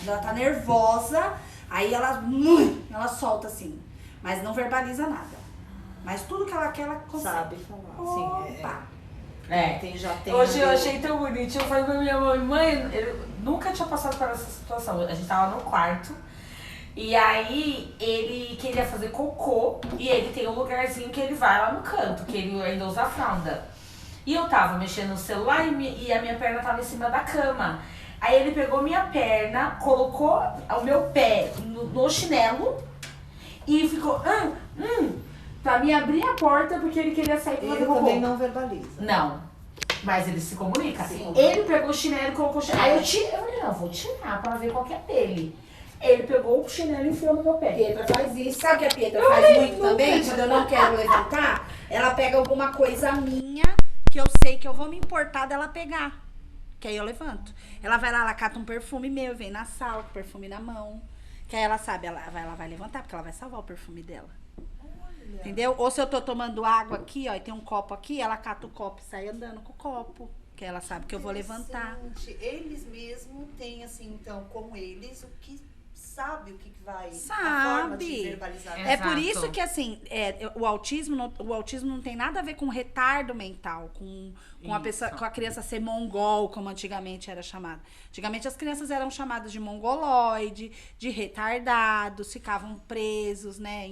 Ela tá nervosa, aí ela solta assim, mas não verbaliza nada. Mas tudo que ela quer, ela consegue. Sabe falar. Opa. Já tem Hoje eu achei tão bonitinho. Eu falei pra minha mãe, eu nunca tinha passado por essa situação. A gente tava no quarto. E aí ele queria fazer cocô. E ele tem um lugarzinho que ele vai lá no canto, que ele ainda usa a fralda. E eu tava mexendo no celular e a minha perna tava em cima da cama. Aí ele pegou minha perna, colocou o meu pé no chinelo e ficou pra me abrir a porta porque ele queria sair pra fazer cocô. Ele também não verbaliza. Não, mas ele se comunica. Sim. Ele pegou o chinelo e colocou o chinelo. Aí eu falei, não, vou tirar pra ver qual que é dele. Ele pegou o chinelo e enfiou no meu pé. Pietra faz isso. Sabe o que a Pietra faz muito também? Quando eu não quero levantar, ela pega alguma coisa minha que eu sei que eu vou me importar dela pegar. Que aí eu levanto. Ela vai lá, ela cata um perfume meu, vem na sala com o perfume na mão. Que aí ela sabe, ela vai levantar, porque ela vai salvar o perfume dela. Olha. Entendeu? Ou se eu tô tomando água aqui, ó, e tem um copo aqui, ela cata o copo e sai andando com o copo. Que ela sabe que eu vou levantar. Eles mesmo têm, assim, então, com eles, o que sabe o que vai... Sabe. A forma de verbalizar. É por isso que, assim, o autismo não tem nada a ver com retardo mental, com a criança ser mongol, como antigamente era chamado. Antigamente as crianças eram chamadas de mongoloide, de retardados, ficavam presos, né,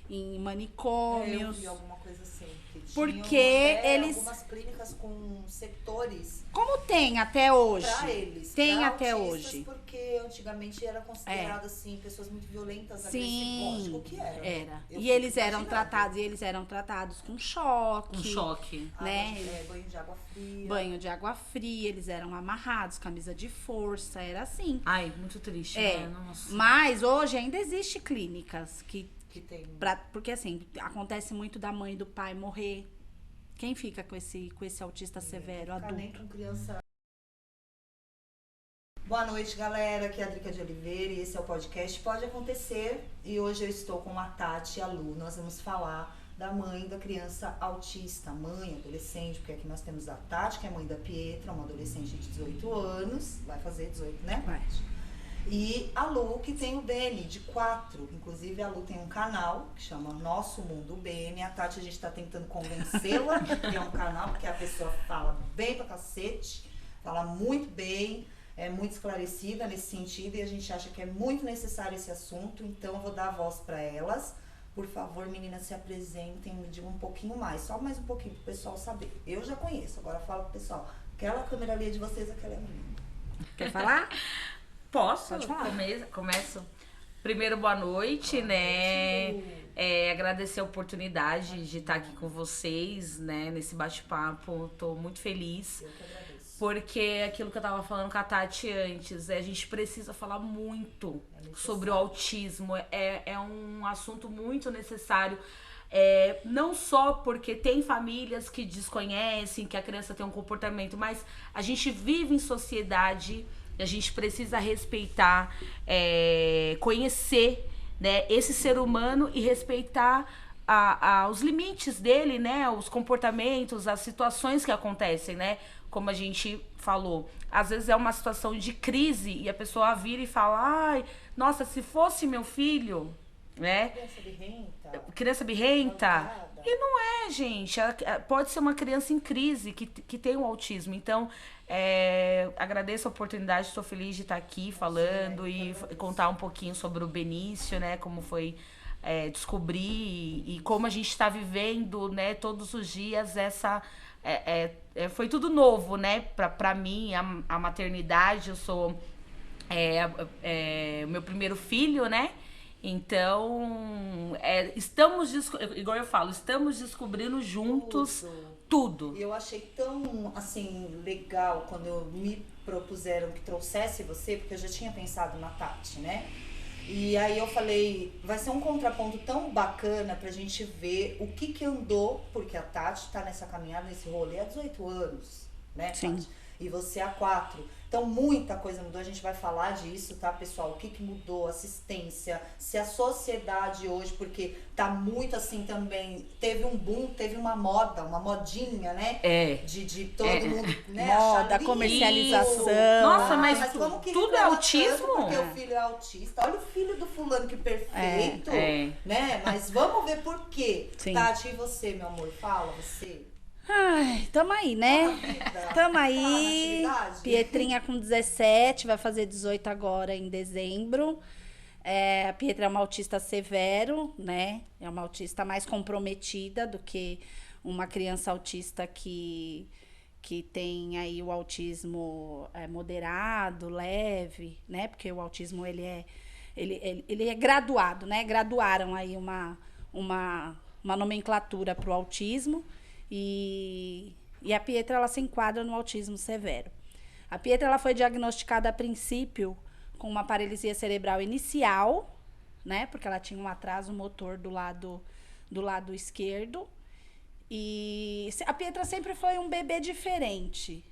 em manicômios. Eu vi alguma coisa assim. Porque eles... algumas clínicas com setores... Como tem até hoje. Pra eles. Tem pra até autistas, hoje. Porque antigamente era considerado assim, pessoas muito violentas, Sim, agressivas. Lógico que era. E eles eram tratados com choque. Um choque. Né? Banho de água fria. Banho de água fria, eles eram amarrados, camisa de força, era assim. Ai, muito triste, né? Nossa. Mas hoje ainda existe clínicas que tem. Porque assim, acontece muito da mãe e do pai morrer. Quem fica com esse autista severo, adulto? Nem com criança. Boa noite, galera. Aqui é a Drica de Oliveira e esse é o podcast Pode Acontecer. E hoje eu estou com a Tati e a Lu. Nós vamos falar da mãe da criança autista, mãe, adolescente, porque aqui nós temos a Tati, que é mãe da Pietra, uma adolescente de 18 anos. Vai fazer 18, né? Vai. E a Lu, que tem o Beni, de 4. Inclusive, a Lu tem um canal que chama Nosso Mundo Beni. A Tati, a gente tá tentando convencê-la de criar um canal, porque a pessoa fala bem pra cacete, fala muito bem, é muito esclarecida nesse sentido, e a gente acha que é muito necessário esse assunto, então eu vou dar a voz pra elas. Por favor, meninas, se apresentem, me digam um pouquinho mais, só mais um pouquinho pro pessoal saber. Eu já conheço, agora falo pro pessoal. Aquela câmera ali é de vocês, aquela é minha. Quer falar? Posso? Pode falar. Começo. Primeiro, boa noite, né? Agradecer a oportunidade de estar aqui com vocês, né? Nesse bate-papo. Tô muito feliz. Eu que agradeço. Porque aquilo que eu tava falando com a Tati antes, a gente precisa falar muito sobre o autismo. É um assunto muito necessário. Não só porque tem famílias que desconhecem que a criança tem um comportamento, mas a gente vive em sociedade. A gente precisa respeitar, conhecer, né, esse ser humano e respeitar os limites dele, né, os comportamentos, as situações que acontecem, né? Como a gente falou, às vezes é uma situação de crise e a pessoa vira e fala, ai, nossa, se fosse meu filho, né? Criança birrenta. E não é, gente. Pode ser uma criança em crise que tem o autismo. Então, agradeço a oportunidade, estou feliz de estar aqui falando e contar um pouquinho sobre o Benício, né? Como foi descobrir e como a gente está vivendo, né? Todos os dias essa... foi tudo novo, né? Pra mim, a maternidade, eu sou o meu primeiro filho, né? Então, igual eu falo, estamos descobrindo juntos tudo. E eu achei tão, assim, legal quando me propuseram que trouxesse você, porque eu já tinha pensado na Tati, né? E aí eu falei, vai ser um contraponto tão bacana pra gente ver o que andou, porque a Tati tá nessa caminhada, nesse rolê há 18 anos, né, Sim. Tati? e você a 4. Então, muita coisa mudou, a gente vai falar disso, tá, pessoal? O que mudou, assistência, se a sociedade hoje, porque tá muito assim também, teve um boom, teve uma moda, uma modinha, né? De todo mundo, né? Moda, achar comercialização. Lindo. Nossa, mas como que tudo é reclama autismo? tanto porque o filho é autista. Olha o filho do fulano, que perfeito, né? Mas vamos ver por quê. Sim. Tati, e você, meu amor? Fala, você. Ai, tamo aí, né? Tamo aí. Atividade. Pietrinha com 17, vai fazer 18 agora em dezembro. A Pietra é uma autista severo, né? É uma autista mais comprometida do que uma criança autista que tem aí o autismo moderado, leve, né? Porque o autismo, ele é graduado, né? Graduaram aí uma nomenclatura para o autismo. E a Pietra, ela se enquadra no autismo severo. A Pietra, ela foi diagnosticada a princípio com uma paralisia cerebral inicial, né? Porque ela tinha um atraso motor do lado esquerdo. E a Pietra sempre foi um bebê diferente.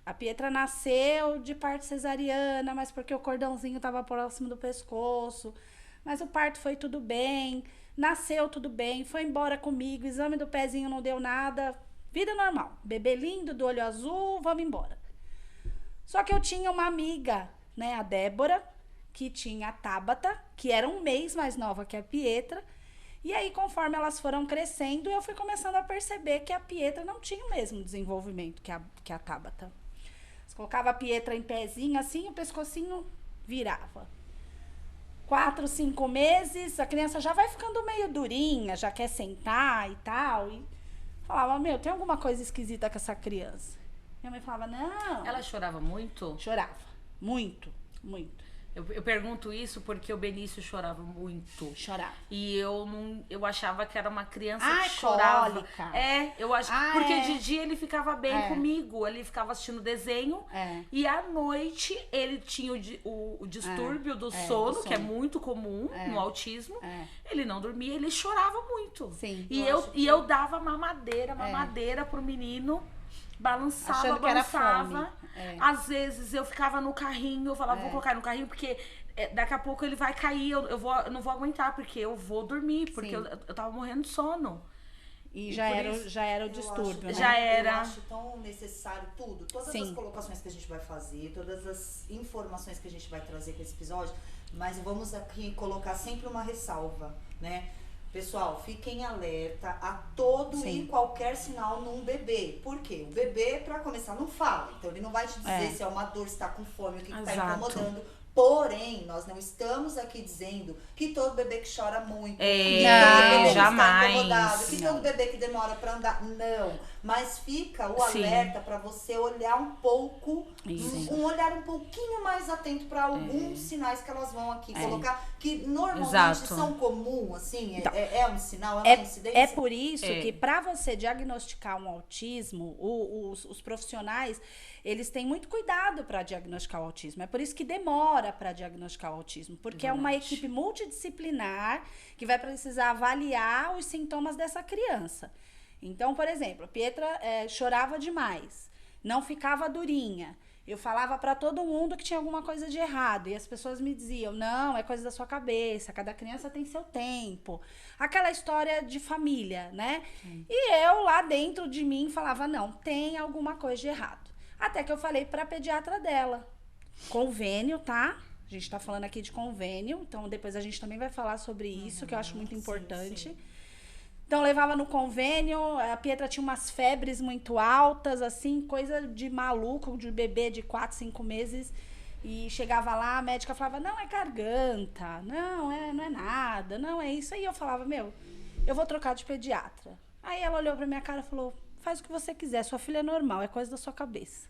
A Pietra nasceu de parto cesariana, mas porque o cordãozinho estava próximo do pescoço. Mas o parto foi tudo bem. Nasceu tudo bem, foi embora comigo, exame do pezinho não deu nada, vida normal. Bebê lindo, do olho azul, vamos embora. Só que eu tinha uma amiga, né, a Débora, que tinha a Tabata, que era um mês mais nova que a Pietra. E aí, conforme elas foram crescendo, eu fui começando a perceber que a Pietra não tinha o mesmo desenvolvimento que a Tabata. Você colocava a Pietra em pezinho assim, o pescocinho virava. 4, 5 meses, a criança já vai ficando meio durinha, já quer sentar e tal. E falava, meu, tem alguma coisa esquisita com essa criança. Minha mãe falava, não. Ela chorava muito? Chorava. Muito, muito. Eu pergunto isso porque o Benício chorava muito. Chorava. E eu achava que era uma criança Ai, que chorava. cólica. Eu acho. Porque de dia ele ficava bem comigo. Ele ficava assistindo desenho. E à noite ele tinha o distúrbio do sono, que é muito comum no autismo. Ele não dormia, ele chorava muito. Sim. E eu dava mamadeira pro menino. Balançava, achando que era balançava. fome. Às vezes eu ficava no carrinho, eu falava, vou colocar no carrinho, porque daqui a pouco ele vai cair, eu não vou aguentar, porque eu vou dormir, porque eu tava morrendo de sono. E já era o distúrbio, né? Já era. Eu acho tão necessário tudo. Todas as colocações que a gente vai fazer, todas as informações que a gente vai trazer com esse episódio, mas vamos aqui colocar sempre uma ressalva, né? Pessoal, fiquem alerta a todo e qualquer sinal num bebê. Por quê? O bebê, pra começar, não fala. Então, ele não vai te dizer se é uma dor, se tá com fome, o que tá incomodando. Porém, nós não estamos aqui dizendo que todo bebê que chora muito, que todo bebê jamais. que está incomodado, que todo bebê que demora pra andar. Não. Mas fica o alerta pra você olhar um pouco, um olhar um pouquinho mais atento pra alguns sinais que elas vão aqui colocar, que normalmente são comuns, assim, então, é um sinal, é uma incidência. É por isso que pra você diagnosticar um autismo, os profissionais, eles têm muito cuidado para diagnosticar o autismo. É por isso que demora para diagnosticar o autismo. Porque é uma equipe multidisciplinar que vai precisar avaliar os sintomas dessa criança. Então, por exemplo, a Pietra chorava demais, não ficava durinha. Eu falava para todo mundo que tinha alguma coisa de errado. E as pessoas me diziam, não, é coisa da sua cabeça, cada criança tem seu tempo. Aquela história de família, né? E eu lá dentro de mim falava, não, tem alguma coisa de errado. Até que eu falei pra pediatra dela. Convênio, tá? A gente tá falando aqui de convênio. Então, depois a gente também vai falar sobre isso, que eu acho muito importante. Então, levava no convênio. A Pietra tinha umas febres muito altas, assim, coisa de maluco, de bebê de 4, 5 meses. E chegava lá, a médica falava, não, é garganta. Não é nada. Não, é isso. Aí eu falava, meu, eu vou trocar de pediatra. Aí ela olhou pra minha cara e falou, faz o que você quiser, sua filha é normal, é coisa da sua cabeça.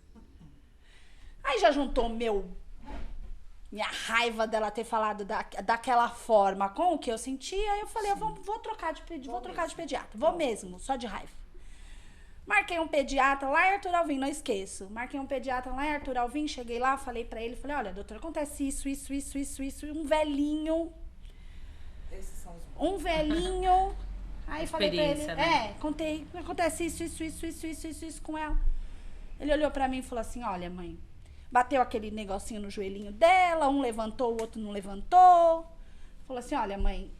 Aí já juntou minha raiva dela ter falado daquela forma com o que eu sentia, aí eu falei, eu vou trocar de pediatra, vou mesmo, só de raiva. Marquei um pediatra lá em Arthur Alvim, não esqueço. Marquei um pediatra lá em Arthur Alvim, cheguei lá, falei pra ele, falei, olha, doutor, acontece isso, e um velhinho. Esses são os bons. Um velhinho. Aí falei pra ele, né? contei, acontece isso com ela. Ele olhou pra mim e falou assim, olha, mãe, bateu aquele negocinho no joelhinho dela, um levantou, o outro não levantou. Falou assim, olha, mãe,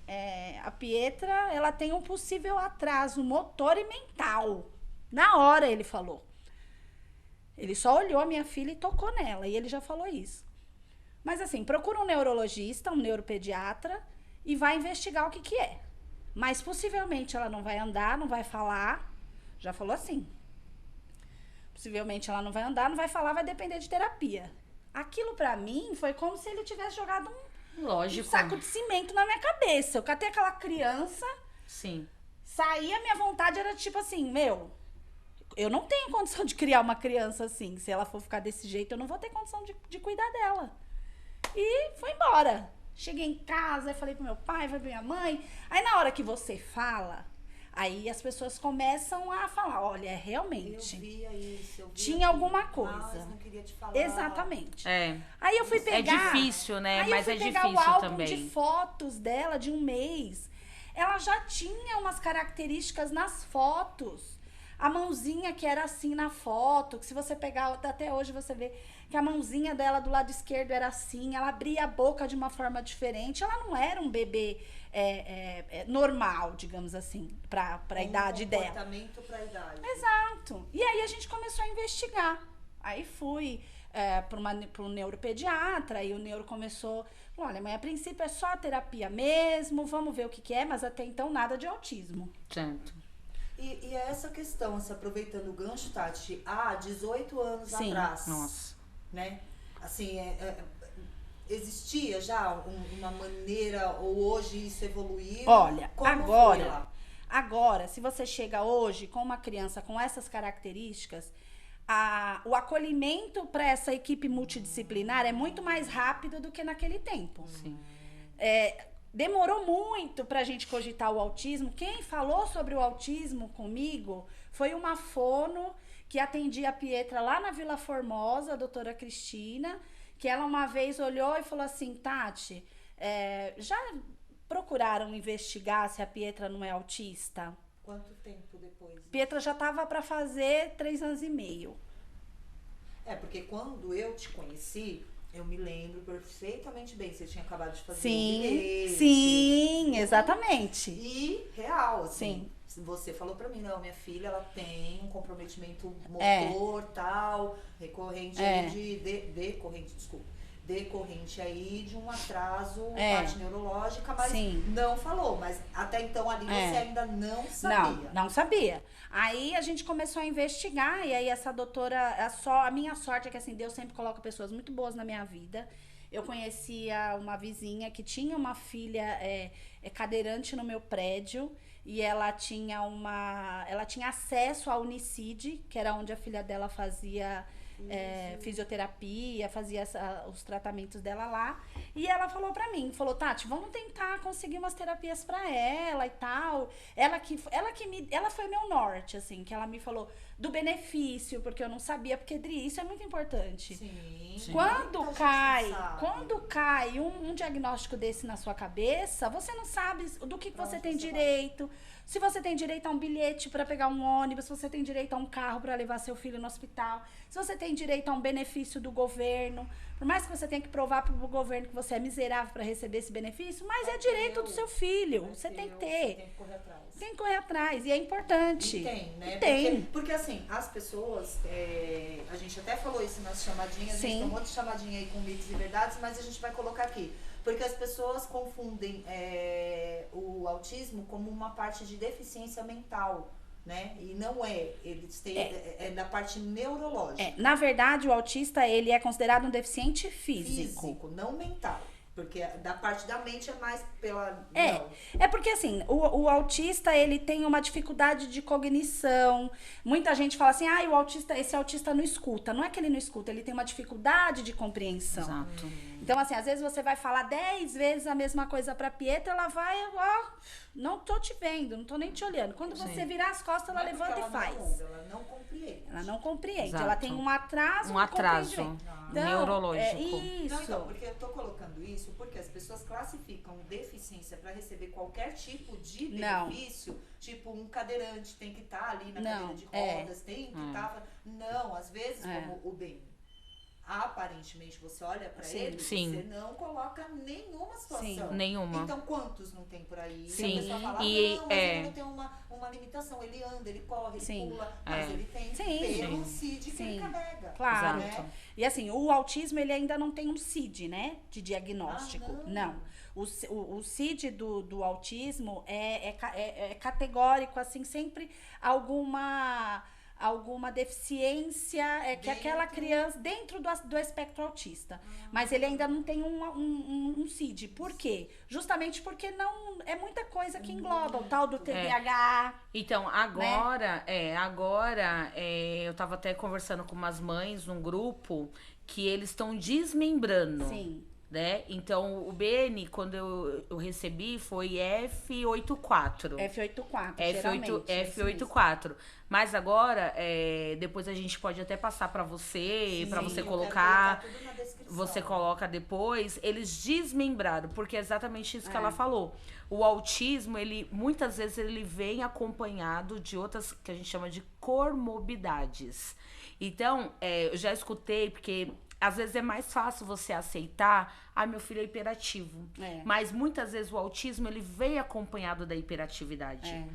a Pietra, ela tem um possível atraso motor e mental. Na hora ele falou. Ele só olhou a minha filha e tocou nela, e ele já falou isso. Mas assim, procura um neurologista, um neuropediatra, e vai investigar o que que é. Mas possivelmente ela não vai andar, não vai falar, já falou assim. Possivelmente ela não vai andar, não vai falar, vai depender de terapia. Aquilo pra mim foi como se ele tivesse jogado um saco de cimento na minha cabeça. Eu catei aquela criança, Sim. saí, a minha vontade era tipo assim, eu não tenho condição de criar uma criança assim. Se ela for ficar desse jeito, eu não vou ter condição de cuidar dela. E foi embora. Cheguei em casa, falei pro meu pai, falei pra minha mãe. Aí na hora que você fala, aí as pessoas começam a falar, olha, realmente. Eu via isso, eu via tinha alguma aquilo, coisa. mas não queria te falar. Exatamente. É. Aí eu fui pegar. É difícil, né? Aí Mas eu é fui pegar difícil o álbum também. de fotos dela de um mês. Ela já tinha umas características nas fotos. A mãozinha que era assim na foto, que se você pegar, até hoje você vê que a mãozinha dela do lado esquerdo era assim, ela abria a boca de uma forma diferente. Ela não era um bebê normal, digamos assim, pra idade dela. Comportamento pra idade. Exato. E aí a gente começou a investigar. Aí fui para um neuropediatra, e o neuro começou, falou, olha, mãe, a princípio é só terapia mesmo, vamos ver o que é, mas até então nada de autismo. Certo. E é essa questão, se aproveitando o gancho, Tati, há 18 anos Sim. atrás, Nossa. né? Assim, existia já uma maneira, ou hoje isso evoluiu? Olha, Como foi lá? agora, se você chega hoje com uma criança com essas características, o acolhimento para essa equipe multidisciplinar é muito mais rápido do que naquele tempo. Sim. Demorou muito pra gente cogitar o autismo. Quem falou sobre o autismo comigo foi uma fono que atendia a Pietra lá na Vila Formosa, a doutora Cristina, que ela uma vez olhou e falou assim, Tati, já procuraram investigar se a Pietra não é autista? Quanto tempo depois? Pietra já tava pra fazer 3 anos e meio. Porque quando eu te conheci, eu me lembro perfeitamente bem. Você tinha acabado de fazer um Sim, bilhete. sim, exatamente. E real, assim. Sim. Você falou pra mim, não, minha filha, ela tem um comprometimento motor, tal, recorrente aí decorrente aí de um atraso, parte neurológica, mas não falou. Mas até então ali você ainda não sabia. Não sabia. Aí a gente começou a investigar, e aí essa doutora, a minha sorte é que assim, Deus sempre coloca pessoas muito boas na minha vida. Eu conhecia uma vizinha que tinha uma filha cadeirante no meu prédio, e ela tinha acesso ao Unicid, que era onde a filha dela fazia fisioterapia, fazia os tratamentos dela lá. E ela falou pra mim, Tati, vamos tentar conseguir umas terapias pra ela e tal. Ela foi meu norte, assim, que ela me falou do benefício, porque eu não sabia, porque, Dri, isso é muito importante. Sim. Quando cai um diagnóstico desse na sua cabeça, você não sabe do que você tem direito. Se você tem direito a um bilhete para pegar um ônibus, se você tem direito a um carro para levar seu filho no hospital, se você tem direito a um benefício do governo, por mais que você tenha que provar para o governo que você é miserável para receber esse benefício, mas é direito do seu filho, você tem que ter. Tem que correr atrás. Tem que correr atrás, e é importante. E tem, né? Tem. Porque assim, as pessoas, a gente até falou isso nas chamadinhas, a gente tem um monte de chamadinha aí com mitos e verdades, mas a gente vai colocar aqui. Porque as pessoas confundem o autismo como uma parte de deficiência mental, né? E não é. Eles têm, da parte neurológica. Na verdade, o autista, ele é considerado um deficiente físico. Físico, não mental. Porque da parte da mente é mais pela... Porque assim, o autista, ele tem uma dificuldade de cognição. Muita gente fala assim, esse autista não escuta. Não é que ele não escuta, ele tem uma dificuldade de compreensão. Exato. Então, assim, às vezes você vai falar 10 vezes a mesma coisa pra Pietra, ela vai, ó, não tô te vendo, não tô nem te olhando. Quando você virar as costas, ela levanta e faz. Ela não compreende. Ela não compreende. Exato. Ela tem um atraso, Um atraso compreendimento. neurológico. É isso. Não, então, porque eu tô colocando isso porque as pessoas classificam deficiência para receber qualquer tipo de benefício, tipo um cadeirante tem que estar ali na cadeira de rodas, tem que estar... Não, às vezes, como o bem, aparentemente você olha para ele, você não coloca nenhuma situação. Sim. Nenhuma. Então, quantos não tem por aí? Sim. E a pessoa fala, E, não, mas ele não tem uma limitação. Ele anda, ele corre, ele pula, mas ele tem pelo CID que ele carrega. Claro. Né? E assim, o autismo, ele ainda não tem um CID, né? De diagnóstico. Não. O CID do autismo é categórico, assim, sempre alguma deficiência que aquela criança dentro do espectro autista. Mas ele ainda não tem um CID. Por quê? Justamente porque não é muita coisa que engloba o tal do TDAH. Então, agora, eu tava até conversando com umas mães num grupo que eles estão desmembrando. Sim. Né? Então, o BN, quando eu recebi, foi F84. F84. Mas agora, depois a gente pode até passar para você colocar. Tudo na descrição. Você coloca depois. Eles desmembraram, porque é exatamente isso que ela falou. O autismo, muitas vezes ele vem acompanhado de outras que a gente chama de comorbidades. Então, eu já escutei, porque às vezes é mais fácil você aceitar, meu filho é hiperativo. Mas muitas vezes o autismo, ele vem acompanhado da hiperatividade.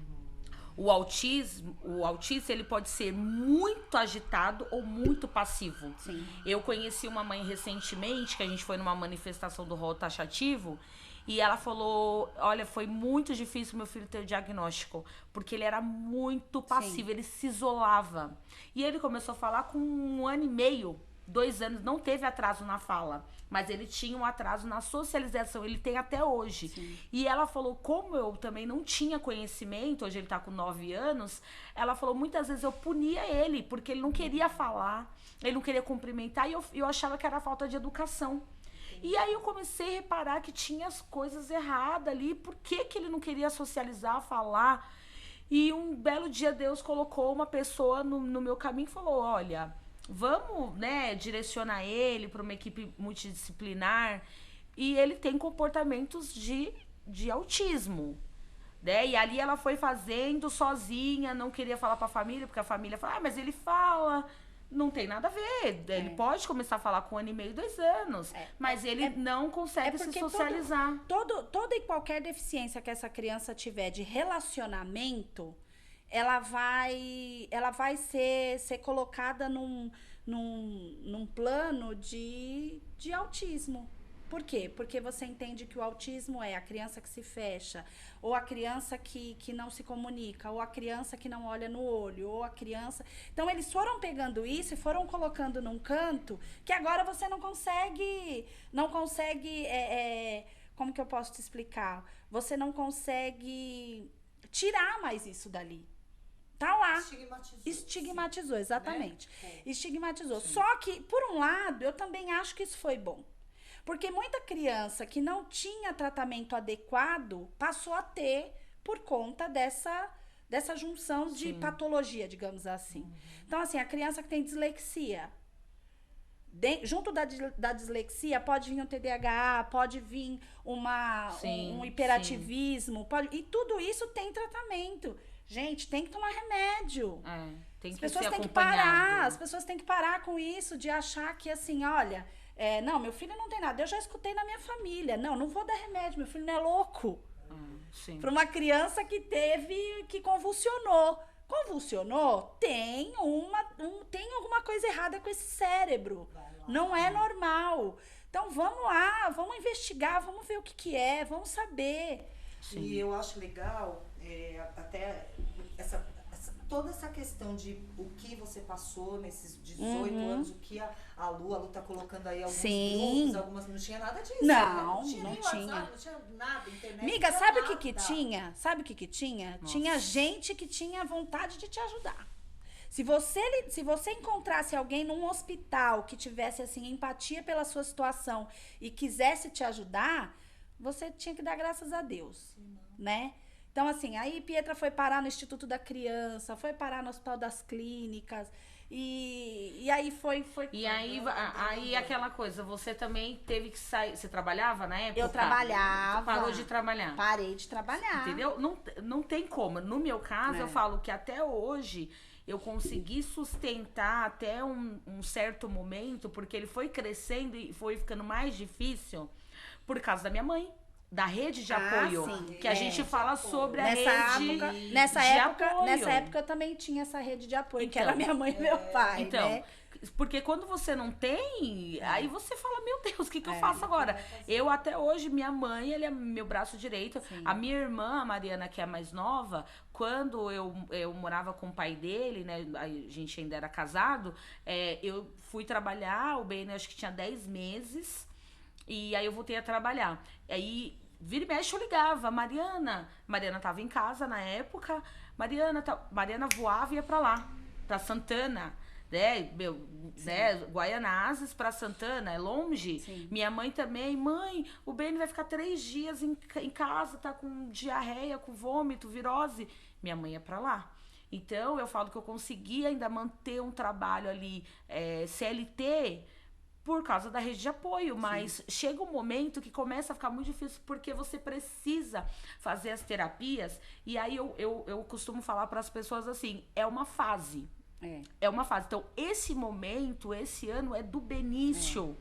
O autista, ele pode ser muito agitado ou muito passivo. Sim. Eu conheci uma mãe recentemente, que a gente foi numa manifestação do rol taxativo, e ela falou, olha, foi muito difícil meu filho ter o diagnóstico, porque ele era muito passivo, ele se isolava. E ele começou a falar com 1 ano e meio, 2 anos, não teve atraso na fala, mas ele tinha um atraso na socialização, ele tem até hoje. Sim. E ela falou, como eu também não tinha conhecimento, hoje ele tá com 9 anos, ela falou, muitas vezes eu punia ele, porque ele não queria falar, ele não queria cumprimentar, e eu achava que era falta de educação. E aí eu comecei a reparar que tinha as coisas erradas ali, por que ele não queria socializar, falar? E um belo dia Deus colocou uma pessoa no meu caminho e falou, olha, vamos, né, direcionar ele para uma equipe multidisciplinar, e ele tem comportamentos de autismo, né? E ali ela foi fazendo sozinha, não queria falar para a família, porque a família fala, mas ele fala, não tem nada a ver, ele pode começar a falar com 1 ano e meio, 2 anos, mas ele não consegue se socializar. Toda e qualquer deficiência que essa criança tiver de relacionamento, ela vai ser colocada num plano de autismo. Por quê? Porque você entende que o autismo é a criança que se fecha, ou a criança que não se comunica, ou a criança que não olha no olho, ou a criança... Então, eles foram pegando isso e foram colocando num canto que agora você não consegue... como que eu posso te explicar? Você não consegue tirar mais isso dali. Tá lá. Estigmatizou, exatamente. Né? Estigmatizou. Sim. Só que, por um lado, eu também acho que isso foi bom. Porque muita criança que não tinha tratamento adequado passou a ter por conta dessa junção de patologia, digamos assim. Então, assim, a criança que tem dislexia, junto da dislexia pode vir um TDAH, pode vir um hiperativismo, e tudo isso tem tratamento. Gente, tem que tomar remédio. Tem que as pessoas ser têm que acompanhado. parar. As pessoas têm que parar com isso de achar que assim, olha, não, meu filho não tem nada. Eu já escutei na minha família. Não vou dar remédio, meu filho não é louco. Para uma criança que convulsionou. Convulsionou, tem alguma coisa errada com esse cérebro. Não é normal. Então vamos lá, vamos investigar, vamos ver o que é, vamos saber. Sim. E eu acho legal, até toda essa questão de o que você passou nesses 18 anos, o que a Lu tá colocando aí alguns grupos, algumas não tinha nada disso. Não tinha. WhatsApp, não tinha nada, internet. Amiga, sabe o que tinha? Sabe o que tinha? Nossa. Tinha gente que tinha vontade de te ajudar. Se você encontrasse alguém num hospital que tivesse, assim, empatia pela sua situação e quisesse te ajudar, você tinha que dar graças a Deus, né? Então, assim, aí Pietra foi parar no Instituto da Criança, foi parar no Hospital das Clínicas, e aí foi... E aí aquela coisa, você também teve que sair, você trabalhava na época? Eu trabalhava. Você parou de trabalhar? Parei de trabalhar. Entendeu? Não tem como. No meu caso, eu falo que até hoje eu consegui sustentar até um certo momento, porque ele foi crescendo e foi ficando mais difícil por causa da minha mãe. Da rede de apoio, sim. que a gente fala sobre a rede nessa de época, apoio. Nessa época eu também tinha essa rede de apoio, que Então, era minha mãe e meu pai, Então, né? porque quando você não tem, aí você fala, meu Deus, o que eu faço agora? Eu até hoje, minha mãe, ele é meu braço direito. Sim. A minha irmã, a Mariana, que é a mais nova, quando eu morava com o pai dele, né, a gente ainda era casado, eu fui trabalhar, o Ben acho que tinha 10 meses, e aí eu voltei a trabalhar. Aí, vira e mexe, eu ligava, Mariana tava em casa na época, Mariana voava e ia pra lá, pra Santana, né, Guaianazes pra Santana, é longe. Sim. Minha mãe também, mãe, o Ben vai ficar 3 dias em casa, tá com diarreia, com vômito, virose. Minha mãe ia pra lá. Então, eu falo que eu consegui ainda manter um trabalho ali, CLT, por causa da rede de apoio, mas chega um momento que começa a ficar muito difícil porque você precisa fazer as terapias, e aí eu costumo falar para as pessoas assim, é uma fase. É uma fase. Então, esse momento, esse ano é do Benício.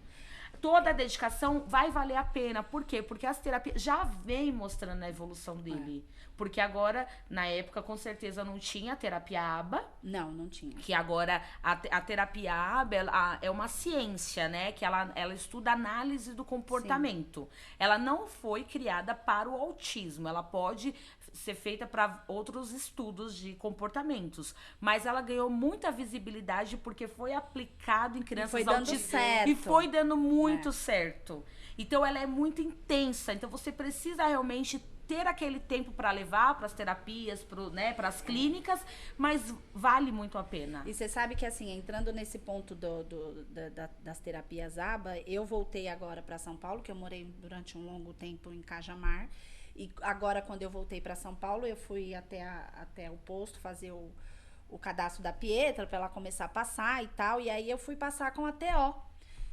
Toda a dedicação vai valer a pena. Por quê? Porque as terapias já vem mostrando a evolução dele. Porque agora, na época, com certeza não tinha terapia ABA. Não tinha. Que agora a terapia ABA é uma ciência, né? Que ela estuda análise do comportamento. Sim. Ela não foi criada para o autismo. Ela pode ser feita para outros estudos de comportamentos. Mas ela ganhou muita visibilidade porque foi aplicado em crianças autistas. Certo. E foi dando muito certo. Então ela é muito intensa. Então você precisa realmente ter aquele tempo para levar para as terapias, para as clínicas, mas vale muito a pena. E você sabe que, assim, entrando nesse ponto das terapias ABA, eu voltei agora para São Paulo, que eu morei durante um longo tempo em Cajamar, e agora, quando eu voltei para São Paulo, eu fui até o posto fazer o cadastro da Pietra, para ela começar a passar e tal, e aí eu fui passar com a TO,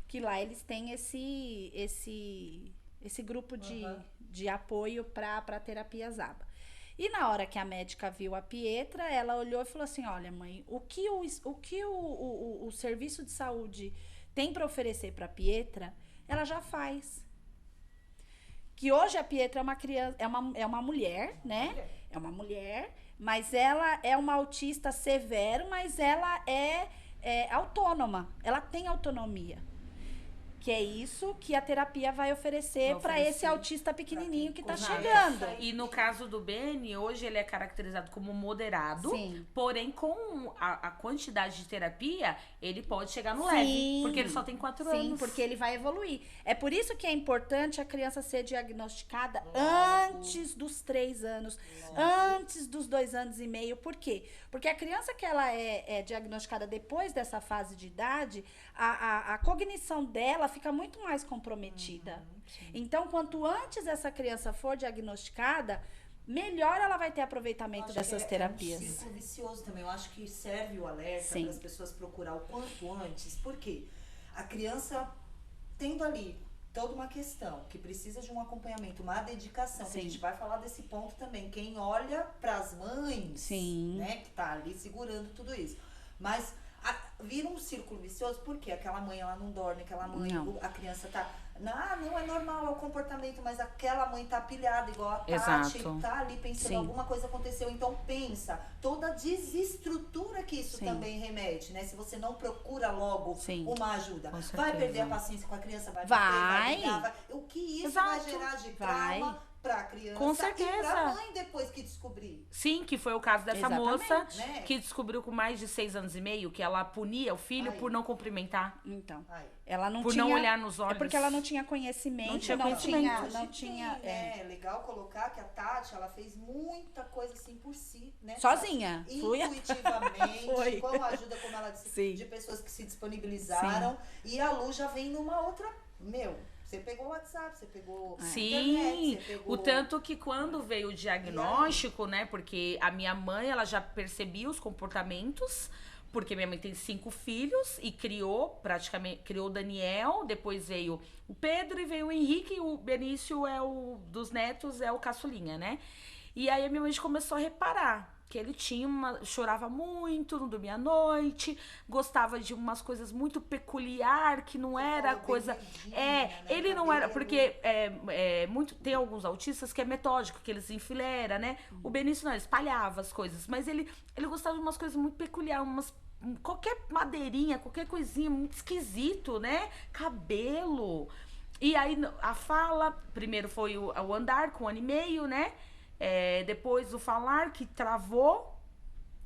que lá eles têm esse grupo de apoio para terapias ABA. E na hora que a médica viu a Pietra, ela olhou e falou assim, olha, mãe, o que o serviço de saúde tem para oferecer para a Pietra, ela já faz. Que hoje a Pietra é uma criança, é uma mulher, né? É uma mulher, mas ela é uma autista severo, mas ela é autônoma, ela tem autonomia. Que é isso que a terapia vai oferecer para esse autista pequenininho que está chegando. E no caso do Beni, hoje ele é caracterizado como moderado, Sim. Porém com a quantidade de terapia, ele pode chegar no leve, porque ele só tem 4 anos. Sim, porque ele vai evoluir. É por isso que é importante a criança ser diagnosticada antes dos 3 anos, antes dos 2 anos e meio. Por quê? Porque a criança que ela é diagnosticada depois dessa fase de idade, a cognição dela fica muito mais comprometida. Então, quanto antes essa criança for diagnosticada, melhor ela vai ter aproveitamento dessas terapias. É um ciclo vicioso também. Eu acho que serve o alerta para as pessoas procurar o quanto antes. Por quê? A criança tendo ali toda uma questão que precisa de um acompanhamento, uma dedicação. A gente vai falar desse ponto também. Quem olha para as mães, né, que tá ali segurando tudo isso. Mas vira um círculo vicioso, porque aquela mãe, ela não dorme, aquela mãe, a criança tá... Não é normal, é o comportamento, mas aquela mãe tá pilhada, igual a Tati, tá ali pensando, alguma coisa aconteceu. Então pensa, toda a desestrutura que isso também remete, né? Se você não procura logo uma ajuda, vai perder a paciência com a criança, vai brigar, o que isso vai gerar de trauma pra criança. Com certeza. E pra mãe depois que descobrir. Sim, que foi o caso dessa Exatamente, moça, né? que descobriu com mais de 6 anos e meio que ela punia o filho Aí. por não cumprimentar. Então, Ai. ela não Por tinha... não olhar nos É olhos. porque ela não tinha conhecimento, Não tinha não conhecimento. tinha É legal colocar que a Tati, ela fez muita coisa assim por si, né? Sozinha. Tati? Fui. Intuitivamente, Foi. com a ajuda, como ela disse, Sim. de pessoas que se disponibilizaram. E a Lu já vem numa outra... Você pegou o WhatsApp, você pegou a Sim, internet, você pegou... o tanto que quando veio o diagnóstico, né, porque a minha mãe, ela já percebia os comportamentos, porque minha mãe tem 5 filhos e criou o Daniel, depois veio o Pedro e veio o Henrique, e o Benício dos netos é o caçulinha, né? E aí a minha mãe começou a reparar que ele chorava muito, não dormia à noite, gostava de umas coisas muito peculiar, que não era coisa... ele não era... Porque tem alguns autistas que é metódico, que eles enfileira, né? O Benício não, ele espalhava as coisas, mas ele gostava de umas coisas muito peculiares, qualquer madeirinha, qualquer coisinha muito esquisito, né? Cabelo. E aí a fala, primeiro foi o andar com 1 ano e meio, né? Depois o falar que travou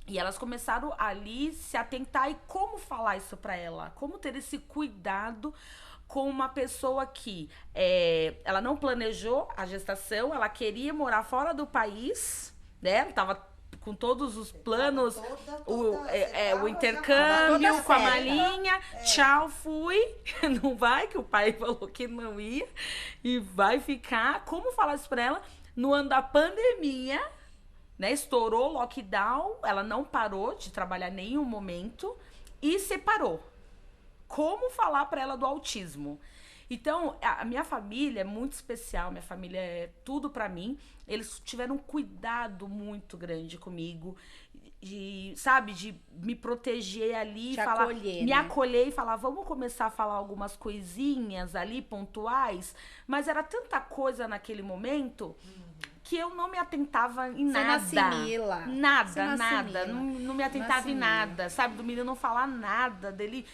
e elas começaram ali se atentar e como falar isso pra ela, como ter esse cuidado com uma pessoa que ela não planejou a gestação, ela queria morar fora do país, né? Ela tava com todos os planos, o intercâmbio com a malinha, tchau, fui, não vai, que o pai falou que não ia e vai ficar. Como falar isso pra ela? No ano da pandemia, né, estourou o lockdown, ela não parou de trabalhar em nenhum momento e separou. Como falar para ela do autismo? Então, a minha família é muito especial, minha família é tudo para mim. Eles tiveram um cuidado muito grande comigo, de me proteger ali, me acolher e falar, vamos começar a falar algumas coisinhas ali, pontuais. Mas era tanta coisa naquele momento que eu não me atentava em nada. Você não assimila. Nada. Não me atentava em nada, sabe? Do menino não falar nada, dele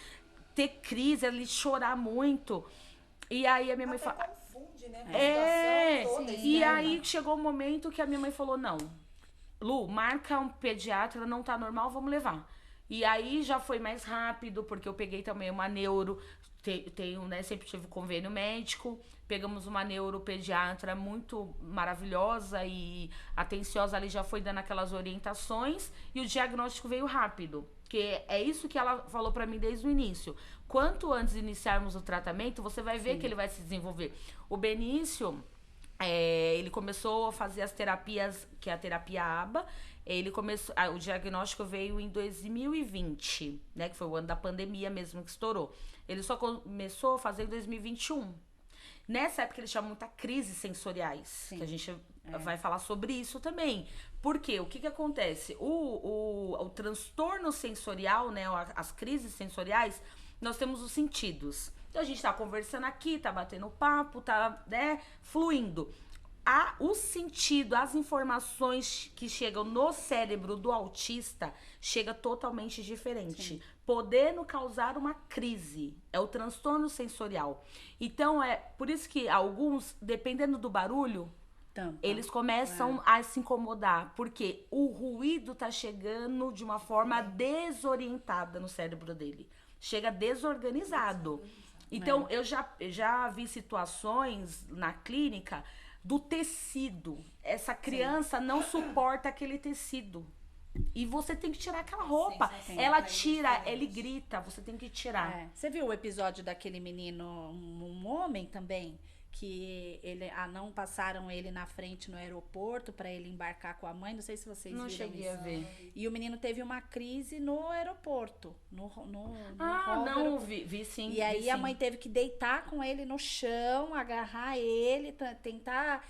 ter crise, ele chorar muito. E aí a minha mãe falou... confunde, né? E aí chegou um momento que a minha mãe falou, não, Lu, marca um pediatra, não tá normal, vamos levar. E aí já foi mais rápido, porque eu peguei também uma neuro, sempre tive convênio médico, pegamos uma neuropediatra muito maravilhosa e atenciosa, ali já foi dando aquelas orientações e o diagnóstico veio rápido. Que é isso que ela falou pra mim desde o início. Quanto antes de iniciarmos o tratamento, você vai ver que ele vai se desenvolver. O Benício, ele começou a fazer as terapias, que é a terapia ABA. O diagnóstico veio em 2020, né? Que foi o ano da pandemia mesmo que estourou. Ele só começou a fazer em 2021. Nessa época ele tinha muita crise sensoriais, Sim. que a gente vai falar sobre isso também. Por quê? O que acontece? O transtorno sensorial, né, as crises sensoriais, nós temos os sentidos. Então a gente tá conversando aqui, tá batendo papo, tá, né, fluindo. O sentido, as informações que chegam no cérebro do autista chega totalmente diferente. Sim. Podendo causar uma crise. É o transtorno sensorial. Então, por isso que alguns, dependendo do barulho, eles começam a se incomodar. Porque o ruído tá chegando de uma forma desorientada no cérebro dele. Chega desorganizado. Então, eu já vi situações na clínica do tecido. Essa criança não suporta aquele tecido. E você tem que tirar aquela roupa. Ela tira, ele grita, você tem que tirar. Você viu o episódio daquele menino, um homem também, que não passaram ele na frente no aeroporto para ele embarcar com a mãe? Não sei se vocês viram isso. Não cheguei a ver. E o menino teve uma crise no aeroporto. Não, vi sim. E aí a mãe teve que deitar com ele no chão, agarrar ele, tentar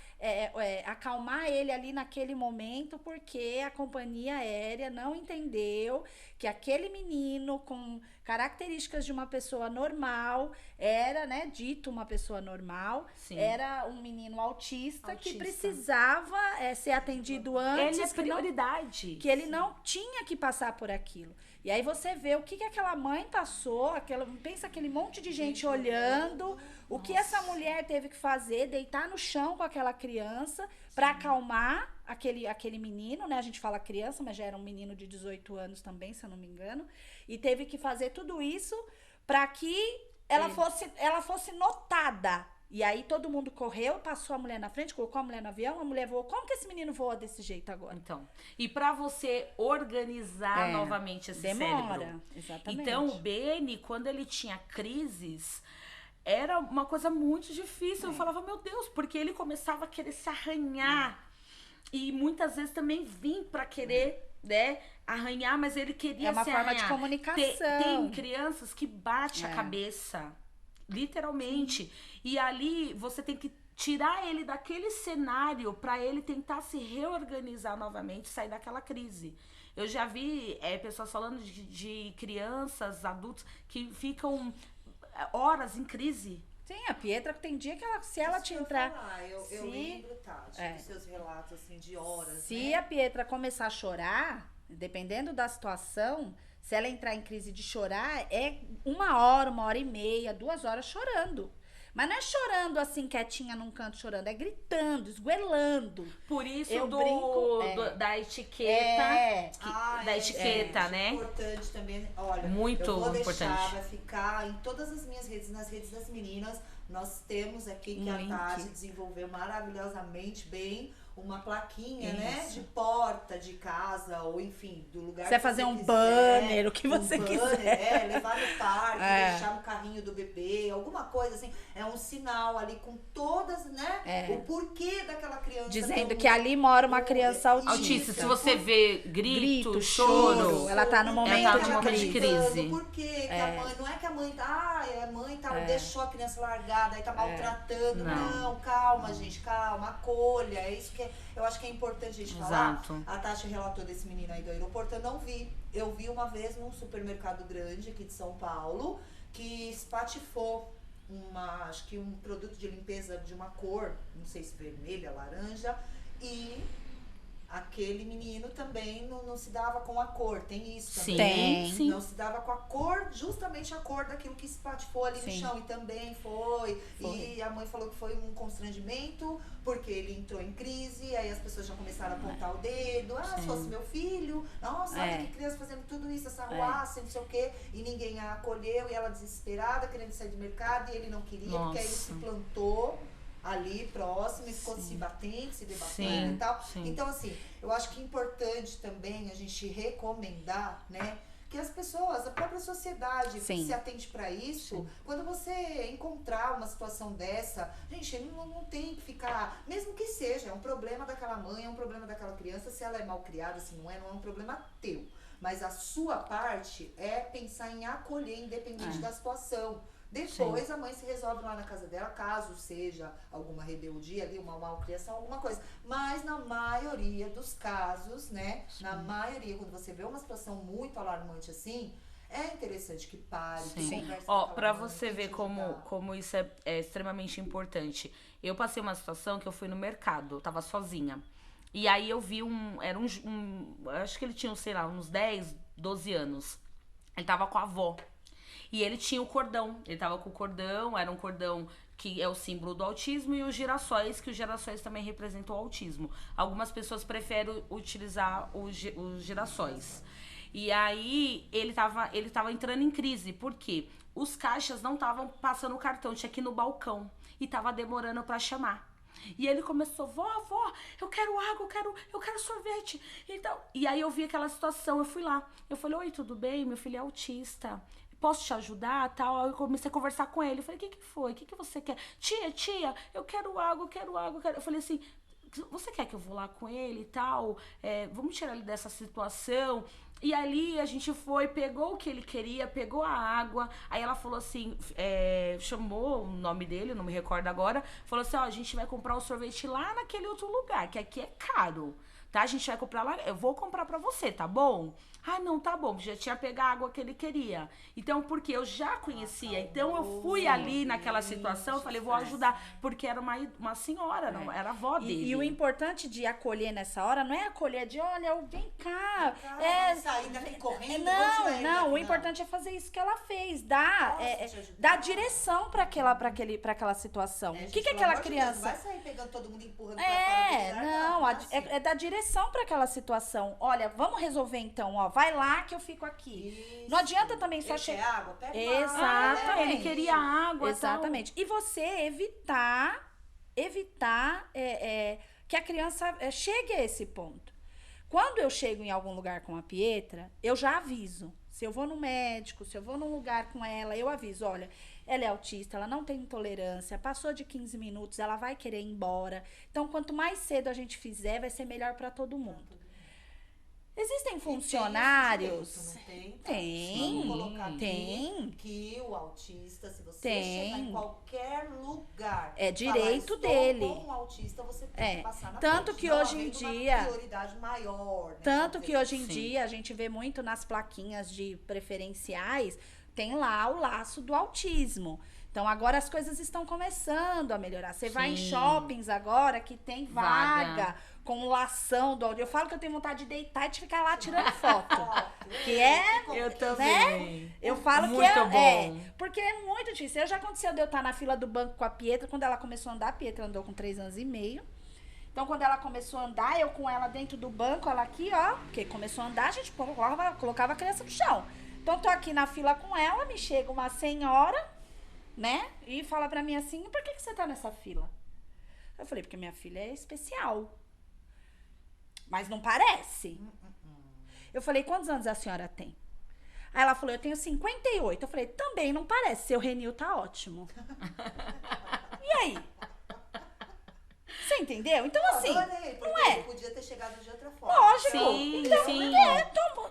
acalmar ele ali naquele momento, porque a companhia aérea não entendeu que aquele menino com características de uma pessoa normal, era, né, dito uma pessoa normal, Sim. era um menino autista que precisava ser atendido antes. Ele é prioridade. Que ele não tinha que passar por aquilo. E aí você vê o que aquela mãe passou, pensa aquele monte de gente olhando, o que essa mulher teve que fazer, deitar no chão com aquela criança para acalmar aquele menino, né? A gente fala criança, mas já era um menino de 18 anos também, se eu não me engano. E teve que fazer tudo isso para que ela fosse notada. E aí todo mundo correu, passou a mulher na frente, colocou a mulher no avião, a mulher voou. Como que esse menino voa desse jeito agora? Então, e para você organizar novamente esse cérebro. Exatamente. Então, o Beni, quando ele tinha crises, era uma coisa muito difícil. Eu falava, meu Deus, porque ele começava a querer se arranhar. E muitas vezes também vim para querer, né, arranhar, mas ele queria se arranhar. É uma forma de comunicação. Tem crianças que bate a cabeça. Literalmente. E ali você tem que tirar ele daquele cenário para ele tentar se reorganizar novamente, sair daquela crise. Eu já vi pessoas falando de crianças, adultos que ficam horas em crise. Sim, a Pietra tem dia que se ela te entrar... Eu lembro, Tati, dos seus relatos, assim, de horas, Se a Pietra começar a chorar, dependendo da situação, se ela entrar em crise de chorar, é 1 hora, 1 hora e meia, 2 horas chorando. Mas não é chorando assim, quietinha num canto chorando, é gritando, esguelando. Por isso eu da etiqueta, da etiqueta, né? Importante também, olha, muito eu vou importante. deixar, vai ficar em todas as minhas redes, nas redes das meninas, nós temos aqui que a Tati desenvolveu maravilhosamente bem uma plaquinha, né, de porta de casa, ou enfim, do lugar você que fazer você um quiser, banner, o que você quiser. Levar no parque, deixar no carrinho do bebê, alguma coisa assim, é um sinal ali com todas, né, o porquê daquela criança. Dizendo que ali mora uma criança autista. Se você vê grito, choro, ela tá no momento de crise. Por quê? Que a mãe, não é que a mãe deixou a criança largada, aí tá maltratando. Não, calma, gente, calma, acolha. É isso que eu acho que é importante a gente falar. A Tati relatou desse menino aí do aeroporto, eu não vi. Eu vi uma vez num supermercado grande aqui de São Paulo, que espatifou acho que um produto de limpeza de uma cor, não sei se vermelha, laranja, e aquele menino também não se dava com a cor, tem isso também. Sim. Não se dava com a cor, justamente a cor daquilo que se patifou ali no chão, e também foi. E a mãe falou que foi um constrangimento, porque ele entrou em crise, aí as pessoas já começaram a apontar o dedo, se fosse meu filho, nossa, olha que criança fazendo tudo isso, essa ruaça, não sei o quê, e ninguém a acolheu, e ela desesperada, querendo sair do mercado, e ele não queria, porque aí ele se plantou ali próximo e ficou se batendo, se debatendo e tal. Então, assim, eu acho que é importante também a gente recomendar, né, que as pessoas, a própria sociedade se atente para isso. Quando você encontrar uma situação dessa, gente, não tem que ficar, mesmo que seja, é um problema daquela mãe, é um problema daquela criança, se ela é mal criada, se não é um problema teu. Mas a sua parte é pensar em acolher, independente da situação. Depois a mãe se resolve lá na casa dela, caso seja alguma rebeldia ali, uma malcriação, alguma coisa. Mas na maioria dos casos, né? Na maioria, quando você vê uma situação muito alarmante assim, é interessante que pare, que converse com a pra mãe, você ver como isso é extremamente importante. Eu passei uma situação que eu fui no mercado, eu tava sozinha. E aí eu vi acho que ele tinha, sei lá, uns 10, 12 anos. Ele tava com a avó. E ele tinha o cordão, ele tava com o cordão, era um cordão que é o símbolo do autismo, e os girassóis, que os girassóis também representam o autismo. Algumas pessoas preferem utilizar os girassóis. E aí ele tava entrando em crise, porque os caixas não estavam passando o cartão, tinha que ir no balcão, e tava demorando para chamar. E ele começou, vó, eu quero água, eu quero sorvete. Então, e aí eu vi aquela situação, eu fui lá. Eu falei, oi, tudo bem? Meu filho é autista. Posso te ajudar, tal? Aí eu comecei a conversar com ele. Eu falei, o que foi? O que você quer? Tia, eu quero água, eu quero. Eu falei assim, você quer que eu vou lá com ele e tal? Vamos tirar ele dessa situação. E ali a gente foi, pegou o que ele queria, pegou a água. Aí ela falou assim, chamou o nome dele, não me recordo agora. Falou assim, a gente vai comprar o sorvete lá naquele outro lugar, que aqui é caro. tá? A gente vai comprar lá, eu vou comprar pra você, tá bom? Ah, não, tá bom, já tinha pegado a água que ele queria. Então, porque eu já conhecia, então eu fui ali naquela situação, eu falei, vou ajudar, porque era uma senhora, não, era a avó dele. E o importante de acolher nessa hora não é acolher de, olha, vem cá. Sair daqui correndo. Não, o importante é fazer isso que ela fez, dar direção para aquela situação. O que aquela criança... Não vai sair pegando todo mundo empurrando é dar direção para aquela situação. Olha, vamos resolver então, ó, vai lá que eu fico aqui. Isso. Não adianta também só chegar... água, pega Exatamente. Ele queria água. Exatamente. E você evitar que a criança chegue a esse ponto. Quando eu chego em algum lugar com a Pietra, eu já aviso. Se eu vou no médico, se eu vou num lugar com ela, eu aviso, olha, ela é autista, ela não tem intolerância, passou de 15 minutos, ela vai querer ir embora. Então, quanto mais cedo a gente fizer, vai ser melhor para todo mundo. Existem funcionários. Tem. Que o autista, se você chegar em qualquer lugar, é direito dele. Com um autista, você tem que passar na tanto frente. Que hoje em dia, uma prioridade maior, né? Tanto que hoje em dia a gente vê muito nas plaquinhas de preferenciais, tem lá o laço do autismo. Então, agora as coisas estão começando a melhorar. Você vai em shoppings agora que tem vaga com lação do... Eu falo que eu tenho vontade de deitar e de ficar lá tirando foto. Que é... Eu também. Né? Eu falo muito que bom. Porque é muito difícil. Já aconteceu de eu estar na fila do banco com a Pietra, quando ela começou a andar. A Pietra andou com 3 anos e meio. Então, quando ela começou a andar, eu com ela dentro do banco, ela aqui, ó. Porque começou a andar, a gente colocava a criança no chão. Então, tô aqui na fila com ela, me chega uma senhora, né? E fala pra mim assim, por que você tá nessa fila? Eu falei, porque minha filha é especial. Mas não parece. Eu falei, quantos anos a senhora tem? Aí ela falou, eu tenho 58. Eu falei, também não parece, seu Renil tá ótimo. E aí? Você entendeu? Então, assim, adorei, não é? Podia ter chegado de outra forma. Lógico. Sim, então, sim.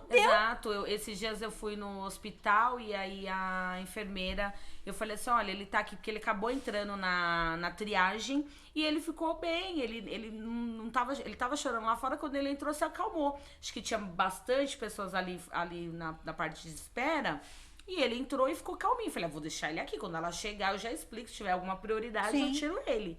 Deu. Exato. Esses dias eu fui no hospital e aí a enfermeira, eu falei assim, olha, ele tá aqui porque ele acabou entrando na triagem e ele ficou bem, ele não tava, ele tava chorando lá fora, quando ele entrou se acalmou. Acho que tinha bastante pessoas ali na parte de espera. E ele entrou e ficou calminho. Falei, vou deixar ele aqui. Quando ela chegar, eu já explico. Se tiver alguma prioridade, eu tiro ele.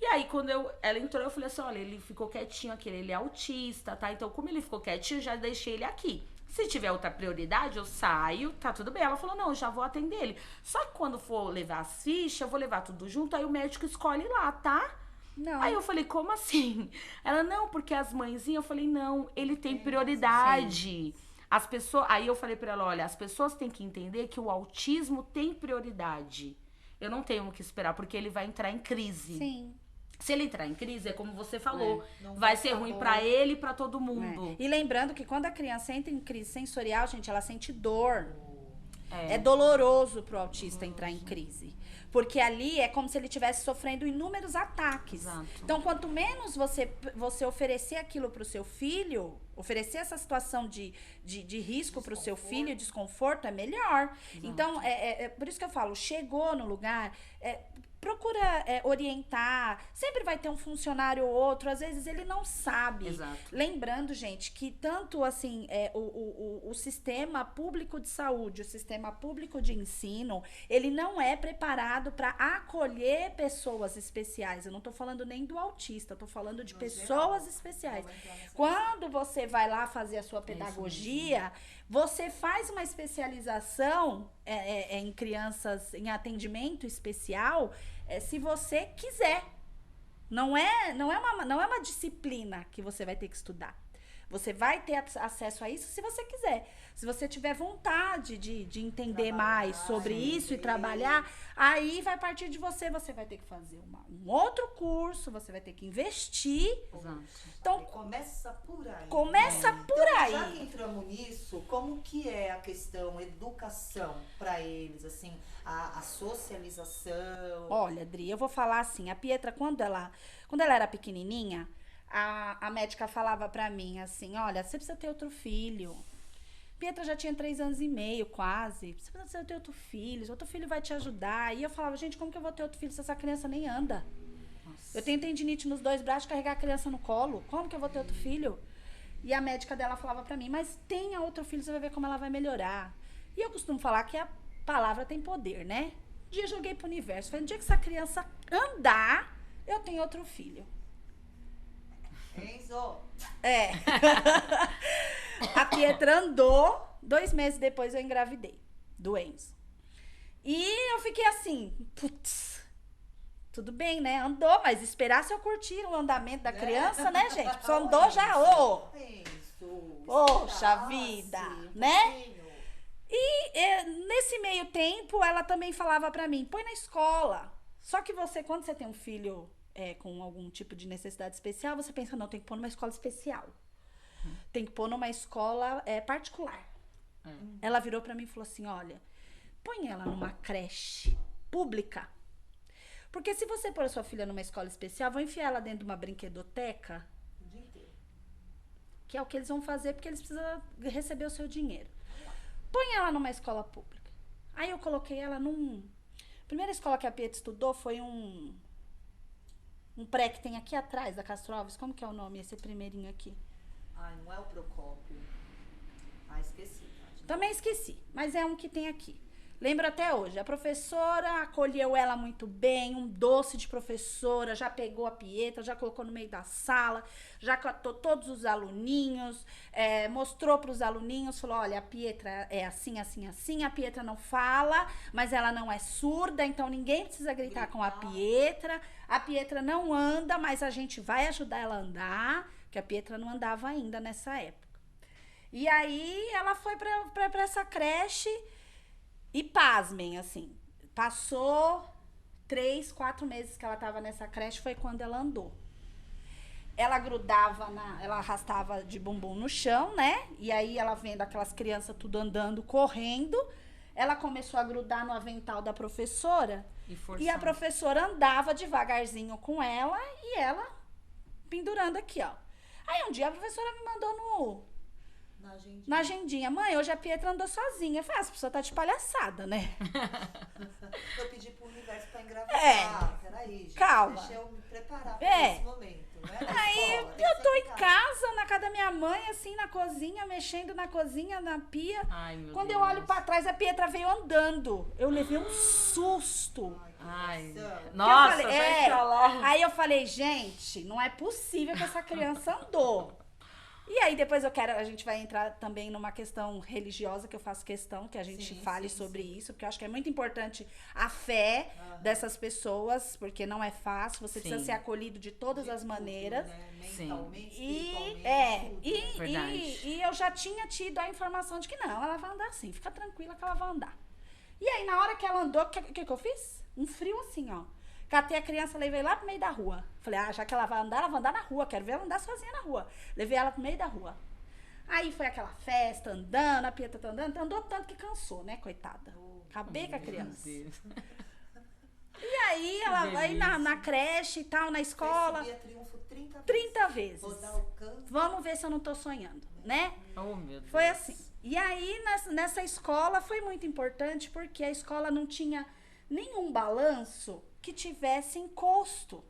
E aí, quando ela entrou, eu falei assim, olha, ele ficou quietinho aqui, ele é autista, tá? Então, como ele ficou quietinho, eu já deixei ele aqui. Se tiver outra prioridade, eu saio, tá tudo bem. Ela falou, não, eu já vou atender ele. Só que quando for levar as fichas, eu vou levar tudo junto, aí o médico escolhe lá, tá? Não. Aí eu falei, como assim? Ela, não, porque as mãezinhas, eu falei, não, ele tem prioridade. As pessoas, aí eu falei pra ela, olha, as pessoas têm que entender que o autismo tem prioridade. Eu não tenho o que esperar, porque ele vai entrar em crise. Sim. Se ele entrar em crise, é como você falou, não vai vai ser ficar ruim bom. pra ele e pra todo mundo. E lembrando que quando a criança entra em crise sensorial, gente, ela sente dor. É. É doloroso pro autista entrar em crise. Porque ali é como se ele estivesse sofrendo inúmeros ataques. Exato. Então, quanto menos você oferecer aquilo pro seu filho, oferecer essa situação de risco pro seu filho, desconforto, é melhor. Exato. Então, por isso que eu falo, chegou no lugar... procura orientar. Sempre vai ter um funcionário ou outro. Às vezes ele não sabe. Exato. Lembrando, gente, que tanto assim o sistema público de saúde, o sistema público de ensino, ele não é preparado para acolher pessoas especiais. Eu não tô falando nem do autista, eu tô falando de pessoas especiais. Quando você vai lá fazer a sua pedagogia, você faz uma especialização em crianças, em atendimento especial, se você quiser. Não é uma disciplina que você vai ter que estudar. Você vai ter acesso a isso se você quiser. Se você tiver vontade de entender mais sobre isso e trabalhar, aí vai partir de você. Você vai ter que fazer um outro curso, você vai ter que investir. Exato. Então, começa por aí. Começa por então, aí. Já que entramos nisso, como que é a questão educação para eles, assim, a socialização? Olha, Dri, eu vou falar assim, a Pietra, quando ela era pequenininha, a médica falava pra mim assim, olha, você precisa ter outro filho. Pietra já tinha 3 anos e meio, quase. Você precisa ter outro filho vai te ajudar. E eu falava, gente, como que eu vou ter outro filho se essa criança nem anda? Nossa. Eu tenho tendinite nos 2 braços, carregar a criança no colo. Como que eu vou ter outro filho? E a médica dela falava pra mim, mas tenha outro filho, você vai ver como ela vai melhorar. E eu costumo falar que a palavra tem poder, né? Um dia eu joguei pro universo. Falei, no dia que essa criança andar, eu tenho outro filho. Enzo. É. A Pietra andou, 2 meses depois eu engravidei do Enzo. E eu fiquei assim, putz, tudo bem, né? Andou, mas esperar se eu curtir o andamento da criança, né, gente? Só andou já, poxa vida, né? E nesse meio tempo, ela também falava pra mim, põe na escola. Só que você, quando você tem um filho com algum tipo de necessidade especial, você pensa, não, tem que pôr numa escola especial. Tem que pôr numa escola particular. Ela virou pra mim e falou assim, olha, põe ela numa creche pública. Porque se você pôr a sua filha numa escola especial, vão enfiar ela dentro de uma brinquedoteca, O dia inteiro. que é o que eles vão fazer, porque eles precisam receber o seu dinheiro. Põe ela numa escola pública. Aí eu coloquei ela A primeira escola que a Pietra estudou foi um pré que tem aqui atrás da Castro Alves. Como que é o nome, esse primeirinho aqui? Ai, não é o Procópio. Esqueci. Também esqueci, mas é um que tem aqui. Lembro até hoje, a professora acolheu ela muito bem, um doce de professora, já pegou a Pietra, já colocou no meio da sala, já catou todos os aluninhos, mostrou para os aluninhos, falou, olha, a Pietra é assim, assim, assim, a Pietra não fala, mas ela não é surda, então ninguém precisa gritar com a Pietra não anda, mas a gente vai ajudar ela a andar, porque a Pietra não andava ainda nessa época. E aí ela foi para essa creche. E pasmem, assim, passou 3, 4 meses que ela tava nessa creche, foi quando ela andou. Ela grudava, ela arrastava de bumbum no chão, né? E aí ela vendo aquelas crianças tudo andando, correndo, ela começou a grudar no avental da professora. E a professora andava devagarzinho com ela e ela pendurando aqui, ó. Aí um dia a professora me mandou na agendinha. Mãe, hoje a Pietra andou sozinha. Eu falei, essa pessoa tá de palhaçada, né? Eu pedi pro universo pra engravidar. Peraí, gente. Calma. Deixa eu me preparar pra esse momento. Aí eu tô em casa, na casa da minha mãe, assim, na cozinha, mexendo na cozinha, na pia. Ai, meu Quando Deus. eu olho pra trás, a Pietra veio andando. Eu levei um susto. Ai, Eu nossa, falei, vai pra lá. Aí eu falei, gente, não é possível que essa criança andou. E aí depois a gente vai entrar também numa questão religiosa, que eu faço questão que a gente fale sobre isso, porque eu acho que é muito importante a fé dessas pessoas, porque não é fácil, você precisa ser acolhido de todas as maneiras. Né? Mentalmente, e eu já tinha tido a informação de que não, ela vai andar assim, fica tranquila que ela vai andar. E aí na hora que ela andou, o que eu fiz? Um frio assim, ó. Catei a criança, levei lá pro meio da rua. Falei, já que ela vai andar na rua. Quero ver ela andar sozinha na rua. Levei ela pro meio da rua. Aí foi aquela festa, andando, a Pietra tá andando. Andou tanto que cansou, né, coitada? Acabei com a criança. E aí, ela vai na creche e tal, na escola. Subia triunfo 30 vezes. Vou dar o canto. Vamos ver se eu não tô sonhando, né? Oh, meu Deus. Foi assim. E aí, nessa escola, foi muito importante, porque a escola não tinha nenhum balanço que tivesse encosto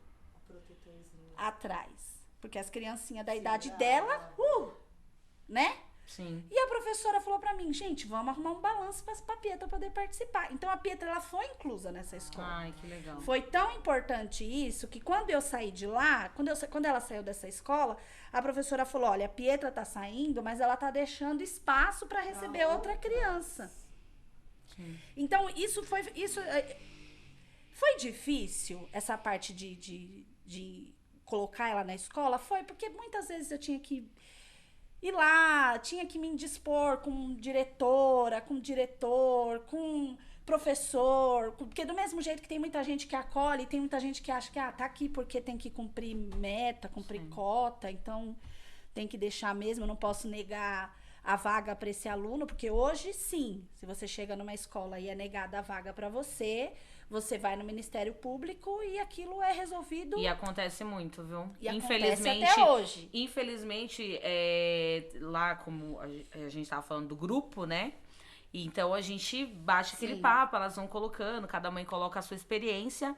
atrás. Porque as criancinhas da idade dela, né? Sim. E a professora falou pra mim, gente, vamos arrumar um balanço pra Pietra poder participar. Então a Pietra, ela foi inclusa nessa escola. Ai, que legal. Foi tão importante isso que quando eu saí de lá, quando ela saiu dessa escola, a professora falou, olha, a Pietra tá saindo, mas ela tá deixando espaço pra receber outra criança. Sim. Então isso foi difícil, essa parte de colocar ela na escola? Foi, porque muitas vezes eu tinha que ir lá, tinha que me indispor com diretora, com diretor, com professor, porque do mesmo jeito que tem muita gente que acolhe, tem muita gente que acha que tá aqui porque tem que cumprir meta, cumprir cota, então tem que deixar mesmo, eu não posso negar a vaga para esse aluno, porque hoje sim, se você chega numa escola e é negada a vaga para você vai no Ministério Público e aquilo é resolvido. E acontece muito, viu? E infelizmente, até hoje. Infelizmente, lá como a gente tava falando do grupo, né? Então a gente bate aquele papo, elas vão colocando, cada mãe coloca a sua experiência.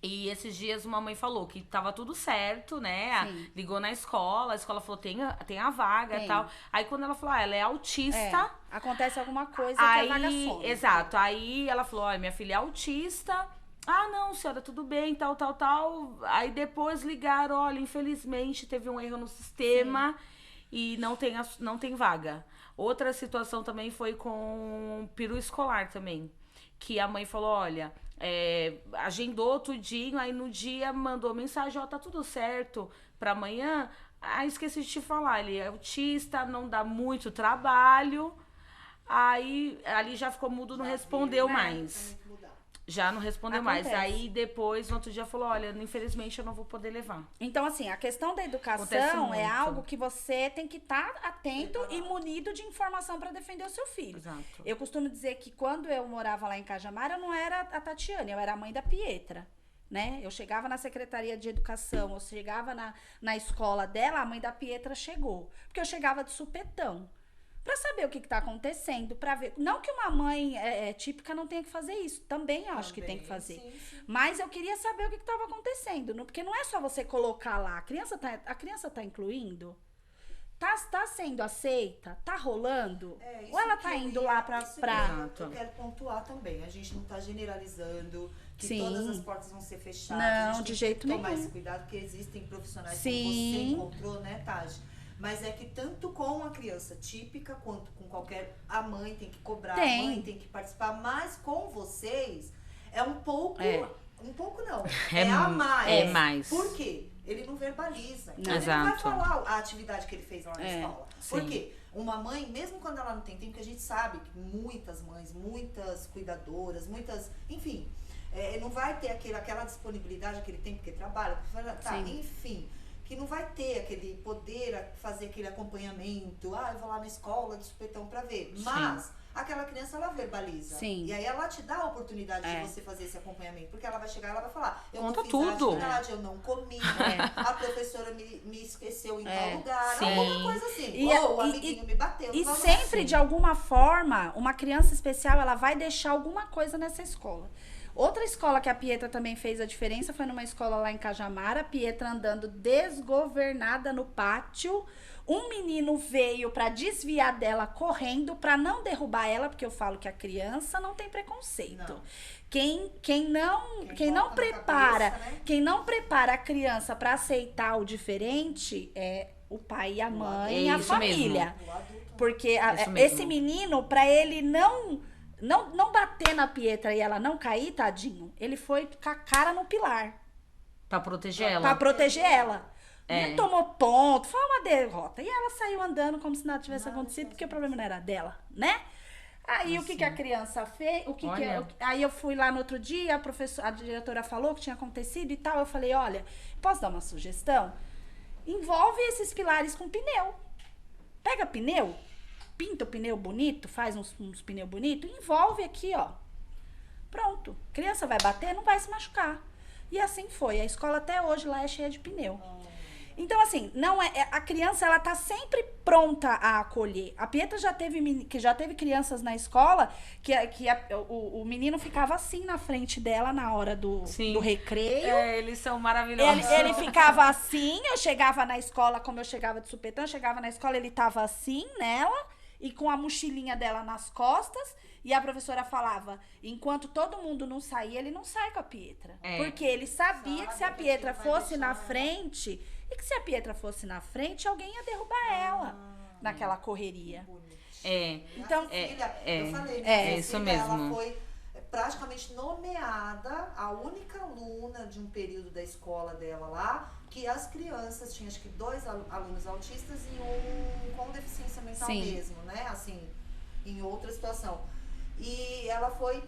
E esses dias uma mãe falou que tava tudo certo, né? Sim. Ligou na escola, a escola falou, tem a vaga e Tem. tal. Aí quando ela falou, ela é autista. Acontece alguma coisa Aí, que a vaga some. exato. Aí ela falou, olha, minha filha é autista. Ah, não, senhora, tudo bem, tal. Aí depois ligaram, olha, infelizmente teve um erro no sistema e não tem vaga. Outra situação também foi com peru escolar também. Que a mãe falou, olha, agendou tudinho, aí no dia mandou mensagem, ó, tá tudo certo pra amanhã. Ah, esqueci de te falar, ele é autista, não dá muito trabalho. Aí ali já ficou mudo, não respondeu mais. Já não respondeu mais. Acontece. Aí depois, no outro dia, falou, olha, infelizmente eu não vou poder levar. Então, assim, a questão da Acontece educação é muito. algo que você tem que estar atento e munido de informação para defender o seu filho. Exato. Eu costumo dizer que quando eu morava lá em Cajamar, eu não era a Tatiane, eu era a mãe da Pietra. Né? Eu chegava na Secretaria de Educação, eu chegava na escola dela, a mãe da Pietra chegou. Porque eu chegava de supetão. Pra saber o que tá acontecendo, pra ver. Não que uma mãe típica não tenha que fazer isso. Também acho que tem que fazer. Sim. Mas eu queria saber o que tava acontecendo. Porque não é só você colocar lá. A criança tá incluindo? Tá sendo aceita? Tá rolando? Isso Ou ela que tá eu indo ia- lá pra... isso que Exato. eu quero pontuar também. A gente não tá generalizando que Sim. todas as portas vão ser fechadas. Não, A gente de tem jeito que tomar nenhum. esse cuidado, porque existem profissionais Sim. como você encontrou, né, Tati? Mas é que tanto com a criança típica, quanto com qualquer... A mãe tem que cobrar, Tem. a mãe tem que participar. Mas com vocês, é um pouco... Um pouco não. É a mais. É mais. Por quê? Ele não verbaliza. Não. Ele não vai Exato. falar a atividade que ele fez lá na escola. sim. Por quê? Uma mãe, mesmo quando ela não tem tempo, porque a gente sabe que muitas mães, muitas cuidadoras, muitas... Enfim, não vai ter aquela disponibilidade, aquele tempo que trabalha. Tá, Sim. enfim, que não vai ter aquele poder a fazer aquele acompanhamento. Ah, eu vou lá na escola de supetão pra ver. Mas aquela criança, ela verbaliza. Sim. E aí ela te dá a oportunidade É. de você fazer esse acompanhamento. Porque ela vai chegar e ela vai falar, eu Conta não fiz tudo. a atividade, eu não comi, a professora me esqueceu em tal lugar, Sim. alguma coisa assim. E- Ou o e- amiguinho me bateu. E não vamos sempre, assim. de alguma forma, uma criança especial, ela vai deixar alguma coisa nessa escola. Outra escola que a Pietra também fez a diferença foi numa escola lá em Cajamar, a Pietra andando desgovernada no pátio. Um menino veio pra desviar dela correndo, pra não derrubar ela, porque eu falo que a criança não tem preconceito. Não. Quem não bota na prepara, cabeça, né? quem não prepara a criança pra aceitar o diferente é o pai e a mãe e a isso família. O adulto. Porque Isso mesmo. esse menino, pra ele não bater na Pietra e ela não cair, tadinho, ele foi com a cara no pilar Pra proteger ela. pra proteger ela. É. Não tomou ponto, foi uma derrota. E ela saiu andando como se nada tivesse acontecido, porque o problema não era dela, né? Aí o que a criança fez? Olha. Aí eu fui lá no outro dia, a diretora falou que tinha acontecido e tal. Eu falei, olha, posso dar uma sugestão? Envolve esses pilares com pneu. Pega pneu, pinta o pneu bonito, faz uns pneus bonitos, envolve aqui, ó. Pronto. Criança vai bater, não vai se machucar. E assim foi. A escola até hoje lá é cheia de pneu. Então, assim, não a criança, ela tá sempre pronta a acolher. A Pietra já teve crianças na escola que o menino ficava assim na frente dela na hora do recreio. Eles são maravilhosos. Ele ficava assim, eu chegava na escola, como eu chegava de supetão, eu chegava na escola, ele tava assim nela, e com a mochilinha dela nas costas, e a professora falava, enquanto todo mundo não saía, ele não sai com a Pietra. Porque ele sabia que se a Pietra fosse na frente, e que se a Pietra fosse na frente, alguém ia derrubar ela naquela correria. Então, filha, eu falei, né? isso Filha, mesmo. Ela foi praticamente nomeada a única aluna de um período da escola dela lá, que as crianças, tinha acho que 2 alunos autistas e um com deficiência mental mesmo, né? Assim, em outra situação. E ela foi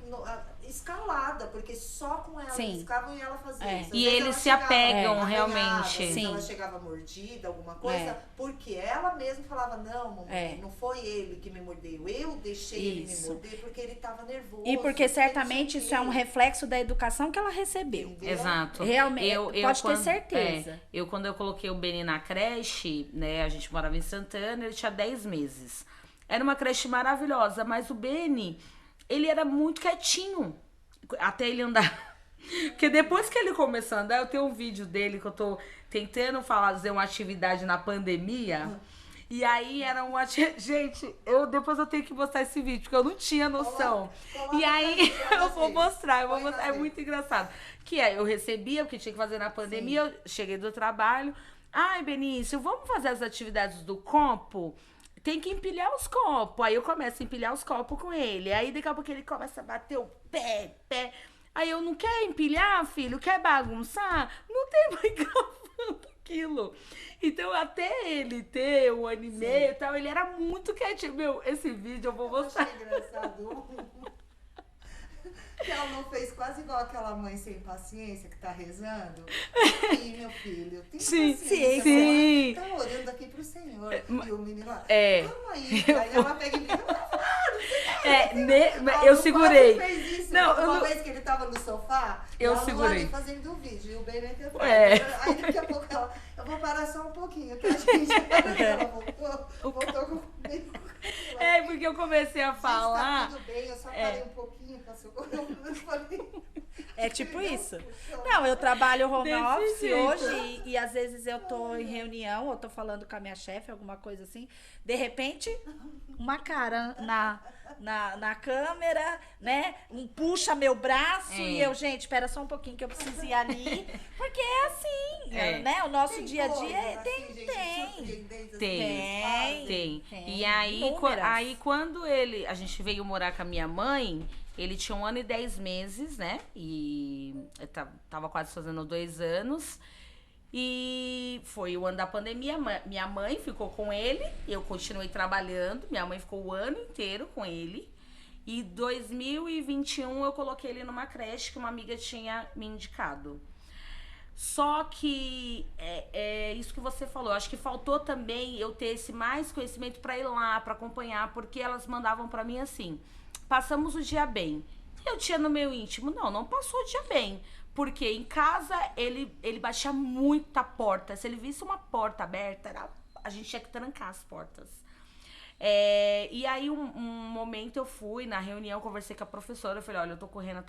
escalada, porque só com ela eles ficavam e ela fazia isso. Às E vezes eles ela se chegava apegam, arranhada, realmente. às vezes Sim. ela chegava mordida, alguma coisa, porque ela mesma falava, não, mamãe, não foi ele que me mordeu, eu deixei ele me morder porque ele tava nervoso. E porque certamente isso é um reflexo da educação que ela recebeu. Entendeu? Exato. Realmente, pode ter quando- certeza. Quando eu coloquei o Beni na creche, né, a gente morava em Santana, ele tinha 10 meses. Era uma creche maravilhosa, mas o Beni, ele era muito quietinho, até ele andar Porque depois que ele começou a andar, eu tenho um vídeo dele que eu tô tentando fazer uma atividade na pandemia. E aí era uma... Gente, depois eu tenho que mostrar esse vídeo, porque eu não tinha noção. E aí eu vou mostrar, é muito engraçado. Que eu recebia, porque tinha que fazer na pandemia, eu cheguei do trabalho. Ai, Benício, vamos fazer as atividades do copo? Tem que empilhar os copos. Aí eu começo a empilhar os copos com ele. Aí daqui a pouco ele começa a bater o pé. Aí eu, não quer empilhar, filho? Quer bagunçar? Não tem mais gravando aquilo. Então, até ele ter 1 ano e meio e tal, ele era muito quietinho. Meu, esse vídeo eu vou mostrar. Achei engraçado. Que ela não fez quase igual aquela mãe sem paciência que tá rezando. E meu filho, tem paciência. Sim. Tá orando aqui pro Senhor. E o menino lá, calma aí. Aí ela pega e eu segurei. Fez isso. Não, Uma vez que ele tava no sofá, eu ela segurei. lá fazendo o vídeo. E o bebê que É. Aí daqui a pouco ela, eu vou parar só um pouquinho, que a gente... Ela voltou comigo. Porque eu comecei a falar. Tá tudo bem, eu só parei um pouquinho pra socorrer. É tipo isso. Não, eu trabalho home Desse office jeito. hoje e às vezes eu tô em reunião, ou tô falando com a minha chefe, alguma coisa assim. De repente, uma cara na câmera, né? Puxa meu braço e eu, gente, espera só um pouquinho que eu preciso ir ali. Porque é assim, né? O nosso Tem dia a coisas dia assim, gente, surpreendentes, Tem. Tem. E aí, Inúmeras. quando a gente veio morar com a minha mãe, ele tinha 1 ano e 10 meses, né? E tava quase fazendo 2 anos. E foi o ano da pandemia. Minha mãe ficou com ele, eu continuei trabalhando. Minha mãe ficou o ano inteiro com ele. E 2021 eu coloquei ele numa creche que uma amiga tinha me indicado. Só que é isso que você falou. Acho que faltou também eu ter esse mais conhecimento para ir lá, para acompanhar, porque elas mandavam para mim assim: passamos o dia bem. Eu tinha no meu íntimo, não passou o dia bem. Porque em casa ele batia muita porta. Se ele visse uma porta aberta, a gente tinha que trancar as portas. E aí, um momento eu fui na reunião, conversei com a professora. Eu falei, olha, eu tô correndo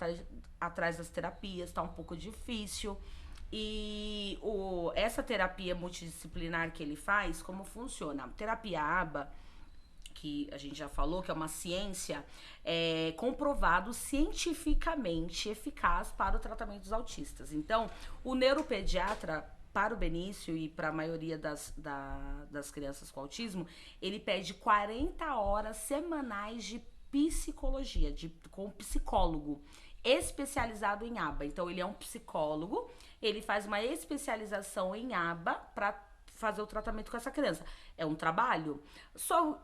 atrás das terapias, tá um pouco difícil. E essa terapia multidisciplinar que ele faz, como funciona? A terapia ABA, que a gente já falou, que é uma ciência, comprovado cientificamente eficaz para o tratamento dos autistas. Então, o neuropediatra, para o Benício e para a maioria das crianças com autismo, ele pede 40 horas semanais de psicologia, com psicólogo especializado em ABA. Então, ele é um psicólogo, ele faz uma especialização em ABA para fazer o tratamento com essa criança. É um trabalho.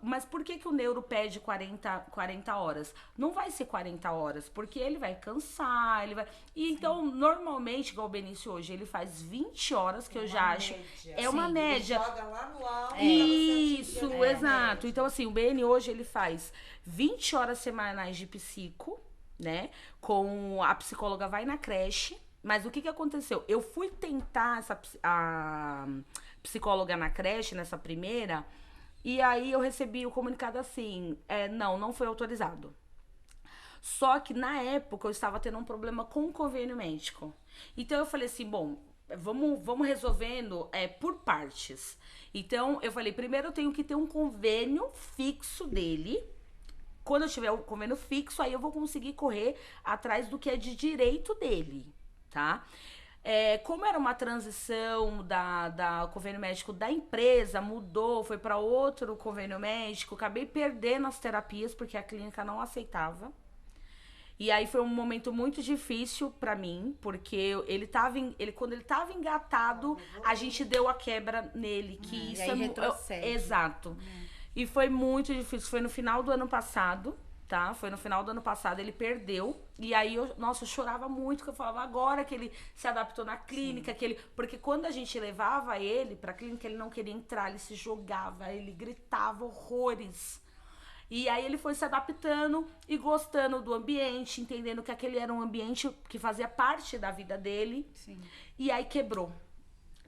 Mas por que o neuro pede 40 horas? Não vai ser 40 horas, porque ele vai cansar, E então, normalmente, igual o Benício hoje, ele faz 20 horas, que eu já acho. É uma média. Ele joga lá no alto. Isso, exato. Então, assim, o BN hoje, ele faz 20 horas semanais de psico, né? Com a psicóloga vai na creche. Mas o que aconteceu? Eu fui tentar a psicóloga na creche, nessa primeira, e aí eu recebi o comunicado assim, não foi autorizado. Só que na época eu estava tendo um problema com o convênio médico. Então eu falei assim, bom, vamos resolvendo por partes. Então eu falei, primeiro eu tenho que ter um convênio fixo dele. Quando eu tiver o convênio fixo, aí eu vou conseguir correr atrás do que é de direito dele, tá? Como era uma transição da convênio médico da empresa, mudou, foi para outro convênio médico, acabei perdendo as terapias porque a clínica não aceitava. E aí foi um momento muito difícil para mim, porque quando ele tava engatado, a gente deu a quebra nele, que isso e aí retrocede. Exato. E foi muito difícil, foi no final do ano passado. Tá? Foi no final do ano passado, ele perdeu. E aí, eu chorava muito, que eu falava agora que ele se adaptou na clínica, porque quando a gente levava ele pra clínica, ele não queria entrar, ele se jogava, ele gritava horrores. E aí ele foi se adaptando e gostando do ambiente, entendendo que aquele era um ambiente que fazia parte da vida dele. Sim. E aí quebrou.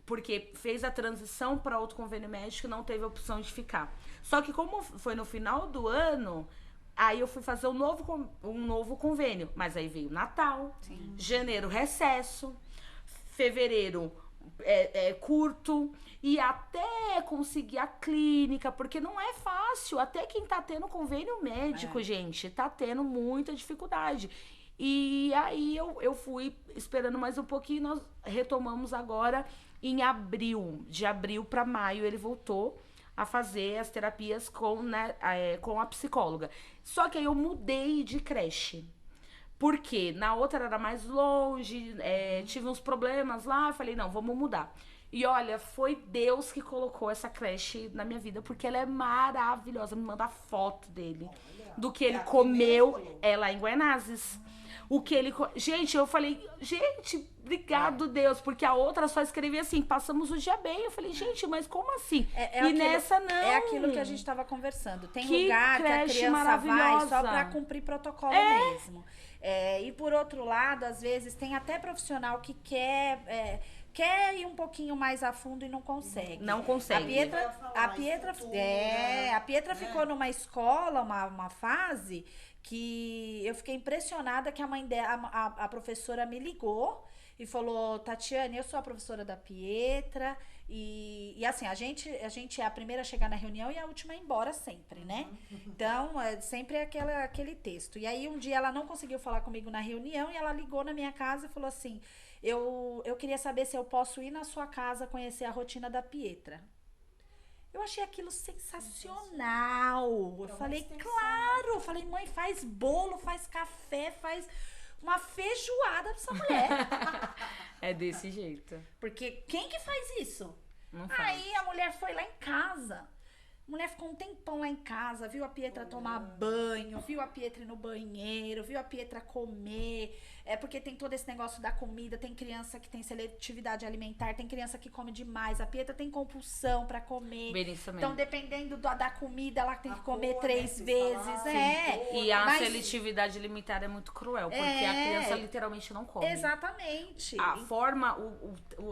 Porque fez a transição para outro convênio médico e não teve a opção de ficar. Só que como foi no final do ano, Aí eu fui fazer um novo convênio. Mas aí veio Natal, janeiro, recesso, fevereiro, curto. E até conseguir a clínica, porque não é fácil. Até quem tá tendo convênio médico, gente, tá tendo muita dificuldade. E aí eu fui esperando mais um pouquinho, nós retomamos agora em abril. De abril para maio ele voltou a fazer as terapias com a psicóloga. Só que aí eu mudei de creche. Porque na outra era mais longe, tive uns problemas lá, falei, não, vamos mudar. E olha, foi Deus que colocou essa creche na minha vida, porque ela é maravilhosa. Me manda foto dele, do que ele comeu lá em Guaianazes. O que ele... Gente, eu falei, gente, obrigado, Deus, porque a outra só escrevia assim, passamos o dia bem. Eu falei, gente, mas como assim? Nessa não. É aquilo que a gente tava conversando. Tem Que lugar que a criança vai só pra cumprir protocolo mesmo. E por outro lado, às vezes, tem até profissional que quer ir um pouquinho mais a fundo e não consegue. Não consegue. A Pietra ficou numa escola, uma fase que eu fiquei impressionada que a mãe dela, a professora me ligou e falou, Tatiane, eu sou a professora da Pietra e assim, a gente é a primeira a chegar na reunião e a última a ir embora sempre, né? Então, sempre é aquele texto. E aí, um dia ela não conseguiu falar comigo na reunião e ela ligou na minha casa e falou assim, eu queria saber se eu posso ir na sua casa conhecer a rotina da Pietra. Eu achei aquilo sensacional. Eu falei, claro. Eu falei, mãe, faz bolo, faz café, faz uma feijoada pra essa mulher. É desse jeito. Porque quem que faz isso? Não faz. Aí a mulher foi lá em casa. A mulher ficou um tempão lá em casa, viu a Pietra tomar banho, viu a Pietra ir no banheiro, viu a Pietra comer. Porque tem todo esse negócio da comida, tem criança que tem seletividade alimentar, tem criança que come demais. A Pietra tem compulsão pra comer. Então, dependendo da comida, ela tem que comer 3 vezes. E a seletividade alimentar é muito cruel, porque a criança literalmente não come. Exatamente. A forma,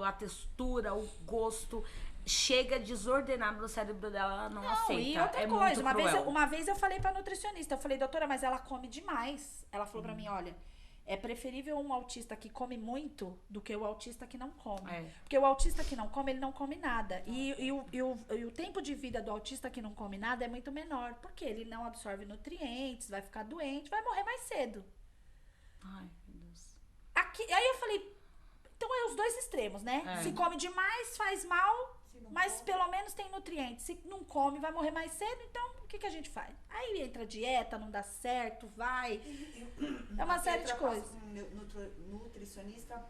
a textura, o gosto... chega desordenado no cérebro dela, ela não aceita. E outra coisa, uma vez eu falei pra nutricionista, eu falei, doutora, mas ela come demais. Ela falou pra mim, olha, é preferível um autista que come muito do que o autista que não come. Porque o autista que não come, ele não come nada. E o tempo de vida do autista que não come nada é muito menor, porque ele não absorve nutrientes, vai ficar doente, vai morrer mais cedo. Ai, meu Deus. Aí eu falei, então é os dois extremos, né? Se come demais, faz mal... Mas pelo menos tem nutrientes. Se não come, vai morrer mais cedo. Então, o que a gente faz? Aí entra dieta, não dá certo, vai. É uma série de coisas. Nutricionista,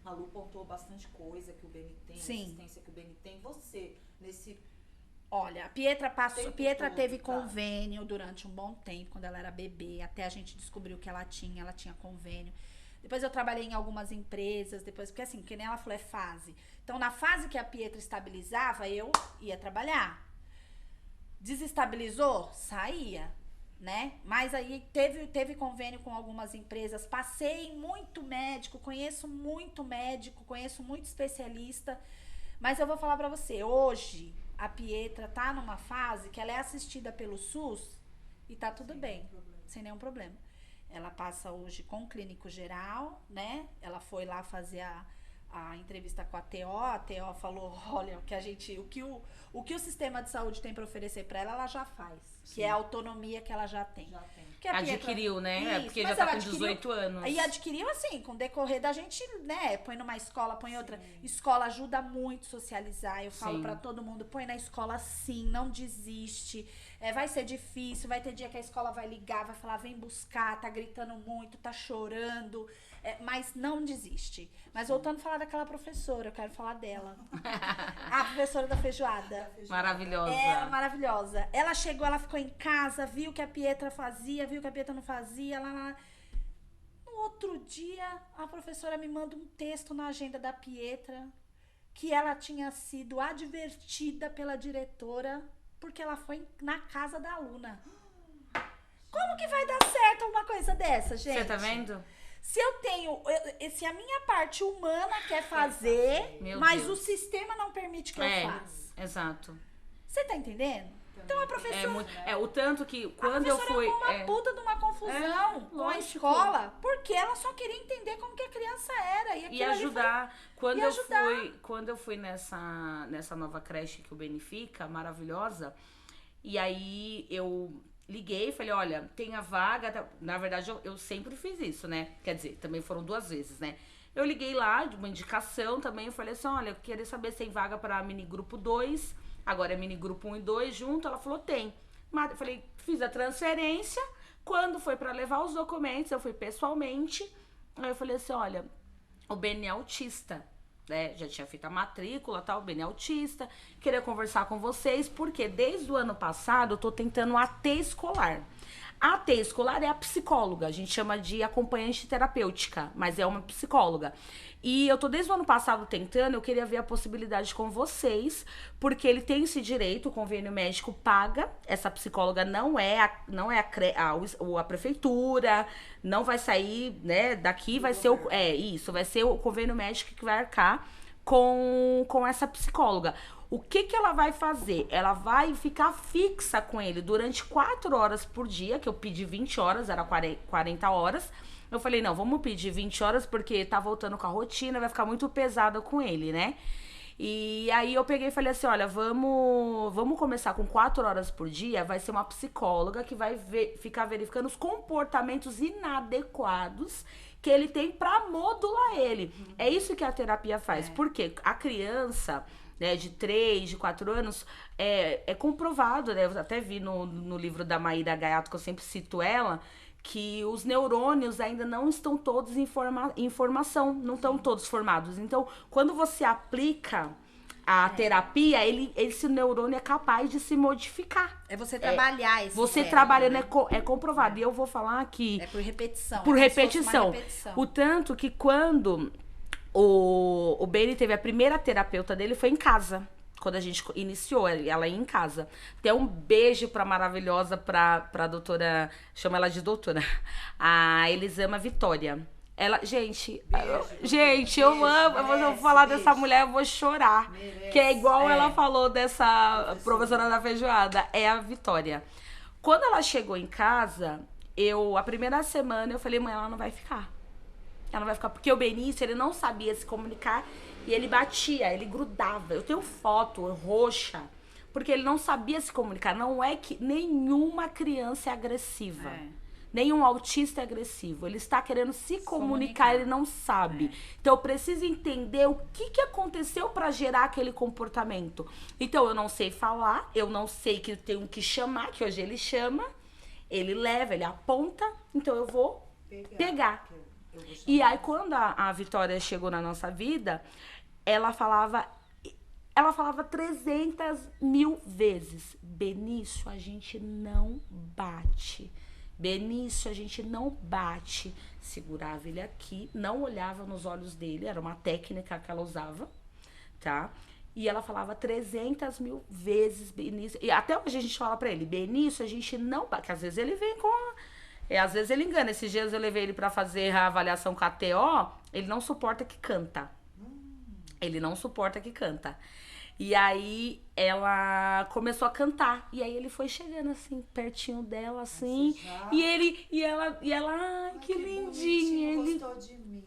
a Lu pontuou bastante coisa que o Beni tem, assistência que o Beni tem. Você, nesse... Olha, a Pietra teve convênio durante um bom tempo, quando ela era bebê. Até a gente descobriu que ela tinha convênio. Depois eu trabalhei em algumas empresas, porque assim, que nem ela falou, é fase. Então, na fase que a Pietra estabilizava, eu ia trabalhar. Desestabilizou? Saía, né? Mas aí teve convênio com algumas empresas, passei em muito médico, conheço muito especialista. Mas eu vou falar pra você, hoje a Pietra tá numa fase que ela é assistida pelo SUS e tá tudo bem, sem nenhum problema. Ela passa hoje com o clínico geral, né? Ela foi lá fazer a entrevista com a TO falou, olha, o que o sistema de saúde tem para oferecer para ela já faz. Sim. Que é a autonomia que ela já tem. Adquiriu, né? Porque já tá com 18 anos. E adquiriu assim, com o decorrer da gente, né? Põe numa escola, põe outra. Escola ajuda muito a socializar. Eu falo para todo mundo, põe na escola sim, não desiste. Vai ser difícil, vai ter dia que a escola vai ligar, vai falar, vem buscar, tá gritando muito, tá chorando. Mas não desiste. Mas voltando a falar daquela professora, eu quero falar dela. A professora da feijoada. Maravilhosa. Maravilhosa. Ela chegou, ela ficou em casa, viu o que a Pietra fazia, viu o que a Pietra não fazia. No outro dia, a professora me manda um texto na agenda da Pietra que ela tinha sido advertida pela diretora porque ela foi na casa da aluna. Como que vai dar certo uma coisa dessa, gente? Você tá vendo? Se a minha parte humana quer fazer, mas o sistema não permite que eu faça. Exato. Você tá entendendo? Então a professora... O tanto que quando a eu professora fui... arrumou uma puta de uma confusão com a lógico. escola, porque ela só queria entender como que a criança era. E, E ajudar. Quando eu fui nessa nova creche que o Benifica, maravilhosa, e aí eu liguei e falei, olha, tem a vaga. Na verdade, eu sempre fiz isso, né? Quer dizer, também foram 2 vezes, né? Eu liguei lá, de uma indicação também, eu falei assim, olha, eu queria saber se tem vaga para mini grupo 2, agora é mini grupo 1 e 2 junto. Ela falou, tem. Mas eu falei, fiz a transferência, quando foi para levar os documentos, eu fui pessoalmente, aí eu falei assim, olha, o Beni é autista, né? Já tinha feito a matrícula, tal, o Beni é autista, queria conversar com vocês, porque desde o ano passado eu tô tentando AT escolar. A AT escolar é a psicóloga, a gente chama de acompanhante terapêutica, mas é uma psicóloga. E eu tô desde o ano passado tentando, eu queria ver a possibilidade com vocês, porque ele tem esse direito, o convênio médico paga, essa psicóloga não é a prefeitura, não vai sair, né, daqui vai ser vai ser o convênio médico que vai arcar com essa psicóloga. O que ela vai fazer? Ela vai ficar fixa com ele durante 4 horas por dia, que eu pedi 20 horas, era 40 horas. Eu falei, não, vamos pedir 20 horas, porque tá voltando com a rotina, vai ficar muito pesada com ele, né? E aí eu peguei e falei assim, olha, vamos começar com 4 horas por dia, vai ser uma psicóloga que vai ficar verificando os comportamentos inadequados que ele tem pra modular ele. É isso que a terapia faz, porque a criança... né, de 3, de 4 anos, é comprovado, né? Eu até vi no livro da Maíra Gaiato, que eu sempre cito ela, que os neurônios ainda não estão todos em formação, não estão todos formados. Então, quando você aplica a terapia, esse neurônio é capaz de se modificar. É você trabalhar esse Você cérebro, trabalhando, né? É comprovado. E eu vou falar aqui... É por repetição. Por é como se fosse uma repetição. repetição. O tanto que quando... O Beni teve a primeira terapeuta dele foi em casa. Quando a gente iniciou, ela ia em casa. Até um beijo pra maravilhosa, pra doutora, chama ela de doutora, a Elisama Vitória. Ela, gente, eu amo, eu vou falar dessa mulher, eu vou chorar. Que é igual ela falou dessa professora da feijoada, é a Vitória. Quando ela chegou em casa, a primeira semana, eu falei, mãe, ela não vai ficar. Ela não vai ficar, porque o Benício, ele não sabia se comunicar e ele batia, ele grudava. Eu tenho foto roxa, porque ele não sabia se comunicar. Não é que nenhuma criança é agressiva. Nenhum autista é agressivo. Ele está querendo se comunicar, ele não sabe. Então, eu preciso entender o que aconteceu para gerar aquele comportamento. Então, eu não sei falar, eu não sei que eu tenho que chamar, que hoje ele chama, ele leva, ele aponta, então eu vou pegar. E aí, quando a Vitória chegou na nossa vida, ela falava 300 mil vezes, Benício, a gente não bate. Benício, a gente não bate. Segurava ele aqui, não olhava nos olhos dele, era uma técnica que ela usava, tá? E ela falava 300 mil vezes, Benício. E até hoje a gente fala pra ele, Benício, a gente não bate. Porque às vezes ele vem com... às vezes ele engana. Esses dias eu levei ele pra fazer a avaliação com a TO, ele não suporta que canta. Ele não suporta que canta. E aí ela começou a cantar. E aí ele foi chegando assim, pertinho dela, assim. E ela, ai, que lindinho. Ele gostou de mim.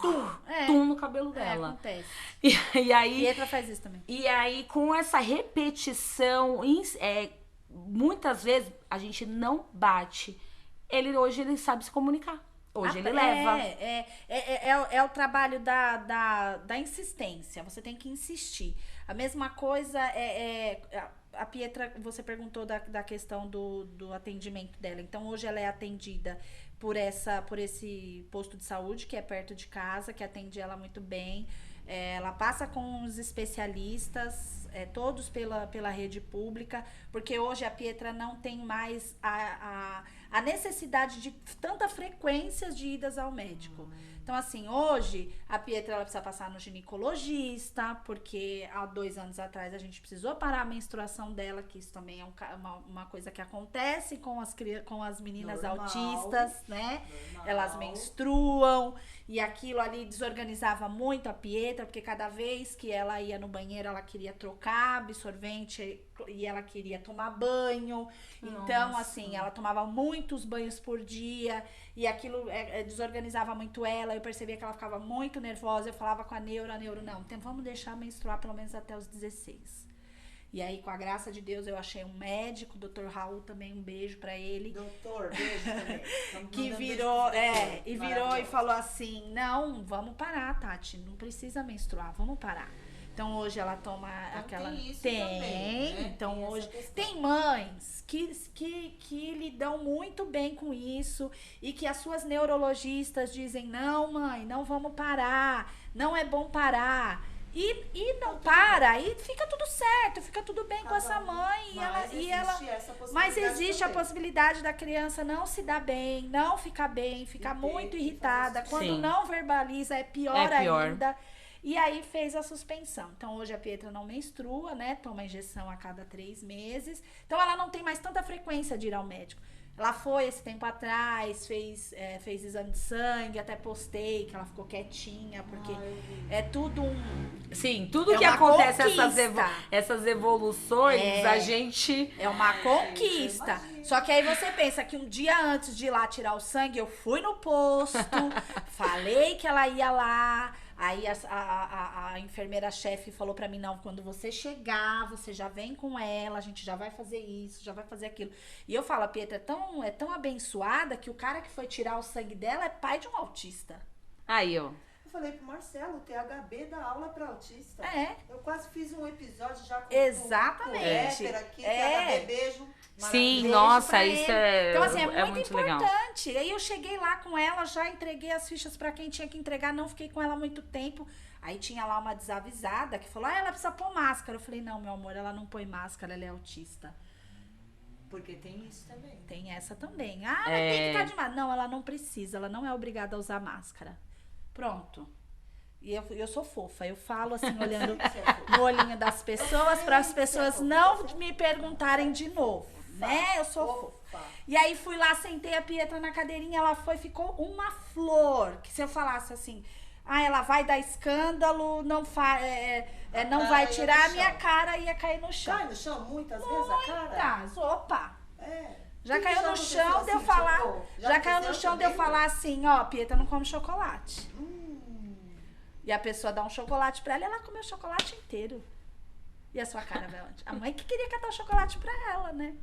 tum no cabelo dela. Acontece. E aí. Pietra faz isso também. E aí, com essa repetição, muitas vezes a gente não bate. Hoje ele sabe se comunicar. Hoje ele leva. É o trabalho da insistência. Você tem que insistir. A mesma coisa a Pietra, você perguntou da questão do atendimento dela. Então, hoje ela é atendida por esse posto de saúde, que é perto de casa, que atende ela muito bem. Ela passa com os especialistas, todos pela rede pública, porque hoje a Pietra não tem mais a necessidade de tanta frequência de idas ao médico. Então, assim, hoje a Pietra ela precisa passar no ginecologista, porque há 2 anos atrás a gente precisou parar a menstruação dela, que isso também é uma coisa que acontece com as meninas autistas, né? Normal. Elas menstruam e aquilo ali desorganizava muito a Pietra, porque cada vez que ela ia no banheiro ela queria trocar trocar absorvente e ela queria tomar banho. Então, Nossa. assim, ela tomava muitos banhos por dia e aquilo desorganizava muito ela. Eu percebia que ela ficava muito nervosa. Eu falava com a neuro, não, então vamos deixar menstruar pelo menos até os 16. E aí, com a graça de Deus, eu achei um médico, o Dr. Raul também, um beijo pra ele. Doutor, beijo também. Que virou, e falou assim, não, vamos parar, Tati, não precisa menstruar, vamos parar. Então hoje ela toma então, aquela... Tem isso também, né? Então tem hoje... Tem mães que lidam muito bem com isso e que as suas neurologistas dizem, não, mãe, não vamos parar, não é bom parar. E não para, e fica tudo certo, fica tudo bem com essa mãe. Mas existe a possibilidade da criança não se dar bem, não ficar bem, ficar muito irritada. Quando não verbaliza, é pior ainda. E aí fez a suspensão. Então hoje a Pietra não menstrua, né? Toma injeção a cada 3 meses. Então ela não tem mais tanta frequência de ir ao médico. Ela foi esse tempo atrás, fez exame de sangue, até postei que ela ficou quietinha, porque é tudo Sim, tudo que acontece, essas evoluções, a gente... É uma conquista. Só que aí você pensa que um dia antes de ir lá tirar o sangue, eu fui no posto, falei que ela ia lá... Aí a enfermeira-chefe falou pra mim, não, quando você chegar, você já vem com ela, a gente já vai fazer isso, já vai fazer aquilo. E eu falo, a Pietra é tão abençoada que o cara que foi tirar o sangue dela é pai de um autista. Aí, ó. Eu falei pro Marcelo, o THB dá aula pra autista. É. Eu quase fiz um episódio já com Exatamente. o aqui, THB, beijo. Sim, nossa, isso é então, assim, é muito importante. Legal. Aí eu cheguei lá com ela, já entreguei as fichas pra quem tinha que entregar, não fiquei com ela muito tempo. Aí tinha lá uma desavisada que falou, ela precisa pôr máscara. Eu falei, não, meu amor, ela não põe máscara, ela é autista. Porque tem isso também. Tem essa também. Ah, mas tem que estar de máscara. Não, ela não precisa, ela não é obrigada a usar máscara. Pronto. E eu sou fofa, eu falo assim, olhando no olhinho das pessoas, para as pessoas não me perguntarem de novo, né? Eu sou fofa. E aí fui lá, sentei a Pietra na cadeirinha, ela ficou uma flor. Que se eu falasse assim, ela vai dar escândalo, não vai tirar a minha cara, ia cair no chão. Cai no chão muitas vezes a cara? Muitas, opa! Já Que caiu no chão de eu falar. Já caiu no chão de eu falar assim, ó, Pietra não come chocolate. E a pessoa dá um chocolate pra ela e ela comeu o chocolate inteiro. E a sua cara vai onde? A mãe que queria catar o chocolate pra ela, né?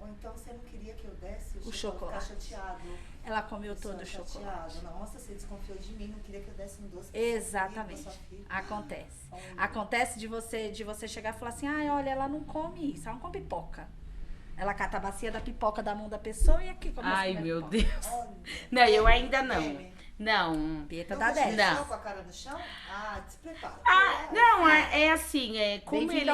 Ou então você não queria que eu desse o chocolate. Ficar chateado. Ela comeu todo o chocolate. Nossa, você desconfiou de mim, não queria que eu desse um doce. Exatamente. Acontece. Acontece de você chegar e falar assim, olha, ela não come isso, ela não come pipoca. Ela cata a bacia da pipoca da mão da pessoa e aqui começa a comer meu pipoca. Deus. Não, eu ainda não. Não. Pietra dá 10. Não. Com a cara no chão? Se prepara. Não, é assim, como ele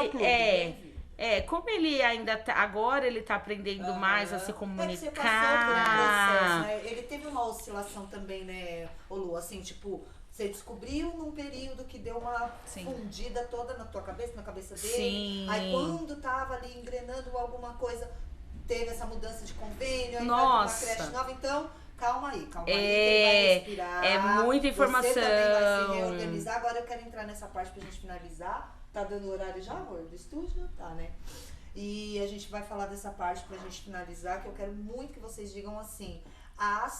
como ele ainda tá, agora ele tá aprendendo mais a se comunicar. Você passou por um processo, né? Ele teve uma oscilação também, né, Lu, assim, tipo, você descobriu num período que deu uma fundida toda na tua cabeça, na cabeça dele. Sim. Aí quando tava ali engrenando alguma coisa, teve essa mudança de convênio, aí Nossa. vai pra uma creche nova, então... Calma aí, que ele vai respirar. É muita informação. Você também vai se reorganizar. Agora eu quero entrar nessa parte pra gente finalizar. Tá dando horário já, amor, do estúdio? Tá, né? E a gente vai falar dessa parte pra gente finalizar, que eu quero muito que vocês digam assim, a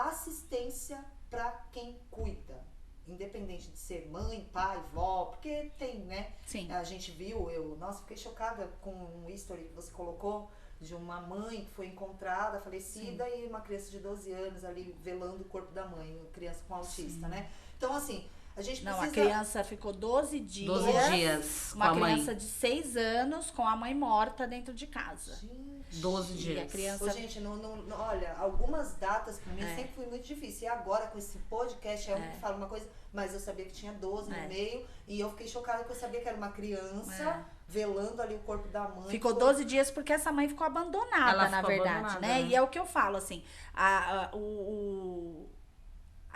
assistência pra quem cuida. Independente de ser mãe, pai, vó, porque tem, né? Sim. A gente viu, nossa, fiquei chocada com um history que você colocou, de uma mãe que foi encontrada, falecida, e uma criança de 12 anos ali velando o corpo da mãe, uma criança com autista, né? Então, assim, a gente precisa... Não, a criança ficou 12 dias. 12 dias com uma a mãe. criança de 6 anos com a mãe morta dentro de casa. Gente, 12 dias. E a criança... gente, olha, algumas datas pra mim sempre foi muito difícil. E agora, com esse podcast, eu falo uma coisa, mas eu sabia que tinha 12 no meio, e eu fiquei chocada que eu sabia que era uma criança... velando ali o corpo da mãe. Ficou 12 dias porque essa mãe ficou abandonada, na verdade, né? E é o que eu falo, assim, a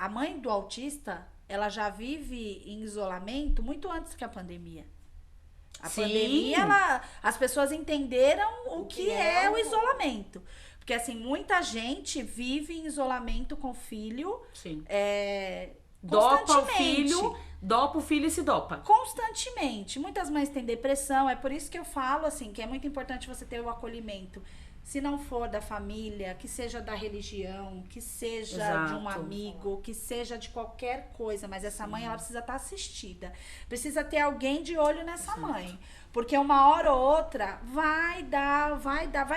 mãe do autista, ela já vive em isolamento muito antes que a pandemia. A pandemia, as pessoas entenderam o que é o isolamento. Porque, assim, muita gente vive em isolamento com o filho. Sim. Constantemente. dopa o filho e se dopa. Constantemente. Muitas mães têm depressão, é por isso que eu falo assim, que é muito importante você ter o acolhimento. Se não for da família, que seja da religião, que seja de um Exato. amigo, que seja de qualquer coisa, mas essa mãe ela precisa estar assistida. Precisa ter alguém de olho nessa mãe, porque uma hora ou outra vai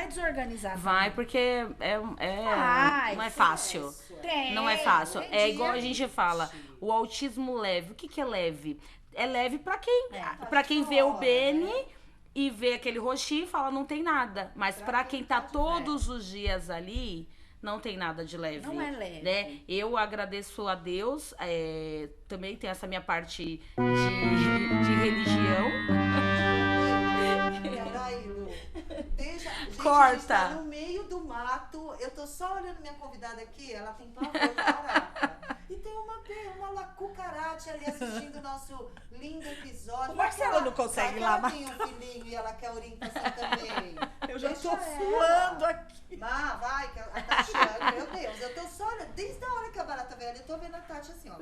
desorganizar. Vai, porque Vai, não é fácil. Tem, Não é fácil. tem É dia igual a gente fala, o autismo leve. O que é leve? É leve pra quem vê o Beni e vê aquele roxinho e fala não tem nada. Mas pra quem tá todos os dias ali, não tem nada de leve. Não é leve. Né? Eu agradeço a Deus. Também tem essa minha parte de religião. Peraí, Lu. Deixa. Gente, Corta. a gente tá no meio do mato. Eu tô só olhando minha convidada aqui. Ela tem pavor de barata. E tem uma cucaracha ali assistindo o nosso lindo episódio. O Marcelo não consegue ir lá matar. Ela tem um filhinho e ela quer orientação também. Eu já Deixa tô ela. suando aqui. Vai, que a Tatiana, meu Deus, eu tô só olhando, desde a hora que a barata veio ali, eu tô vendo a Tati assim, ó.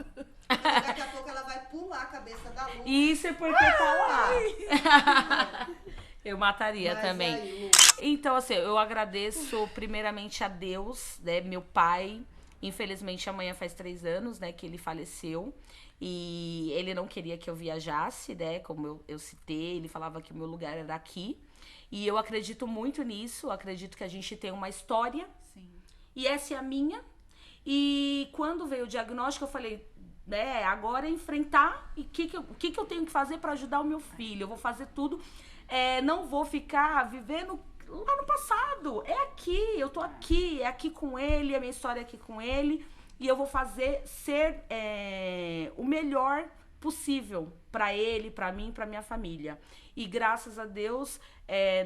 Daqui a pouco ela vai pular a cabeça da Lu. Isso é porque tá lá. Eu mataria Mas também. aí, Lu, Então, assim, eu agradeço primeiramente a Deus, né? Meu pai, infelizmente amanhã faz 3 anos, né, que ele faleceu. E ele não queria que eu viajasse, né? Como eu citei, ele falava que o meu lugar era aqui. E eu acredito muito nisso, acredito que a gente tem uma história. Sim. E essa é a minha. E quando veio o diagnóstico, eu falei, né, agora é enfrentar. E o que eu tenho que fazer para ajudar o meu filho? Eu vou fazer tudo. Não vou ficar vivendo lá no passado. É aqui, eu tô aqui, é aqui com ele, a minha história é aqui com ele. E eu vou fazer ser o melhor possível para ele, para mim, para minha família. E graças a Deus,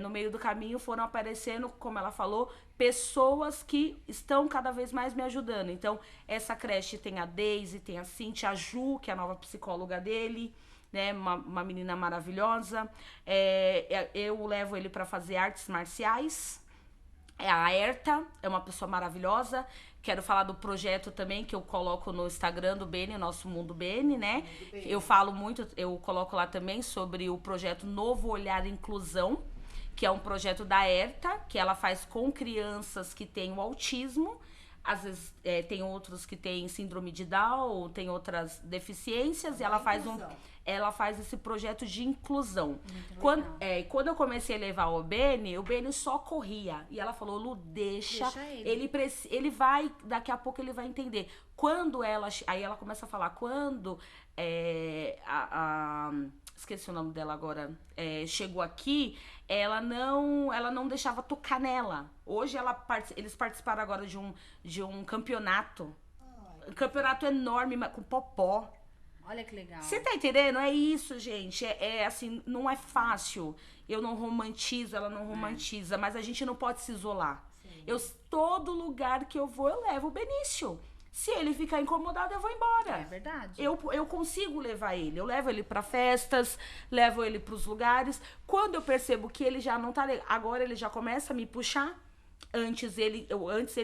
no meio do caminho foram aparecendo, como ela falou, pessoas que estão cada vez mais me ajudando. Então, essa creche tem a Deise, tem a Cintia, a Ju, que é a nova psicóloga dele, né? Uma menina maravilhosa. Eu levo ele para fazer artes marciais. A Herta é uma pessoa maravilhosa. Quero falar do projeto também que eu coloco no Instagram do Beni, Nosso Mundo Beni, né? Eu falo muito, eu coloco lá também sobre o projeto Novo Olhar Inclusão, que é um projeto da Herta, que ela faz com crianças que têm o autismo. Às vezes tem outros que têm síndrome de Down, tem outras deficiências, e ela faz esse projeto de inclusão. Quando eu comecei a levar o Beni só corria. E ela falou, Lu, deixa ele. Ele vai, daqui a pouco ele vai entender. Aí ela começa a falar, quando esqueci o nome dela agora, chegou aqui, ela não deixava tocar nela. Hoje eles participaram agora de um campeonato. Um campeonato enorme, com popó. Olha que legal. Você tá entendendo? É isso, gente. Assim, não é fácil. Eu não romantizo, ela não romantiza, mas a gente não pode se isolar. Todo lugar que eu vou, eu levo o Benício. Se ele ficar incomodado, eu vou embora. É verdade. Eu consigo levar ele. Eu levo ele pra festas, levo ele pros lugares. Quando eu percebo que ele já não tá legal, agora ele já começa a me puxar. Antes ele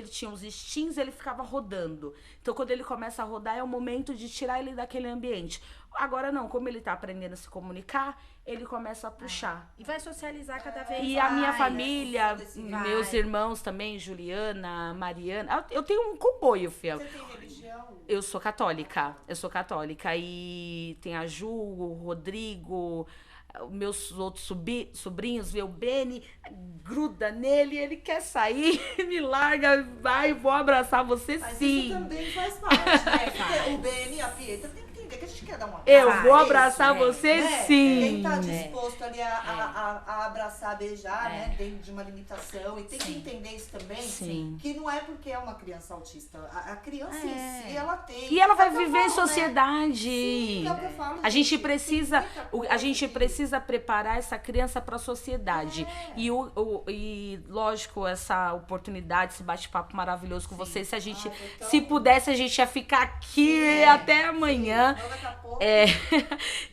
tinha uns instintos, ele ficava rodando. Então, quando ele começa a rodar, é o momento de tirar ele daquele ambiente. Agora não, como ele tá aprendendo a se comunicar, ele começa a puxar. E vai socializar cada vez mais. E a minha família, meus irmãos também, Juliana, Mariana. Eu tenho um comboio, filho. você tem religião? Eu sou católica. E tem a Ju, o Rodrigo, meus outros sobrinhos, vê o Beni, gruda nele, ele quer sair, me larga, vai, vou abraçar você. Mas sim. isso também faz parte, né? Porque o Beni e a Pietra tem que entender que a gente quer dar uma Eu vou abraçar você, né? sim. Quem tá disposto ali a abraçar, beijar, né? Dentro de uma limitação. E tem que entender isso também. Sim. Que não é porque é uma criança autista. A criança em si, ela tem. E ela vai É o que eu viver em falo, né? sociedade. Sim, é o que eu falo, A gente tem precisa, muita coisa a gente aqui. precisa preparar essa criança para a sociedade. E lógico, essa oportunidade, esse bate-papo maravilhoso com vocês. Se a gente, se pudesse, a gente ia ficar aqui até amanhã. Então, daqui a pouco,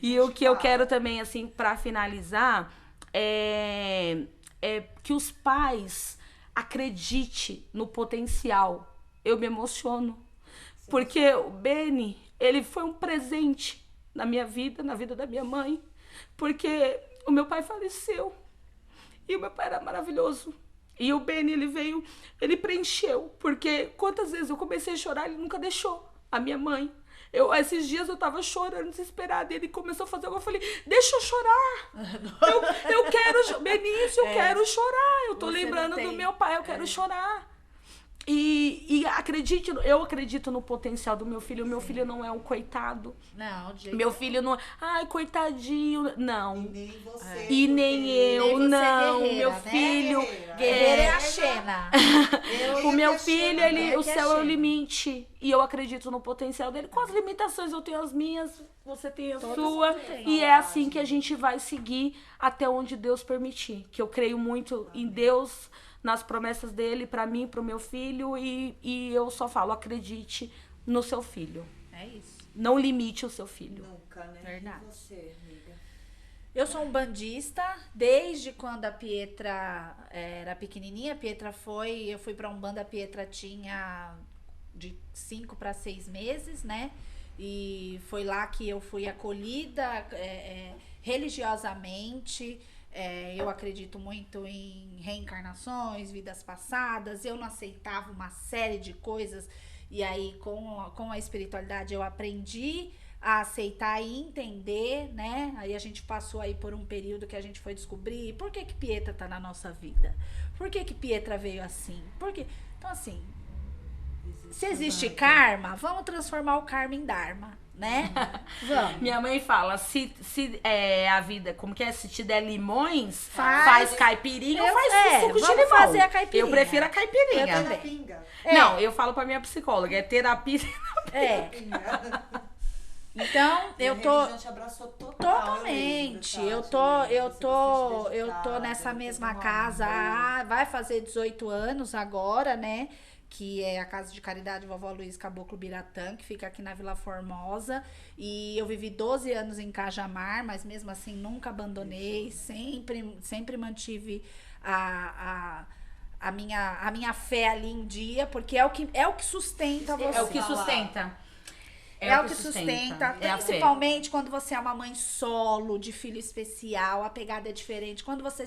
E o que eu quero também, assim, para finalizar, é que os pais acreditem no potencial. Eu me emociono. Porque o Beni, ele foi um presente na minha vida, na vida da minha mãe, porque o meu pai faleceu. E o meu pai era maravilhoso. E o Beni, ele preencheu. Porque quantas vezes eu comecei a chorar, ele nunca deixou. A minha mãe. Esses dias eu tava chorando, desesperada. E ele começou a fazer algo. Eu falei, deixa eu chorar. Eu quero, Benício, eu quero chorar. Eu tô lembrando do meu pai, eu quero chorar. E eu acredito no potencial do meu filho. O meu filho não é um coitado. Não, de jeito Meu filho não é, ai, coitadinho. Não. E nem você. E nem eu, nem você não. guerreira, Meu né? filho. Guerreira é a Xena. O meu filho, o que é céu é o Xena. limite. E eu acredito no potencial dele. Com as limitações, eu tenho as minhas, você tem a sua. E é assim que a gente vai seguir até onde Deus permitir. Que eu creio muito em Deus, nas promessas dele pra mim, pro meu filho. E eu só falo, acredite no seu filho. É isso. Não limite o seu filho. Nunca, né? Verdade. E você, amiga? Eu sou um bandista, desde quando a Pietra era pequenininha. Eu fui pra Umbanda, a Pietra tinha de 5 para 6 meses, né? E foi lá que eu fui acolhida religiosamente. Eu acredito muito em reencarnações, vidas passadas. Eu não aceitava uma série de coisas. E aí, com a espiritualidade, eu aprendi a aceitar e entender, né? Aí a gente passou aí por um período que a gente foi descobrir por que Pietra tá na nossa vida. Por que Pietra veio assim? Então, assim, se existe karma, vamos transformar o karma em dharma, né? Vamos. Minha mãe fala, se a vida, como que é? Se te der limões, Faz. faz caipirinha ou Eu- faz suco de vamos limão. fazer a caipirinha. Eu prefiro a caipirinha. Eu também. Pinga. Não, eu falo pra minha psicóloga, é terapia. É. Pinga. Então, E a eu tô religião te abraçou total, totalmente. lembro, Eu tá? tô Você se eu tô dedicava, nessa teve mesma um casa, amor. vai fazer 18 anos agora, né? Que é a Casa de Caridade Vovó Luiz Caboclo Biratã, que fica aqui na Vila Formosa. E eu vivi 12 anos em Cajamar, mas mesmo assim nunca abandonei, sempre mantive a minha fé ali em dia, porque é o que sustenta você. É o que sustenta. É o que sustenta, É a fé. principalmente quando você é uma mãe solo, de filho especial, a pegada é diferente. Quando você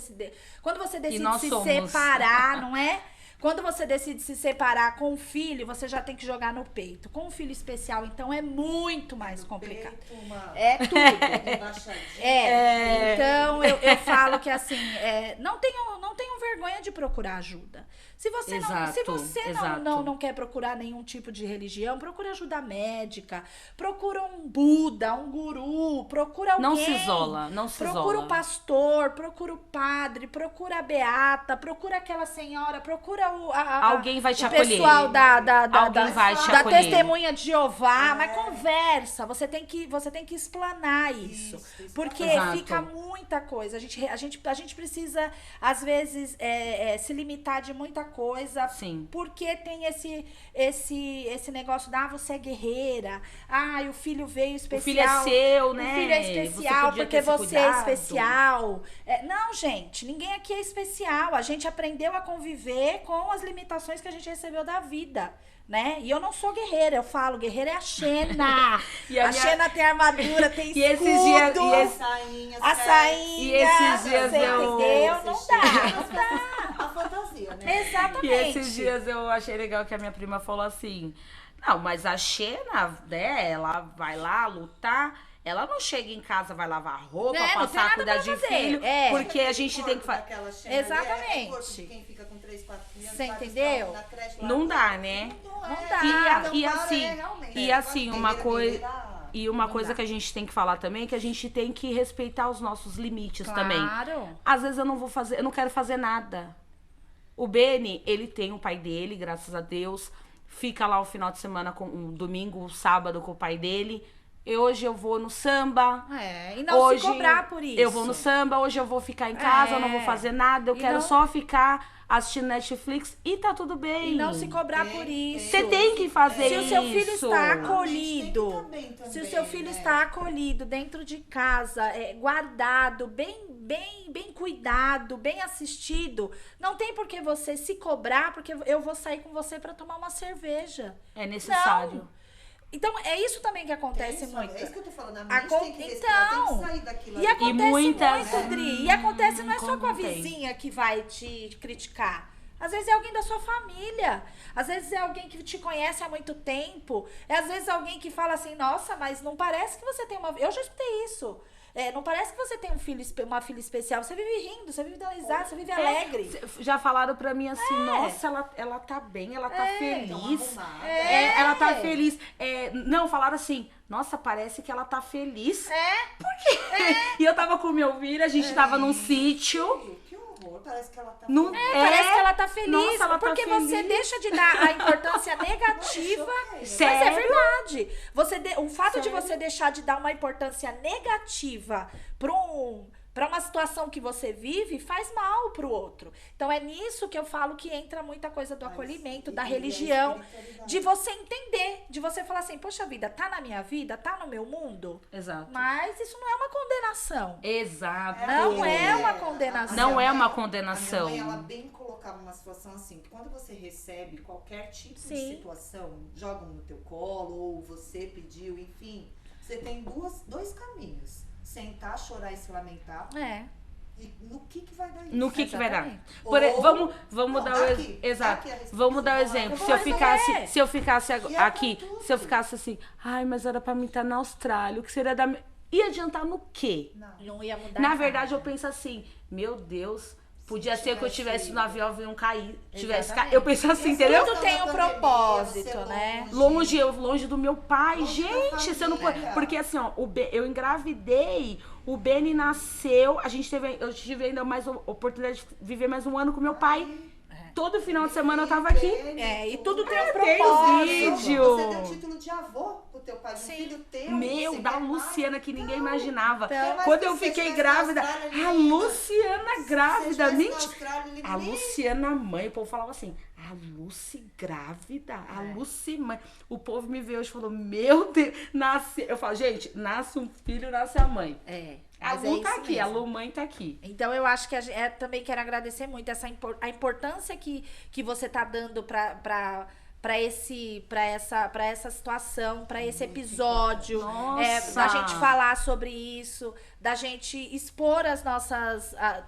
decide nós se somos. separar, não é? Quando você decide se separar com o filho, você já tem que jogar no peito. Com um filho especial, então, é muito mais complicado. Peito, uma É tudo. embaixadinha. Então eu falo que assim, não tenham vergonha de procurar ajuda. Se você Exato. não quer procurar nenhum tipo de religião, procura ajuda médica, procura um Buda, um guru, procura alguém. Não se isola. Procura o pastor, procura o padre, procura a beata, procura aquela senhora, procura Alguém vai te o acolher. pessoal Alguém vai te da acolher. testemunha de Jeová, mas conversa, você tem que explanar isso. Porque Exato. fica muita coisa. A gente precisa, às vezes, se limitar de muita coisa. Sim. Porque tem esse negócio da você é guerreira. O filho veio especial. O filho é seu, né? O filho é Você especial podia porque ter se você é cuidado. especial. Não, gente, ninguém aqui é especial. A gente aprendeu a conviver com as limitações que a gente recebeu da vida. Né? E eu não sou guerreira, eu falo, guerreira é a Xena. E a Xena tem armadura, tem E escudo. esses dias- A sainha. E esses dias você eu- entendeu? Não dá. A fantasia, né? Exatamente. E esses dias eu achei legal que a minha prima falou assim, não, mas a Xena, né, ela vai lá lutar, ela não chega em casa, vai lavar roupa, Não tem passar a nada cuidar pra de fazer. filho, porque a gente tem que fazer. Exatamente. Quem fica com 3, 4 crianças, Você vai entendeu? buscar na creche, lá Não no- dá, né? Não dá. E assim, uma coisa... E uma Não coisa dá. que a gente tem que falar também é que a gente tem que respeitar os nossos limites também. Claro. Às vezes eu não quero fazer nada. O Beni, ele tem o pai dele, graças a Deus. Fica lá o final de semana, um domingo, um sábado com o pai dele. E hoje eu vou no samba. E não Hoje se cobrar por isso. Eu vou no samba, hoje eu vou ficar em casa, eu não vou fazer nada. Eu E quero não- só ficar assistindo Netflix e tá tudo bem. E não se cobrar por isso. Você tem que fazer Se o isso. seu filho está A gente acolhido, tem que tá bem também, se o seu filho né? está acolhido dentro de casa, guardado, bem cuidado, bem assistido, não tem por que você se cobrar, porque eu vou sair com você para tomar uma cerveja. É necessário. Não. Então, é isso também que acontece muito. É isso que eu tô falando. A mente tem que respirar, tem que sair daquilo E ali. acontece muitas, muito, Dri. E acontece não é só com a contém. vizinha que vai te criticar. Às vezes é alguém da sua família. Às vezes é alguém que te conhece há muito tempo. Às vezes é alguém que fala assim, nossa, mas não parece que você tem uma... Eu já escutei isso. Não parece que você tem uma filha especial. Você vive rindo, você vive dando risada, você vive alegre. Já falaram pra mim assim, nossa, ela tá bem, ela tá feliz. Ela tá feliz. Não, falaram assim, nossa, parece que ela tá feliz. Por quê? E eu tava com meu filho, a gente tava num sítio. Que horror, parece que ela tá Parece que ela tá feliz. Nossa, ela tá porque feliz. você deixa de dar a importância negativa. Mas é Sério? verdade. O fato de você deixar de dar uma importância negativa pra uma situação que você vive faz mal pro outro. Então é nisso que eu falo que entra muita coisa do acolhimento, da religião, de você entender, de você falar assim, poxa vida, tá na minha vida, tá no meu mundo, Exato. mas isso não é uma condenação. Exato. Não é uma condenação. Não é uma A condenação. minha mãe, ela bem colocava uma situação assim, que quando você recebe qualquer tipo de Sim. situação, jogam no teu colo, ou você pediu, enfim, você tem dois caminhos. Sentar, chorar e se lamentar. E no que vai dar isso? No que vai dar? Ou- Vamos Não, dar o aqui, exato. aqui a resposta. Vamos dar o Vamos lá. exemplo. Eu Se eu vou ficasse, resolver. se eu ficasse E é pra aqui, tudo. se eu ficasse assim, ai, mas era pra mim estar na Austrália, o que seria da ia adiantar no quê? Não ia mudar Na nada. verdade, eu penso assim, meu Deus, podia ser que eu tivesse no avião, o avião cair, tivesse Exatamente. eu penso assim, entendeu? Tudo tem um propósito, né? Longe do meu pai, Longe da gente, você não pode. família. Porque assim, ó, eu engravidei, o Beni nasceu, eu tive ainda mais oportunidade de viver mais um ano com meu pai. Todo final de semana eu tava aqui. E tudo tem um tem propósito. vídeo. Você deu título de avô pro teu pai, do filho teu. Meu, você da quer Luciana, mais? que ninguém imaginava. Então, mas Quando se eu você fiquei estivesse na grávida, Austrália, a menina, Luciana Se grávida, estivesse na mentira. Austrália, A menina, Luciana mãe, o povo falava assim, a Lucy grávida, a Lucy mãe. O povo me veio hoje e falou, meu Deus, nasce. Eu falo, gente, nasce um filho, nasce a mãe. A Mas Lu é tá isso aqui, a mesmo. Lu mãe tá aqui. Então eu acho que também quero agradecer muito a importância que você tá dando pra essa situação, pra esse episódio, Nossa! da gente falar sobre isso, da gente expor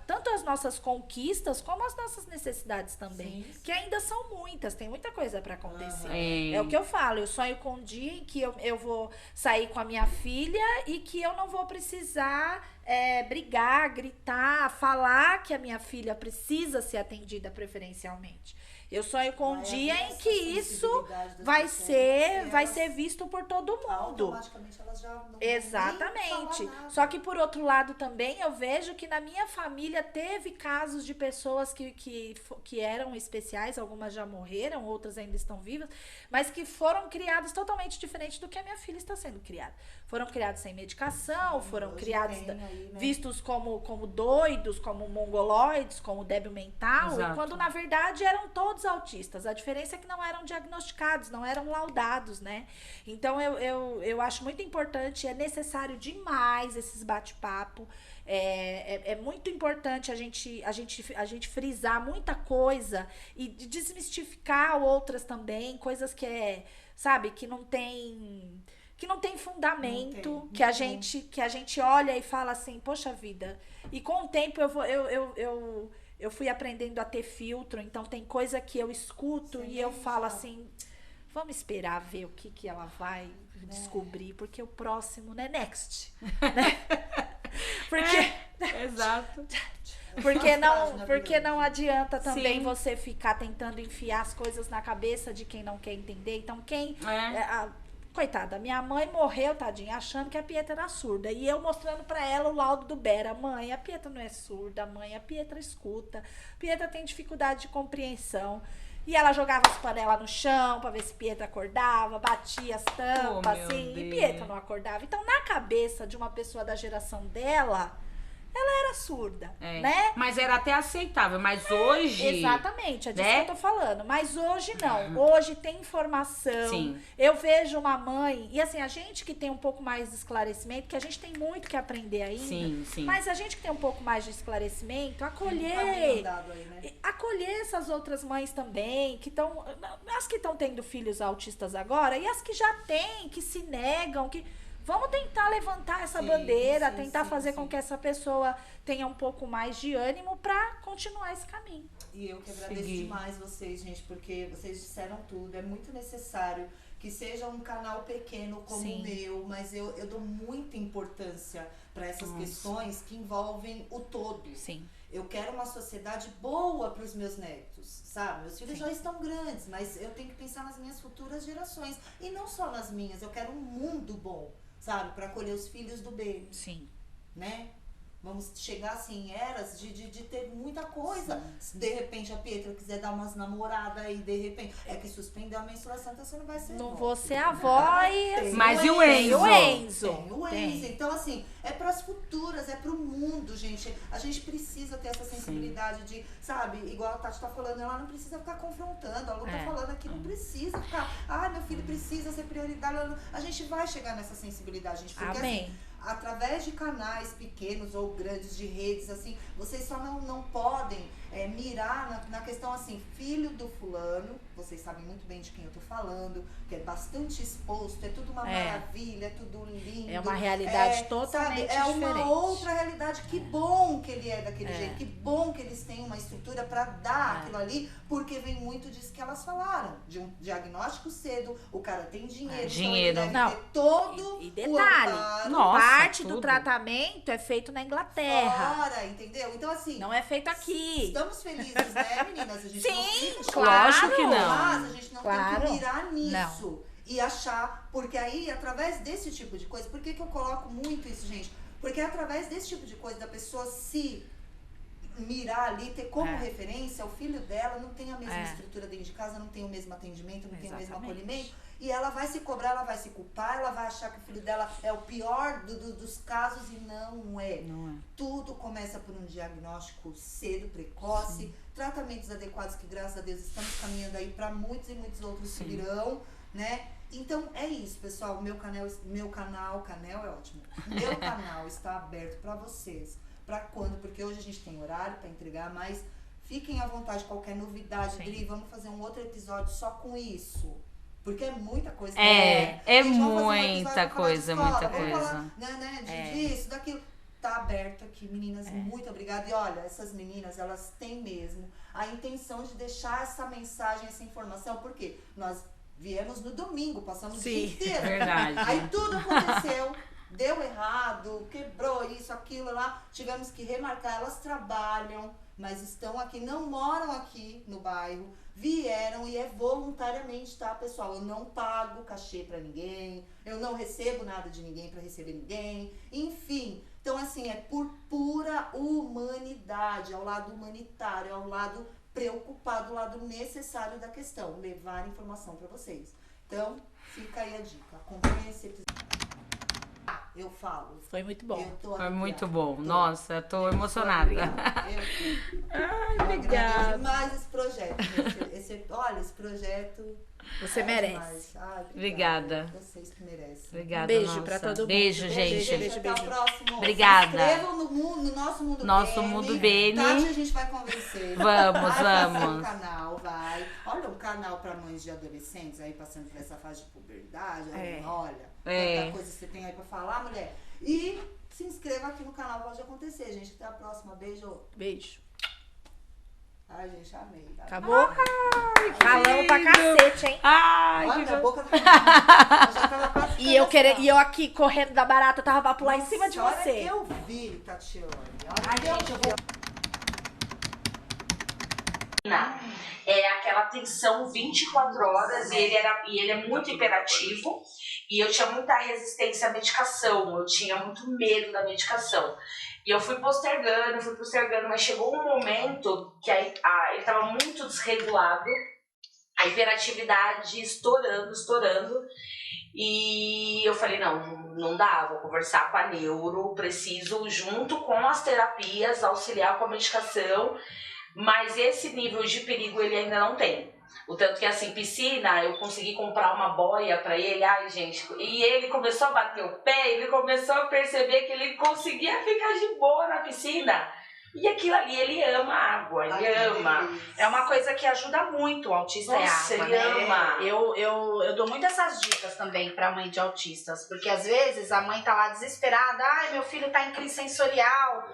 tanto as nossas conquistas como as nossas necessidades também, que ainda são muitas, tem muita coisa pra acontecer. É o que eu falo, eu sonho com um dia em que eu vou sair com a minha filha e que eu não vou precisar brigar, gritar, falar que a minha filha precisa ser atendida preferencialmente. Eu sonho com um dia em que isso vai ser visto por todo mundo. Automaticamente elas já não Exatamente. nem falar nada. Só que por outro lado também eu vejo que na minha família teve casos de pessoas que eram especiais, algumas já morreram, outras ainda estão vivas, mas que foram criadas totalmente diferente do que a minha filha está sendo criada. Foram criados sem medicação, foram Hoje criados tem aí, né? vistos como doidos, como mongoloides, como débil mental, Exato. quando na verdade eram todos autistas. A diferença é que não eram diagnosticados, não eram laudados, né? Então eu acho muito importante, é necessário demais esses bate-papo. É muito importante a gente frisar muita coisa e desmistificar outras também, coisas sabe, que não tem fundamento, Não tem. que a gente olha e fala assim, poxa vida. E com o tempo eu fui aprendendo a ter filtro, então tem coisa que eu escuto e eu falo assim, vamos esperar ver o que ela vai descobrir, porque o próximo, né? Next. Né? Porque Exato. porque não adianta também Sim. você ficar tentando enfiar as coisas na cabeça de quem não quer entender. Então coitada, minha mãe morreu, tadinha, achando que a Pietra era surda. E eu mostrando pra ela o laudo do Bera. Mãe, a Pietra não é surda, mãe, a Pietra escuta. A Pietra tem dificuldade de compreensão. E ela jogava as panelas no chão pra ver se Pietra acordava, batia as tampas, meu assim, e Deus. Pietra não acordava. Então, na cabeça de uma pessoa da geração dela, ela era surda, né? Mas era até aceitável, mas hoje... Exatamente, é disso né? que eu tô falando. Mas hoje não. Hoje tem informação. Sim. Eu vejo uma mãe... E assim, a gente que tem um pouco mais de esclarecimento, que a gente tem muito que aprender ainda. Sim, sim. Mas a gente que tem um pouco mais de esclarecimento, acolher... Aí, né? Acolher essas outras mães também, que estão... As que estão tendo filhos autistas agora, e as que já têm, que se negam, que... Vamos tentar levantar essa bandeira, tentar fazer com que essa pessoa tenha um pouco mais de ânimo para continuar esse caminho. E eu que agradeço demais vocês, gente, porque vocês disseram tudo. É muito necessário que seja um canal pequeno como o meu, mas eu dou muita importância para essas questões que envolvem o todo. Sim. Eu quero uma sociedade boa para os meus netos, sabe? Meus filhos já estão grandes, mas eu tenho que pensar nas minhas futuras gerações. E não só nas minhas, eu quero um mundo bom, sabe? Para acolher os filhos do bem. Sim. Né? Vamos chegar assim em eras de ter muita coisa. Se de repente a Pietra quiser dar umas namoradas e de repente... É que suspendeu a menstruação, então você não vai ser Não avó. vou ser avó e... Mas e o Tem Enzo? o Enzo. Tem o Enzo. Então, assim, é para as futuras, é para o mundo, gente. A gente precisa ter essa sensibilidade de, sabe, igual a Tati tá falando, ela não precisa ficar confrontando. A Lu tá falando aqui, não precisa ficar, meu filho precisa ser prioridade. A gente vai chegar nessa sensibilidade, gente. Porque, Amém. assim, através de canais pequenos ou grandes, de redes, assim, vocês só não podem mirar na questão assim, filho do fulano, vocês sabem muito bem de quem eu tô falando, que é bastante exposto, é tudo uma maravilha, é tudo lindo. É uma realidade totalmente sabe, diferente. uma outra realidade. Que bom que ele é daquele jeito, que bom que eles têm uma estrutura para dar aquilo ali, porque vem muito disso que elas falaram, de um diagnóstico cedo, o cara tem dinheiro, Dinheiro. Então ele deve ter todo E detalhe, o amparo. Nossa, parte tudo. do tratamento é feito na Inglaterra. Fora, entendeu? Então, assim, Não é feito aqui. estamos felizes, né, meninas? A gente não Sim, fica claro. Lógico que não. Mas a gente não tem Claro. que mirar nisso e achar, porque aí, através desse tipo de coisa, por que eu coloco muito isso, gente? Porque é através desse tipo de coisa, da pessoa se mirar ali, ter como referência, o filho dela não tem a mesma estrutura dentro de casa, não tem o mesmo atendimento, não tem o mesmo acolhimento. E ela vai se cobrar, ela vai se culpar, ela vai achar que o filho dela é o pior dos casos e não é. Não é. Tudo começa por um diagnóstico cedo, precoce, tratamentos adequados que, graças a Deus, estamos caminhando aí para muitos e muitos outros que virão, né? Então é isso, pessoal. Meu canal é ótimo. Meu canal está aberto para vocês. Para quando? Porque hoje a gente tem horário para entregar, mas fiquem à vontade, qualquer novidade, Dri, vamos fazer um outro episódio só com isso. Porque é muita coisa. Muita coisa, muita coisa. Falar, disso, daquilo. Tá aberto aqui, meninas, muito obrigada. E olha, essas meninas, elas têm mesmo a intenção de deixar essa mensagem, essa informação, porque nós viemos no domingo, passamos o dia inteiro. Verdade. Aí tudo aconteceu, deu errado, quebrou isso, aquilo lá, tivemos que remarcar. Elas trabalham, mas estão aqui, não moram aqui no bairro, vieram e é voluntariamente, tá, pessoal? Eu não pago cachê pra ninguém, eu não recebo nada de ninguém pra receber ninguém, enfim. Então, assim, é por pura humanidade, é o lado humanitário, é o lado preocupado, o lado necessário da questão, levar informação pra vocês. Então, fica aí a dica, acompanhe esse episódio. Eu falo. Foi muito bom. Foi muito bom. Nossa, eu tô emocionada. Eu agradeço demais esse projeto. Olha, esse projeto... Você merece. Obrigada. Vocês que merecem. Obrigada, Beijo nossa. pra todo mundo. Beijo, gente. Beijo, até o próximo. Obrigada. Se inscrevam no Nosso Mundo Nosso Bene. Mundo Bene. Tati, a gente vai convencer. Vamos. Vai canal, vai. Olha, um canal pra mães de adolescentes aí passando por essa fase de puberdade. Olha, quanta coisa você tem aí pra falar, mulher. E se inscreva aqui no canal, pode acontecer, gente. Até a próxima. Beijo. Beijo. Ai, gente, amei. Acabou? Falamos pra cacete, hein? Ai, Olha, que minha boca eu já tava quase E eu aqui correndo da barata, eu tava pra pular em cima de Olha você. que eu vi, Tatiane. Ai, gente, eu vou... É aquela tensão 24 horas e ele é muito hiperativo e eu tinha muita resistência à medicação, eu tinha muito medo da medicação. E eu fui postergando, mas chegou um momento que aí, ele estava muito desregulado, a hiperatividade estourando, E eu falei, não dá, vou conversar com a neuro, preciso, junto com as terapias, auxiliar com a medicação, mas esse nível de perigo ele ainda não tem. O tanto que, assim, piscina, eu consegui comprar uma boia pra ele, ai, gente, e ele começou a bater o pé, ele começou a perceber que ele conseguia ficar de boa na piscina. E aquilo ali, ele ama água, ele ama. É uma coisa que ajuda muito o autista. Nossa, é água, ele né? ama. Eu dou muito essas dicas também pra mãe de autistas, porque às vezes a mãe tá lá desesperada, ai, meu filho tá em crise sensorial.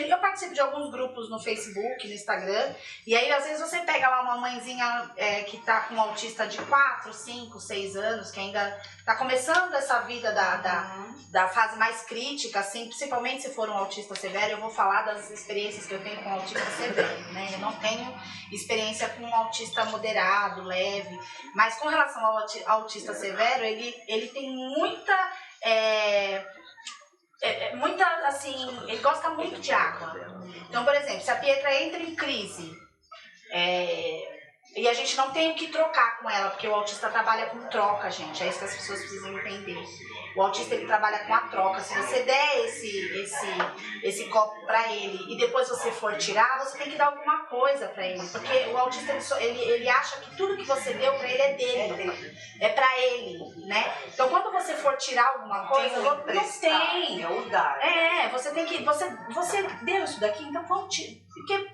Eu participo de alguns grupos no Facebook, no Instagram, e aí às vezes você pega lá uma mãezinha que tá com um autista de 4, 5, 6 anos, que ainda tá começando essa vida da fase mais crítica, assim, principalmente se for um autista severo. Eu vou falar das experiências que eu tenho com autista severo, né? Eu não tenho experiência com um autista moderado, leve, mas com relação ao autista severo, ele tem muita, assim, ele gosta muito de água. Então, por exemplo, se a Pietra entra em crise, e a gente não tem o que trocar com ela, porque o autista trabalha com troca, gente. É isso que as pessoas precisam entender. O autista, ele trabalha com a troca. Se você der esse copo pra ele e depois você for tirar, você tem que dar alguma coisa pra ele. Porque o autista, ele acha que tudo que você deu pra ele é dele. É pra ele, né? Então, quando você for tirar alguma coisa, não tem. Você tem que... Você deu isso daqui, então vamos tirar. Porque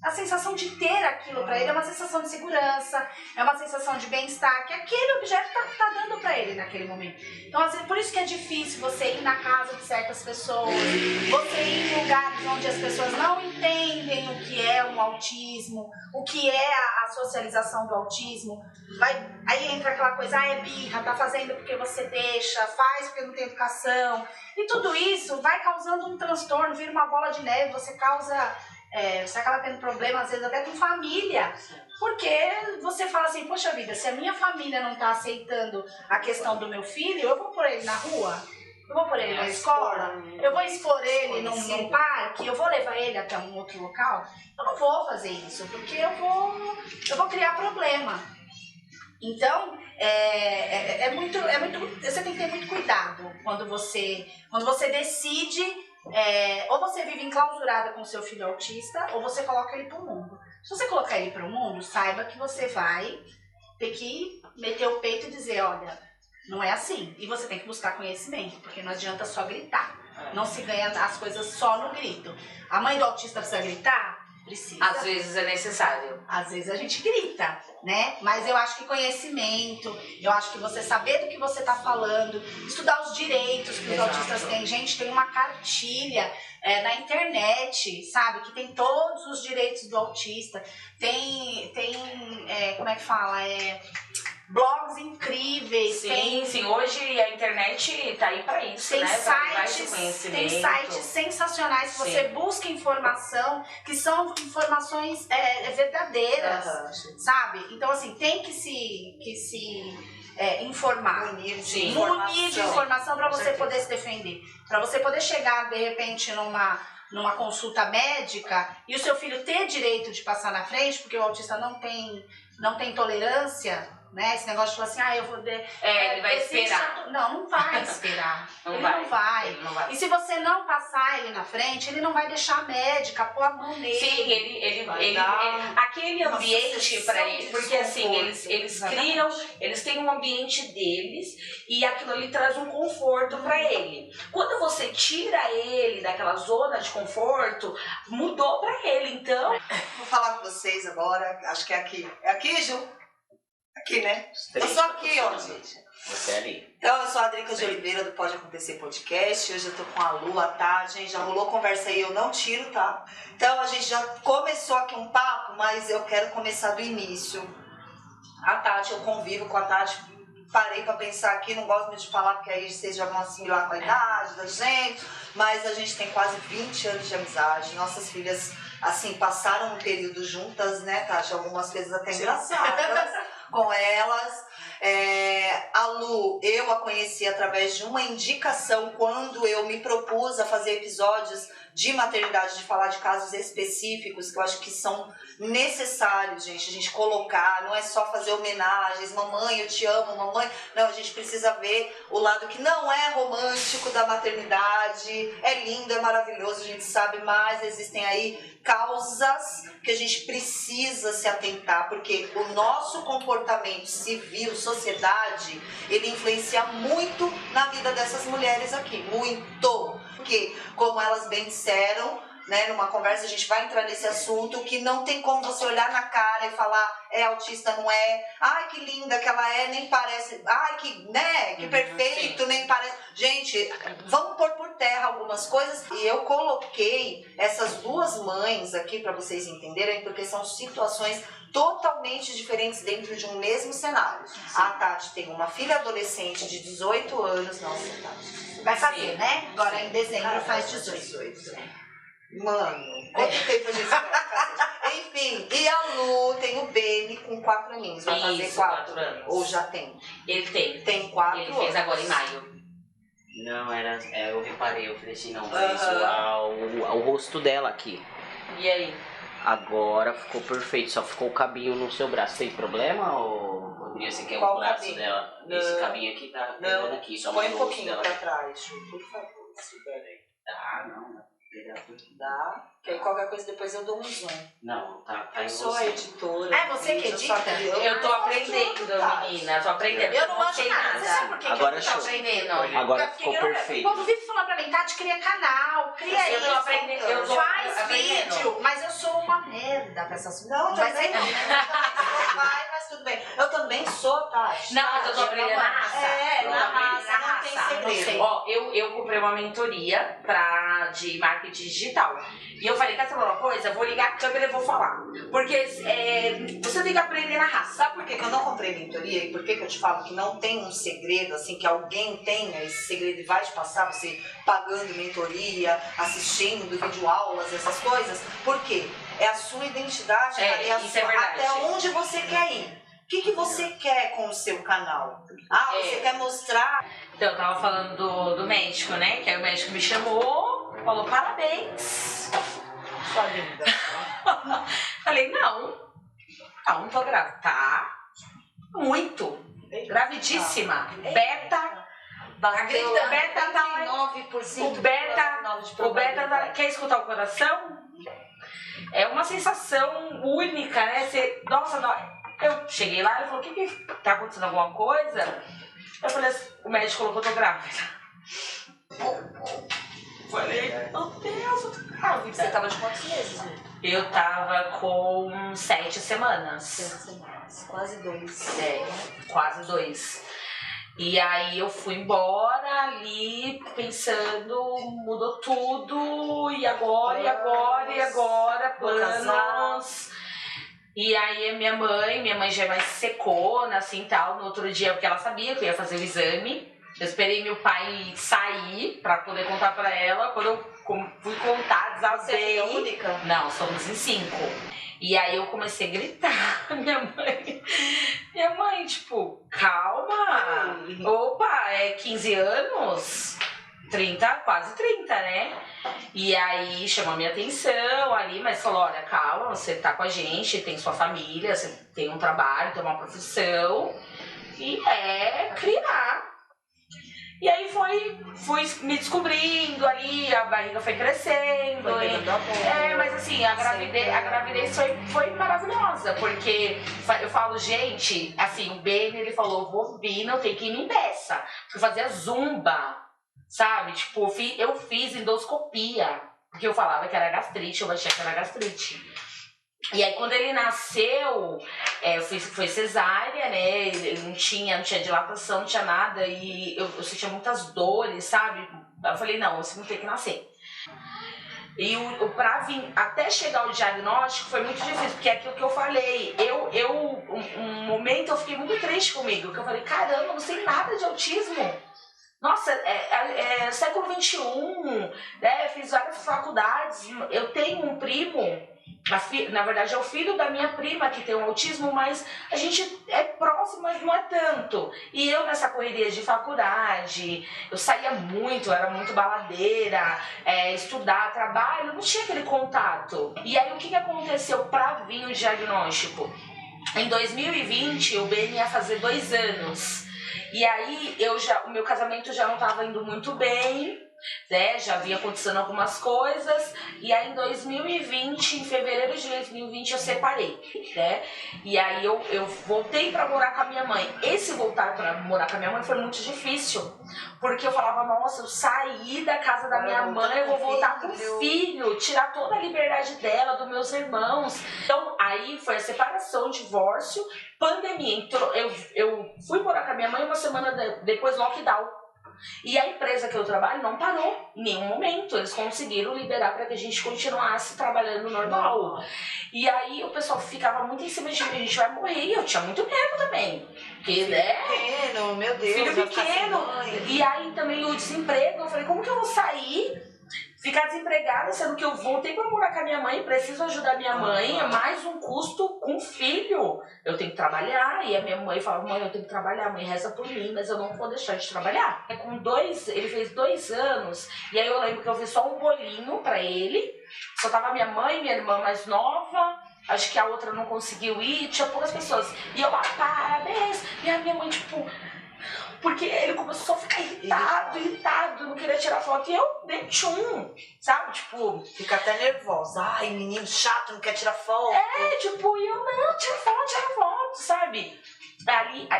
a sensação de ter aquilo pra ele é uma sensação de segurança, é uma sensação de bem-estar, que aquele objeto tá dando pra ele naquele momento. Então, às vezes, por isso que é difícil você ir na casa de certas pessoas, você ir em lugares onde as pessoas não entendem o que é um autismo, o que é a socialização do autismo. Aí entra aquela coisa, é birra, tá fazendo porque você deixa, faz porque não tem educação. E tudo isso vai causando um transtorno, vira uma bola de neve, você acaba tendo problema, às vezes, até com família. Porque você fala assim, poxa vida, se a minha família não tá aceitando a questão do meu filho, eu vou pôr ele na rua? Eu vou pôr ele na escola? Eu vou expor ele num parque? Eu vou levar ele até um outro local? Eu não vou fazer isso, porque eu vou criar problema. Então, você tem que ter muito cuidado quando você decide... ou você vive enclausurada com seu filho autista, ou você coloca ele pro mundo. Se você colocar ele pro mundo, saiba que você vai ter que meter o peito e dizer, olha, não é assim. E você tem que buscar conhecimento, porque não adianta só gritar. Não se ganha as coisas só no grito. A mãe do autista precisa gritar? Precisa. Às vezes é necessário. Às vezes a gente grita, né? Mas eu acho que conhecimento, eu acho que você saber do que você tá falando, estudar os direitos que os autistas têm. Gente, tem uma cartilha na internet, sabe? Que tem todos os direitos do autista. Tem como é que fala? Blogs incríveis. Sim, hoje a internet tá aí pra isso, tem né? Tem sites sensacionais que você busca informação, que são informações verdadeiras, sabe? Então, assim, tem que se informar. Munir de informação para você poder se defender. Para você poder chegar, de repente, numa consulta médica e o seu filho ter direito de passar na frente, porque o autista não tem tolerância, né? Esse negócio de falar assim, eu vou... ele vai esperar. Não vai esperar. Ele não vai. E se você não passar ele na frente, ele não vai deixar a médica pôr a mão nele. Sim, ele aquele ambiente para ele, porque assim, eles criam, eles têm um ambiente deles e aquilo ali traz um conforto para ele. Quando você tira ele daquela zona de conforto, mudou para ele, então... Vou falar com vocês agora, acho que é aqui. É aqui, Ju? Aqui, né? Eu sou aqui, ó, gente. Você é ali. Então, eu sou a Drica de Oliveira, do Pode Acontecer Podcast. Hoje eu tô com a Lu, a Tati, gente. Já rolou conversa aí, eu não tiro, tá? Então, a gente já começou aqui um papo, mas eu quero começar do início. A Tati, eu convivo com a Tati. Parei pra pensar aqui, não gosto muito de falar, porque aí vocês já vão assimilar com a idade da gente. Mas a gente tem quase 20 anos de amizade. Nossas filhas, assim, passaram um período juntas, né, Tati? Algumas coisas até engraçadas. Com elas. A Lu, eu a conheci através de uma indicação quando eu me propus a fazer episódios de maternidade, de falar de casos específicos que eu acho que são necessários, gente, a gente colocar, não é só fazer homenagens, mamãe, eu te amo, mamãe, não, a gente precisa ver o lado que não é romântico da maternidade, é lindo, é maravilhoso, a gente sabe, mas existem aí causas que a gente precisa se atentar, porque o nosso comportamento civil, sociedade, ele influencia muito na vida dessas mulheres aqui, muito, porque, como elas bem disseram, né, numa conversa a gente vai entrar nesse assunto, que não tem como você olhar na cara e falar é autista, não é, ai que linda que ela é, nem parece, ai que, né, que perfeito, nem parece. Gente, vamos pôr por terra algumas coisas, e eu coloquei essas duas mães aqui para vocês entenderem, porque são situações totalmente diferentes dentro de um mesmo cenário. A Tati tem uma filha adolescente de 18 anos, nossa, Tati, vai fazer, né? Agora em dezembro faz 18. Mano, quanto tempo a gente vai fazer? Enfim, e a Lu tem o Beni com 4 aninhos. Vai fazer 4 anos. Ou já tem? Ele tem. Tem 4 Ele anos. fez agora em maio. Não, eu reparei, eu falei assim, não, mas o rosto dela aqui. E aí? Agora ficou perfeito, só ficou o cabinho no seu braço. Tem problema ou Rodrigo, você quer Qual o braço cabinho? dela? Não. Esse cabinho aqui tá pegando aqui, só Põe mais um o rosto pouquinho dela. pra trás, Ju, por favor. Tá, não. Dá? Que aí qualquer coisa depois eu dou um zoom. Não, tá em Eu sou a você. editora. É você que eu sou edita? Eu tô aprendendo, menina. Tô aprendendo. Eu não manjo sei nada. Você sabe por que Agora que eu tô show. aprendendo? Agora Porque ficou o perfeito. povo vive falando pra mim, Tati, cria canal, cria Eu tô isso. aprendendo, eu tô faz aprendendo. vídeo. Mas eu sou uma merda pra essas coisas. Não, Vai também ser- não. Vai, mas tudo bem. Eu também sou, Tati. Não, mas eu tô aprendendo na raça. É, Eu na tô aprendendo raça, na não tem raça. segredo. Ó, eu comprei uma mentoria de marketing digital. E eu falei, quer saber uma coisa? Vou ligar a câmera e vou falar. Porque você tem que aprender na raça. Sabe por que eu não comprei mentoria e por que eu te falo que não tem um segredo, assim, que alguém tenha esse segredo e vai te passar, você pagando mentoria, assistindo videoaulas, essas coisas? Por quê? É a sua identidade, Isso é verdade. até onde você quer ir. O que você quer com o seu canal? Você quer mostrar... Então, eu tava falando do médico, né? Que aí o médico me chamou, falou, parabéns. Sua linda. Falei, não tô grávida. Tá, muito. Gravidíssima. Beta. Bateu Beta tá... 9%. O beta tá... Quer escutar o coração? É uma sensação única, né? Nossa, eu cheguei lá e ele falou, o que tá acontecendo, alguma coisa? Eu falei assim, o médico colocou que eu tô grávida. Falei, meu Deus, eu tô grávida. Você tava de quantos meses, né? Eu tava com 7 semanas. Quase 2. Quase 2. E aí eu fui embora ali pensando, mudou tudo, e agora, planos. E aí minha mãe já é mais secona, assim, tal, no outro dia, porque ela sabia que eu ia fazer o exame. Eu esperei meu pai sair pra poder contar pra ela. Quando eu fui contar, desabei. Você é a única? Não, somos em 5. E aí eu comecei a gritar, minha mãe, tipo, calma, opa, 15 anos, 30, quase 30, né? E aí chamou a minha atenção ali, mas falou, olha, calma, você tá com a gente, tem sua família, você tem um trabalho, tem uma profissão, e criar. E aí fui me descobrindo ali, a barriga foi crescendo. Mas assim, a gravidez foi maravilhosa, porque eu falo, gente, assim, o Beni, ele falou, vou vir, não tem que ir em peça. Fui fazer a zumba, sabe? Tipo, eu fiz endoscopia, porque eu falava que era gastrite, eu achei que era gastrite. E aí, quando ele nasceu, foi cesárea, né? Ele não tinha dilatação, não tinha nada. E eu sentia muitas dores, sabe? Eu falei, não, você não tem que nascer. E pra vir, até chegar ao diagnóstico, foi muito difícil. Porque é aquilo que eu falei. Um momento, eu fiquei muito triste comigo. Porque eu falei, caramba, eu não sei nada de autismo. Nossa, século XXI, né? Fiz várias faculdades. Eu tenho um primo Na verdade é o filho da minha prima que tem um autismo, mas a gente é próximo, mas não é tanto. E eu nessa correria de faculdade, eu saía muito, era muito baladeira, estudar, trabalho, não tinha aquele contato. E aí o que aconteceu para vir o diagnóstico? Em 2020 o Ben ia fazer 2 anos. E aí o meu casamento já não estava indo muito bem, né? Já havia acontecendo algumas coisas. E aí em 2020, em fevereiro de 2020, eu separei, né? E aí eu voltei para morar com a minha mãe. Esse voltar para morar com a minha mãe foi muito difícil, porque eu falava, nossa, eu saí da casa da minha mãe, eu vou voltar com o filho, tirar toda a liberdade dela, dos meus irmãos. Então aí foi a separação, o divórcio, pandemia. Entrou, eu fui morar com a minha mãe, uma semana depois lockdown. E a empresa que eu trabalho não parou em nenhum momento. Eles conseguiram liberar para que a gente continuasse trabalhando normal. E aí o pessoal ficava muito em cima de mim, a gente vai morrer. E eu tinha muito medo também. Porque, né? Pequeno, meu Deus. Filho pequeno. E aí também o desemprego. Eu falei, como que eu vou sair? Ficar desempregada, sendo que eu voltei para morar com a minha mãe, preciso ajudar minha mãe, é mais um custo com filho. Eu tenho que trabalhar, e a minha mãe falava, mãe, eu tenho que trabalhar, mãe, reza por mim, mas eu não vou deixar de trabalhar. Ele fez 2 anos, e aí eu lembro que eu fiz só um bolinho para ele, só tava minha mãe, minha irmã mais nova, acho que a outra não conseguiu ir, tinha poucas pessoas. E eu lá, parabéns, e a minha mãe, tipo... Porque ele começou a ficar irritado, não queria tirar foto. E eu dei tchum, sabe? Tipo... Fica até nervosa. Ai, menino chato, não quer tirar foto. E eu, não, tira foto, sabe?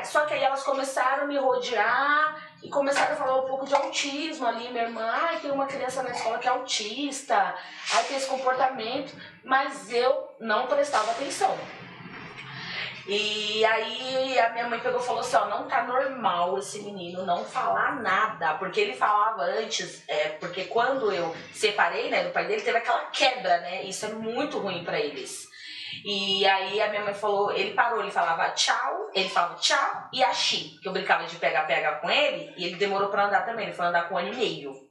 Só que aí elas começaram a me rodear e começaram a falar um pouco de autismo ali. Minha irmã, tem uma criança na escola que é autista, tem esse comportamento. Mas eu não prestava atenção. E aí a minha mãe pegou e falou assim, não tá normal esse menino não falar nada, porque ele falava antes, porque quando eu separei, né, do pai dele, teve aquela quebra, né, isso é muito ruim pra eles. E aí a minha mãe falou, ele parou, ele falava tchau e axi, que eu brincava de pega-pega com ele, e ele demorou pra andar também, ele foi andar com 1 ano e meio.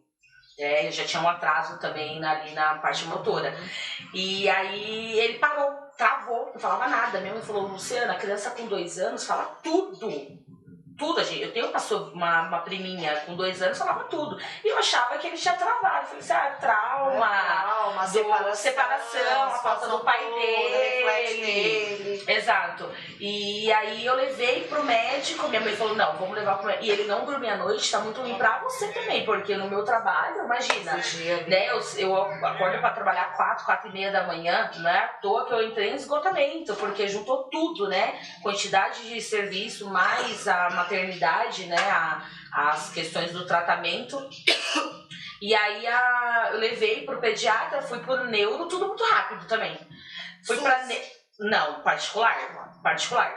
Ele já tinha um atraso também ali na parte motora. E aí ele parou, travou, não falava nada. Minha mãe falou, Luciana, a criança com 2 anos fala tudo. Tudo, eu tenho uma priminha com 2 anos, falava tudo. E eu achava que ele tinha travado. Eu falei assim, trauma, separação, a falta do pai dele. Exato. E aí eu levei pro médico, minha mãe falou, não, vamos levar pro médico. E ele não dormia à noite, tá muito ruim pra você também, porque no meu trabalho, imagina, né, eu acordo pra trabalhar 4h da manhã, não é à toa que eu entrei em esgotamento, porque juntou tudo, né, quantidade de serviço, mais a maternidade, né, as questões do tratamento. E aí eu levei pro pediatra, fui pro neuro, tudo muito rápido também. Fui pra não, particular.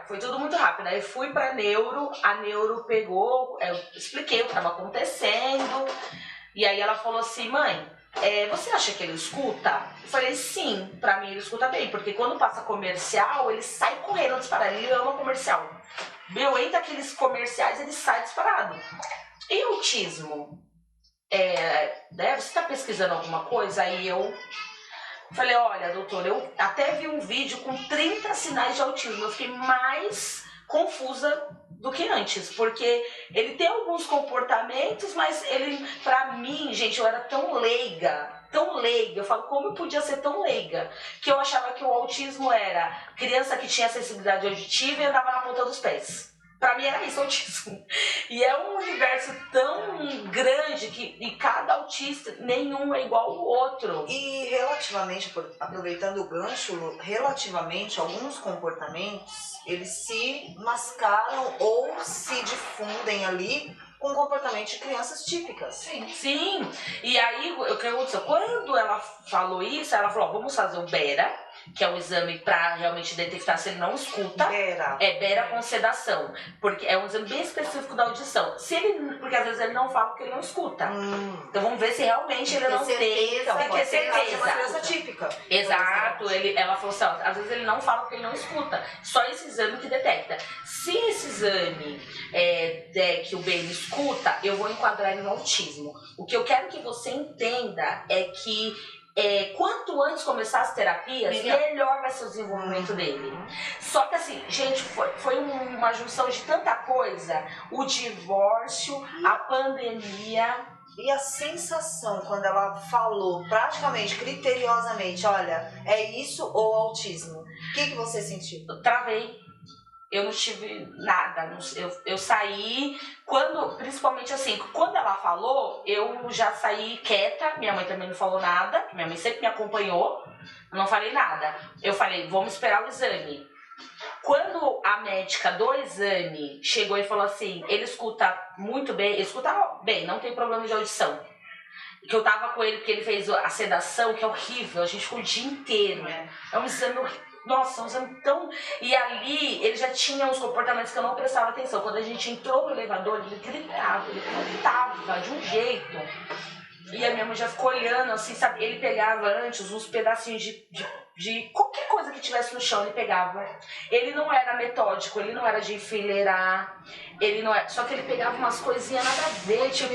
Foi tudo muito rápido. Aí fui pra neuro, a neuro pegou, eu expliquei o que estava acontecendo. E aí ela falou assim, mãe, você acha que ele escuta? Eu falei, sim, pra mim ele escuta bem, porque quando passa comercial, ele sai correndo disparado, ele ama comercial. Entra aqueles comerciais, ele sai disparado. E autismo? Você está pesquisando alguma coisa? Aí eu falei, olha, doutor, eu até vi um vídeo com 30 sinais de autismo. Eu fiquei mais confusa do que antes, porque ele tem alguns comportamentos, mas ele, pra mim, gente, eu era tão leiga, eu falo, como eu podia ser tão leiga, que eu achava que o autismo era criança que tinha sensibilidade auditiva e andava na ponta dos pés. Pra mim era isso, autismo. E é um universo tão grande e cada autista, nenhum é igual ao outro. E relativamente, aproveitando o gancho, relativamente alguns comportamentos, eles se mascaram ou se difundem ali com comportamento de crianças típicas. Sim. E aí, o que aconteceu? Quando ela falou isso, ela falou, vamos fazer o BERA, que é um exame para realmente detectar se ele não escuta. BERA com sedação, porque é um exame bem específico da audição. Porque às vezes ele não fala que ele não escuta. Então vamos ver se realmente ele não tem que certeza. É uma criança típica. Exato, ela falou assim, às vezes ele não fala porque ele não escuta. Só esse exame que detecta. Se esse exame der que o Ben escuta, eu vou enquadrar ele no autismo. O que eu quero que você entenda é que quanto antes começar as terapias, melhor vai ser o desenvolvimento dele. Só que assim, gente, foi uma junção de tanta coisa. O divórcio, a pandemia. E a sensação, quando ela falou praticamente, criteriosamente, olha, é isso ou autismo? O que você sentiu? Eu travei. Eu não tive nada. Eu saí, principalmente assim, quando ela falou, eu já saí quieta. Minha mãe também não falou nada. Minha mãe sempre me acompanhou. Eu não falei nada. Eu falei, vamos esperar o exame. Quando a médica do exame chegou e falou assim, ele escuta muito bem, ele escuta bem, não tem problema de audição. Que eu tava com ele porque ele fez a sedação, que é horrível, a gente ficou o dia inteiro. É um exame horrível. Nossa, um exame tão... E ali, ele já tinha uns comportamentos que eu não prestava atenção. Quando a gente entrou no elevador, ele gritava, ele cantava de um jeito. E a minha mãe já ficou olhando, assim, sabe? Ele pegava antes uns pedacinhos de qualquer coisa que tivesse no chão, ele pegava. Ele não era metódico, ele não era de enfileirar, ele não era... Só que ele pegava umas coisinhas nada a ver, tipo...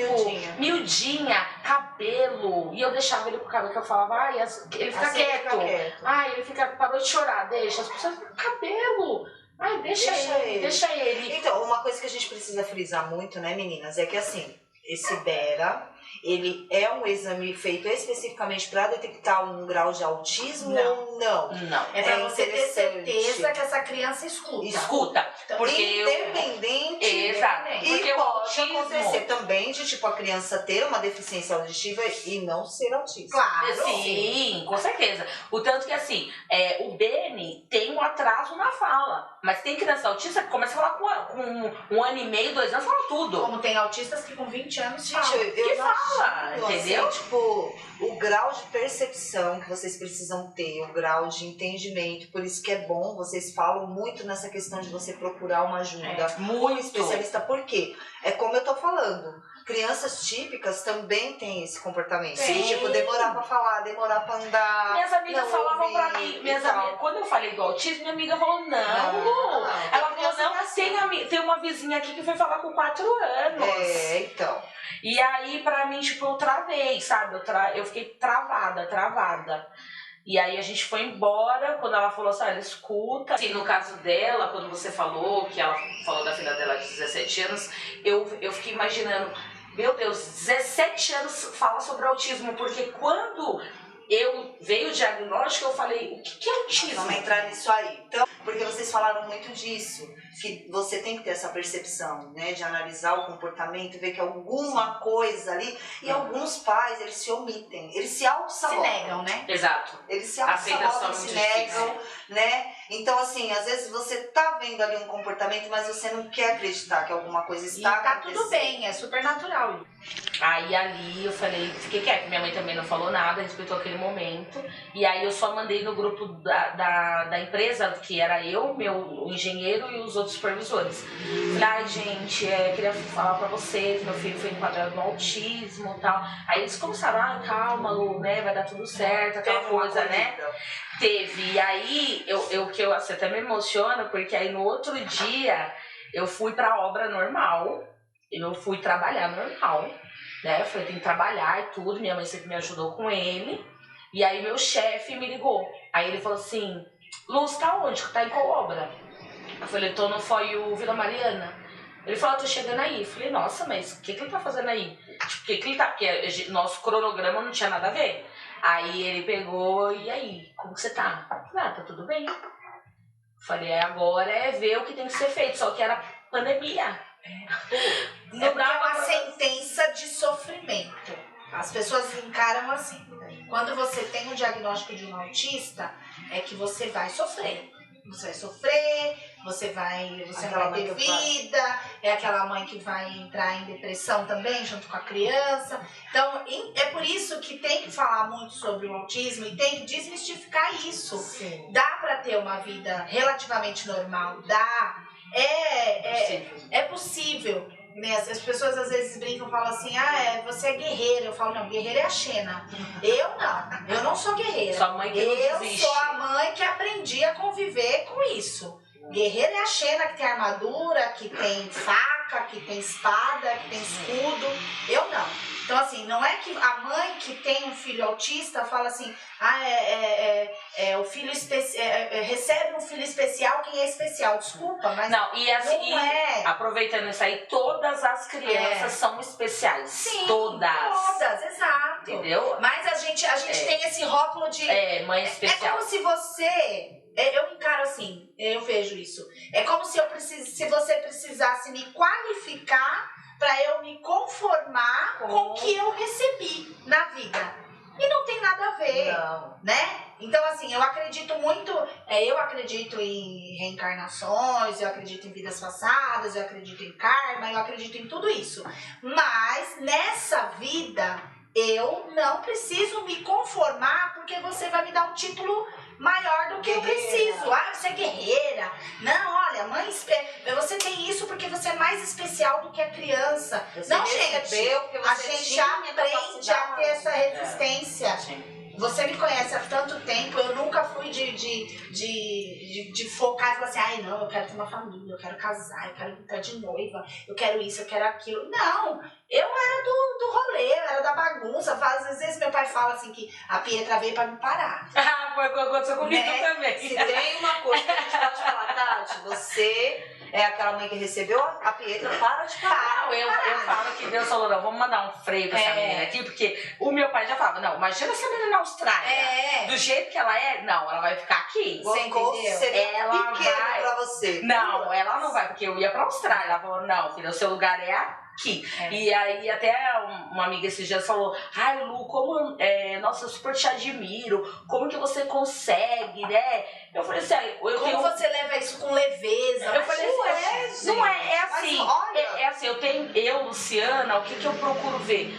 Miudinha, cabelo. E eu deixava ele com o cabelo, que eu falava, ai, ele fica assim quieto. Ai, ele fica... Parou de chorar, deixa. As pessoas ficam com cabelo. Ai, deixa ele. Então, uma coisa que a gente precisa frisar muito, né, meninas, é que assim, esse BERA... Ele é um exame feito especificamente para detectar um grau de autismo ou não? Não. É para você ter certeza que essa criança escuta. Escuta. Então, porque independente. Exato. E porque pode acontecer também de tipo a criança ter uma deficiência auditiva e não ser autista. Claro. Sim, com certeza. O tanto que assim, o Beni tem um atraso na fala. Mas tem criança autista que começa a falar com 1 ano e meio, 2 anos, fala tudo. Como tem autistas que com 20 anos Gente, falam. eu fala, entendeu? Assim, tipo, o grau de percepção que vocês precisam ter, o grau de entendimento, por isso que é bom, vocês falam muito nessa questão de você procurar uma ajuda, um especialista, por quê? É como eu tô falando, crianças típicas também têm esse comportamento. Sim. Tipo, demorar pra falar, demorar pra andar. Minhas amigas falavam pra mim, quando eu falei do autismo, minha amiga falou, não. Ela falou, não, tem uma vizinha aqui que foi falar com 4 anos. Então. E aí, pra mim, tipo, eu travei, sabe? Eu fiquei travada. E aí a gente foi embora, quando ela falou assim, ela escuta. Assim, no caso dela, quando você falou, que ela falou da filha dela de 17 anos, eu fiquei imaginando, meu Deus, 17 anos fala sobre autismo, porque quando veio o diagnóstico, eu falei, o que é autismo? Vamos entrar nisso aí. Então, porque vocês falaram muito disso, que você tem que ter essa percepção, né, de analisar o comportamento, ver que alguma coisa ali, e alguns pais, eles se omitem, eles se auto-sabotam. Se negam, né? Exato. Eles se auto-sabotam, se negam, né? Então, assim, às vezes você tá vendo ali um comportamento, mas você não quer acreditar que alguma coisa está acontecendo. E tá tudo bem, é super natural. Aí ali eu falei, fiquei quieta, minha mãe também não falou nada, respeitou aquele momento. E aí eu só mandei no grupo da empresa, que era eu, o engenheiro e os outros supervisores. Falei, ai gente, queria falar pra vocês, meu filho foi enquadrado no autismo e tal. Aí eles começaram, calma Lu, né, vai dar tudo certo, aquela coisa, né? Teve. E aí, eu até me emociono, porque aí no outro dia eu fui pra obra normal. Eu fui trabalhar normal, né? Eu falei, tem que trabalhar e tudo. Minha mãe sempre me ajudou com ele. E aí meu chefe me ligou. Aí ele falou assim, Luz, tá onde? Tá em qual obra? Eu falei, tô no FOIU Vila Mariana. Ele falou, tô chegando aí. Eu falei, nossa, mas o que ele tá fazendo aí? Tipo, porque nosso cronograma não tinha nada a ver. Aí ele pegou, e aí, como que você tá? Eu falei, tá tudo bem. Eu falei, agora é ver o que tem que ser feito. Só que era pandemia. Não dá uma sentença de sofrimento. As pessoas encaram assim. Quando você tem um diagnóstico de um autista, é que você vai sofrer. Você vai sofrer, você não vai ter vida, é aquela mãe que vai entrar em depressão também, junto com a criança. Então, é por isso que tem que falar muito sobre o autismo e tem que desmistificar isso. Sim. Dá pra ter uma vida relativamente normal, dá. É possível. As pessoas às vezes brincam e falam assim, você é guerreira. Eu falo, não, guerreira é a Xena. Eu não sou guerreira. Sua mãe que não desiste. Eu sou a mãe que aprendi a conviver com isso. Guerreira é a Xena, que tem armadura, que tem faca, que tem espada, que tem escudo. Eu não. Então, assim, não é que a mãe que tem um filho autista fala assim, o filho recebe um filho especial, quem é especial. Desculpa, mas não, e assim, não é. Aproveitando isso aí, todas as crianças são especiais. Sim, todas, exato. entendeu? Mas a gente tem esse rótulo de... mãe especial. É como se você... Eu encaro assim, eu vejo isso. É como se você precisasse me qualificar para eu me conformar com o que eu recebi na vida. E não tem nada a ver, né? Então, assim, eu acredito muito... eu acredito em reencarnações, eu acredito em vidas passadas, eu acredito em karma, eu acredito em tudo isso. Mas, nessa vida, eu não preciso me conformar porque você vai me dar um título maior do que eu preciso. Você é guerreira. Não, olha, mãe, você tem isso porque você é mais especial do que a criança. Você não, gente, a gente aprende a ter essa resistência. Você me conhece há tanto tempo, eu nunca fui de focar e falar assim, ai não, eu quero ter uma família, eu quero casar, eu quero estar de noiva, eu quero isso, eu quero aquilo. Não, eu era do rolê, eu era da bagunça. Às vezes meu pai fala assim que a Pietra veio pra me parar. Foi o que aconteceu comigo também. Se tem uma coisa que a gente pode falar, Tati, você é aquela mãe que recebeu a Pietra, para de parar. Eu falo que Deus falou, não, vamos mandar um freio pra essa menina aqui, porque o meu pai já falava, não, imagina essa menina na Austrália. Do jeito que ela é, não, ela vai ficar aqui. Você entendeu? Seria ela pequeno vai pra você. Não, ela não vai, porque eu ia pra Austrália. Ela falou, não, filha, o seu lugar é aqui. E aí até uma amiga esses dias falou, ai Lu, como, nossa, eu super te admiro, como que você consegue, né? Eu falei assim, como você leva isso com leveza? Eu falei assim, não é assim, é assim, eu, Luciana, o que eu procuro ver?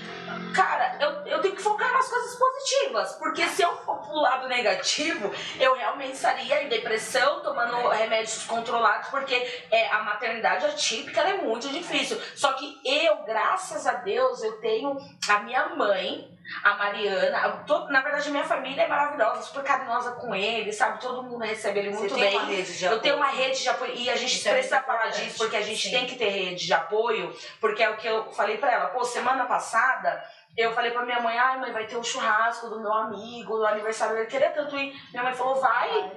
Cara, eu tenho que focar nas coisas positivas, porque se eu for pro lado negativo, eu realmente estaria em depressão, tomando remédios controlados, porque a maternidade atípica ela é muito difícil. Só que eu, graças a Deus, eu tenho a minha mãe, a Mariana, na verdade minha família é maravilhosa, super carinhosa com ele, sabe? Todo mundo recebe ele muito bem. Uma rede de apoio. Eu tenho uma rede de apoio e a gente precisa falar disso, porque a gente tem que ter rede de apoio, porque é o que eu falei pra ela. Pô, semana passada eu falei pra minha mãe, ai mãe, vai ter um churrasco do meu amigo, do aniversário dele, queria tanto ir. Minha mãe falou, vai,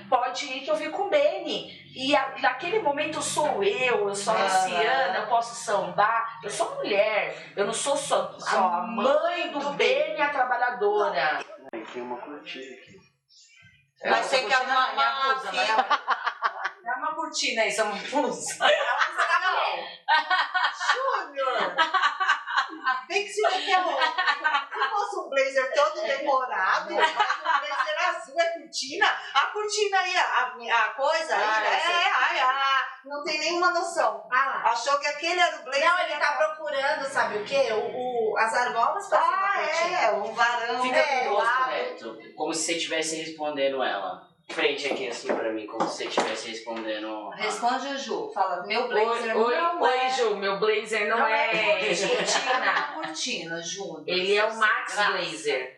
pode ir que eu vi com o Beni. E naquele momento eu sou a Luciana, eu posso sambar, eu sou mulher, eu não sou só a mãe do Beni, a trabalhadora. Tem uma cortina aqui. Mas tem que arrumar minha blusa, dá uma cortina aí, só uma blusa. Júnior! Tem que se meter a roupa. Se fosse um blazer todo decorado, mas um blazer azul é cortina, a cortina aí, a coisa aí, não tem nenhuma noção. Achou que aquele era o blazer. Não, ele tá procurando, sabe o quê? As argolas pra cima da cortina. Um varão. Fica com o rosto reto, como se você estivesse respondendo ela. Frente aqui assim pra mim, como se você estivesse respondendo. Responde, Ju. Fala, meu blazer Oi, Ju, meu blazer não é cortina. Cortina, Ju. Ele é o Max Blazer.